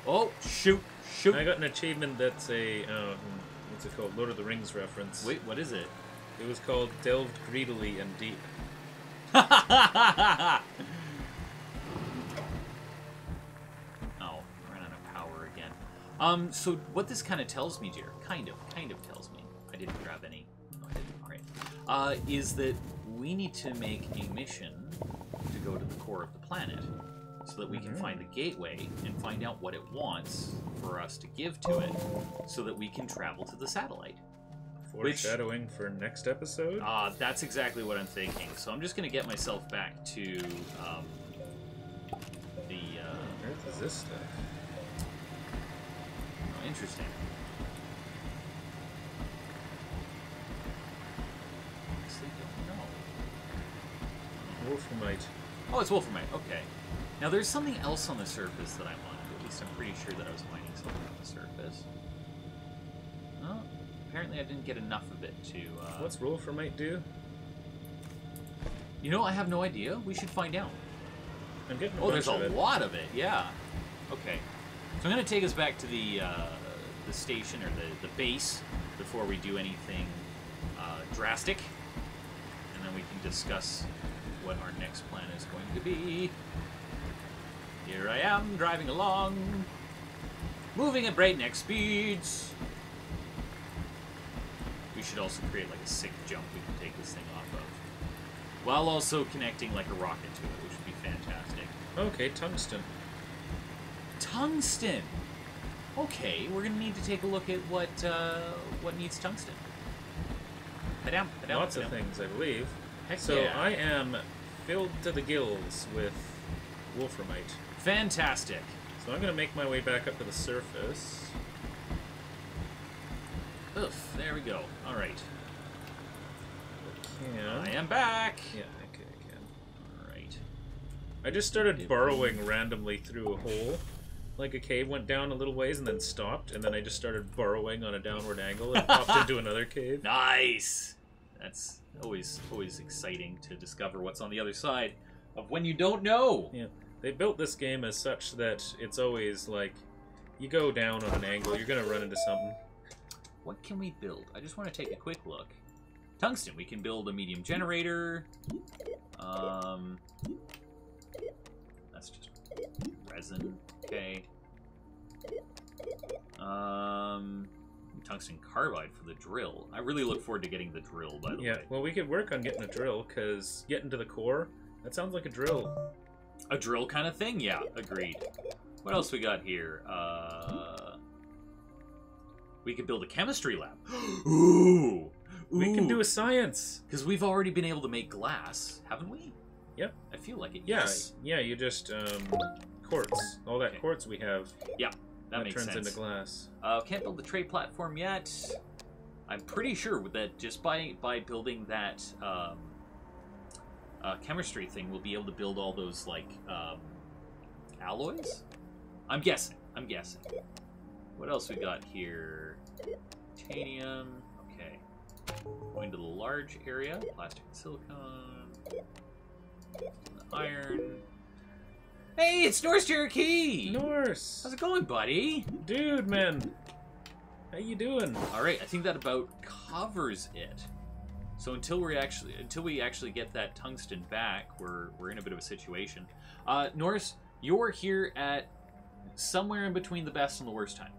Oh, shoot. I got an achievement that's a what's it called? Lord of the Rings reference. Wait, what is it? It was called Delved Greedily and Deep. Oh, ran out of power again. So what this kind of tells me, Jer, kind of tells me, I didn't grab any. No, I didn't. All right. Is that we need to make a mission to go to the core of the planet, so that we can find the gateway and find out what it wants for us to give to it, so that we can travel to the satellite. Foreshadowing for next episode? That's exactly what I'm thinking. So I'm just going to get myself back to the... Where is this stuff? Oh, interesting. No. Wolframite. Oh, it's Wolframite. Okay. Now there's something else on the surface that I want. At least I'm pretty sure that I was mining something on the surface. Oh. Apparently I didn't get enough of it to... What's Wolframite do? You know, I have no idea. We should find out. I'm getting a bunch there's of a it. lot of it, yeah. Okay. So I'm going to take us back to the station, or the base, before we do anything drastic. And then we can discuss what our next plan is going to be. Here I am, driving along, moving at breakneck speeds. We should also create like a sick jump we can take this thing off of, while also connecting like a rocket to it, which would be fantastic. Okay, tungsten. Tungsten. Okay, we're gonna need to take a look at what needs tungsten. Head down. Lots of things, I believe. Heck so yeah. I am filled to the gills with Wolframite. Fantastic. So I'm gonna make my way back up to the surface. Oof, there we go. Alright. I am back! Yeah, okay, I can. Alright. I just started burrowing randomly through a hole. Like a cave went down a little ways and then stopped, and then I just started burrowing on a downward angle and popped into another cave. Nice! That's always exciting to discover what's on the other side of when you don't know. Yeah. They built this game as such that it's always like, you go down on an angle, you're gonna run into something. What can we build? I just want to take a quick look. Tungsten. We can build a medium generator. That's just resin. Okay. Tungsten carbide for the drill. I really look forward to getting the drill, by the way. Yeah, well, we could work on getting a drill, because getting to the core, that sounds like a drill. A drill kind of thing? Yeah, agreed. What else we got here? We could build a chemistry lab. Ooh! We can do a science! Because we've already been able to make glass, haven't we? Yep. I feel like it, yeah, yes. Yeah, you just, quartz. All that quartz we have. Yeah, that makes turns sense. into glass. Can't build the trade platform yet. I'm pretty sure that just by building that chemistry thing, we'll be able to build all those, like, alloys? I'm guessing. What else we got here? Titanium. Okay. Going to the large area. Plastic and silicone. Iron. Hey, it's Norse Cherokee! Norse! How's it going, buddy? Dude, man. How you doing? Alright, I think that about covers it. So until we actually get that tungsten back, we're in a bit of a situation. Norse, you're here at somewhere in between the best and the worst time.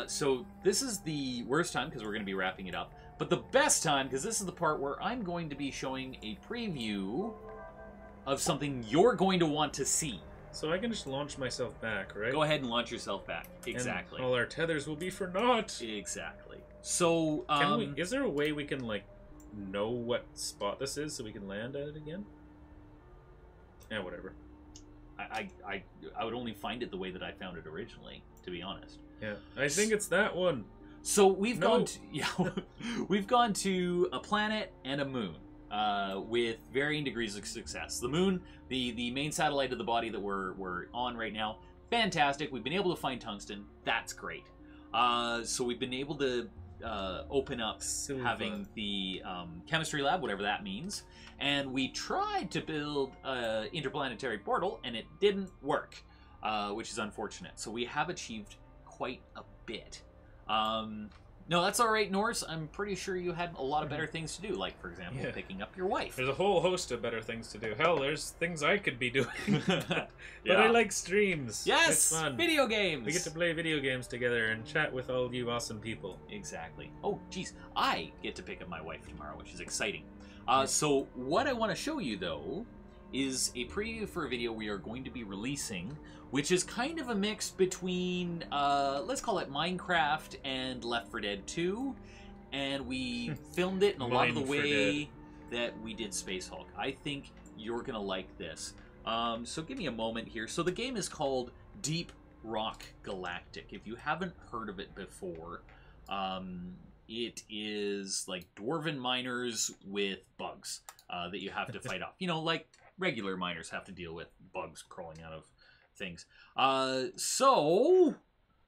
So this is the worst time because we're going to be wrapping it up. But the best time, because this is the part where I'm going to be showing a preview of something you're going to want to see. So I can just launch myself back, right? Go ahead and launch yourself back. Exactly. And all our tethers will be for naught. Exactly. So, is there a way we can, like, know what spot this is so we can land at it again? Yeah, whatever. I would only find it the way that I found it originally, to be honest. Yeah, I think it's that one. So we've gone to a planet and a moon with varying degrees of success. The moon, the main satellite of the body that we're on right now, fantastic. We've been able to find tungsten. That's great. So we've been able to open up having the chemistry lab, whatever that means. And we tried to build an interplanetary portal, and it didn't work, which is unfortunate. So we have achieved quite a bit. No, that's all right, Norse. I'm pretty sure you had a lot of better things to do, like, for example, picking up your wife. There's a whole host of better things to do. Hell, there's things I could be doing. But I like streams. Yes! It's fun. Video games! We get to play video games together and chat with all you awesome people. Exactly. Oh, geez. I get to pick up my wife tomorrow, which is exciting. So what I want to show you, though, is a preview for a video we are going to be releasing, which is kind of a mix between, let's call it Minecraft and Left 4 Dead 2, and we filmed it in a lot of the way that we did Space Hulk. I think you're going to like this. So give me a moment here. So the game is called Deep Rock Galactic. If you haven't heard of it before, it is like dwarven miners with bugs that you have to fight off. You know, like regular miners have to deal with bugs crawling out of things. So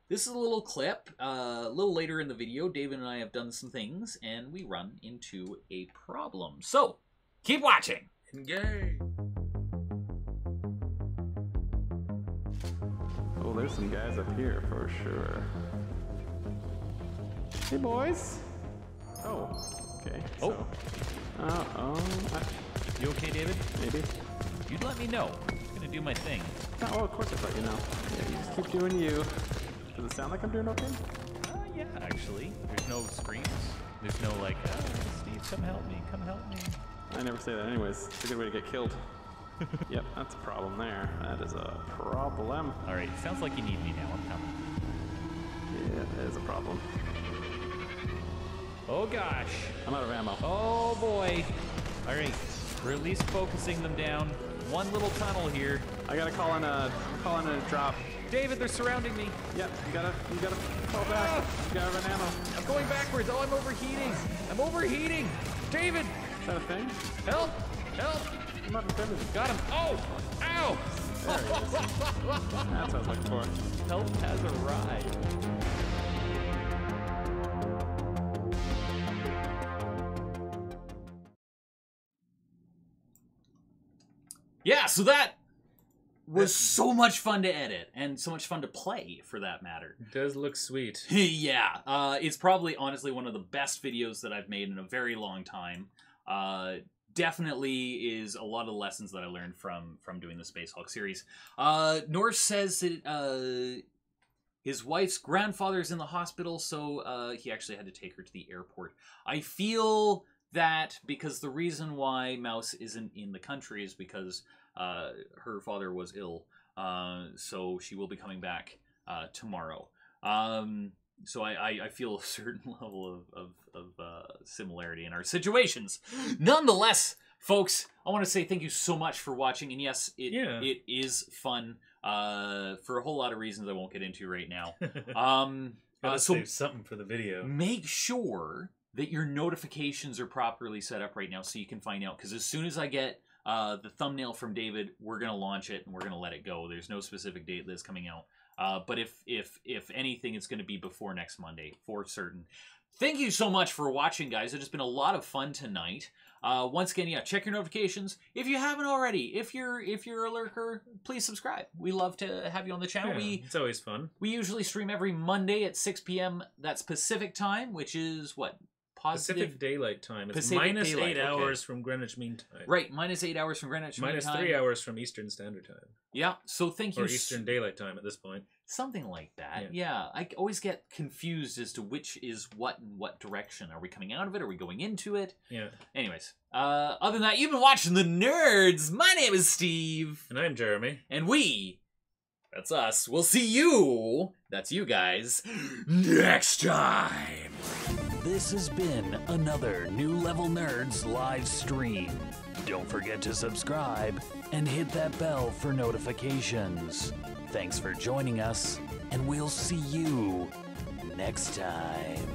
this is a little clip. A little later in the video, David and I have done some things, and we run into a problem. So keep watching. Engage. Oh, there's some guys up here for sure. Hey, boys. Oh, okay. Oh. You okay, David? Maybe. You'd let me know. I'm gonna do my thing. Oh, of course I thought you know. Yeah, you just keep doing you. Does it sound like I'm doing okay? Yeah, actually. There's no screams. There's no like, Steve, come help me, come help me. I never say that anyways. It's a good way to get killed. Yep, that's a problem there. That is a problem. All right, sounds like you need me now. I'm coming. Yeah, that is a problem. Oh gosh. I'm out of ammo. Oh boy. All right, we're at least focusing them down. One little tunnel here. I gotta call in a drop. David, they're surrounding me. Yep, you gotta fall back. You gotta run ammo. I'm going backwards. Oh, I'm overheating. I'm overheating. David, Is that a thing? help! Help! I'm not defending. Got him. Oh! Ow! There he is. That's what I was looking for. Help has arrived. Yeah, so that was so much fun to edit and so much fun to play, for that matter. It does look sweet. Yeah, it's probably honestly one of the best videos that I've made in a very long time. Definitely is a lot of lessons that I learned from doing the Space Hulk series. Norse says that his wife's grandfather's in the hospital, so he actually had to take her to the airport. I feel that because the reason why Mouse isn't in the country is because her father was ill, so she will be coming back tomorrow. So I feel a certain level of similarity in our situations. Nonetheless, folks, I want to say thank you so much for watching. And yes, it is fun for a whole lot of reasons I won't get into right now. So save something for the video. Make sure that your notifications are properly set up right now so you can find out. Because as soon as I get the thumbnail from David, we're going to launch it and we're going to let it go. There's no specific date that's coming out. But if anything, it's going to be before next Monday, for certain. Thank you so much for watching, guys. It has been a lot of fun tonight. Once again, yeah, check your notifications. If you haven't already, if you're a lurker, please subscribe. We love to have you on the channel. Yeah, it's always fun. We usually stream every Monday at 6 p.m. That's Pacific time, which is what? Pacific Daylight Time. It's Pacific minus Daylight, 8 hours from Greenwich Mean Time. Right, minus 8 hours from Greenwich Mean Minus Time. 3 hours from Eastern Standard Time. Yeah, so thank you. Or Eastern Daylight Time at this point. Something like that. Yeah, I always get confused as to which is what in what direction. Are we coming out of it? Are we going into it? Yeah. Anyways, other than that, you've been watching The Nerds. My name is Steve. And I'm Jeremy. And that's us, we'll see you, that's you guys, next time. This has been another New Level Nerds live stream. Don't forget to subscribe and hit that bell for notifications. Thanks for joining us, and we'll see you next time.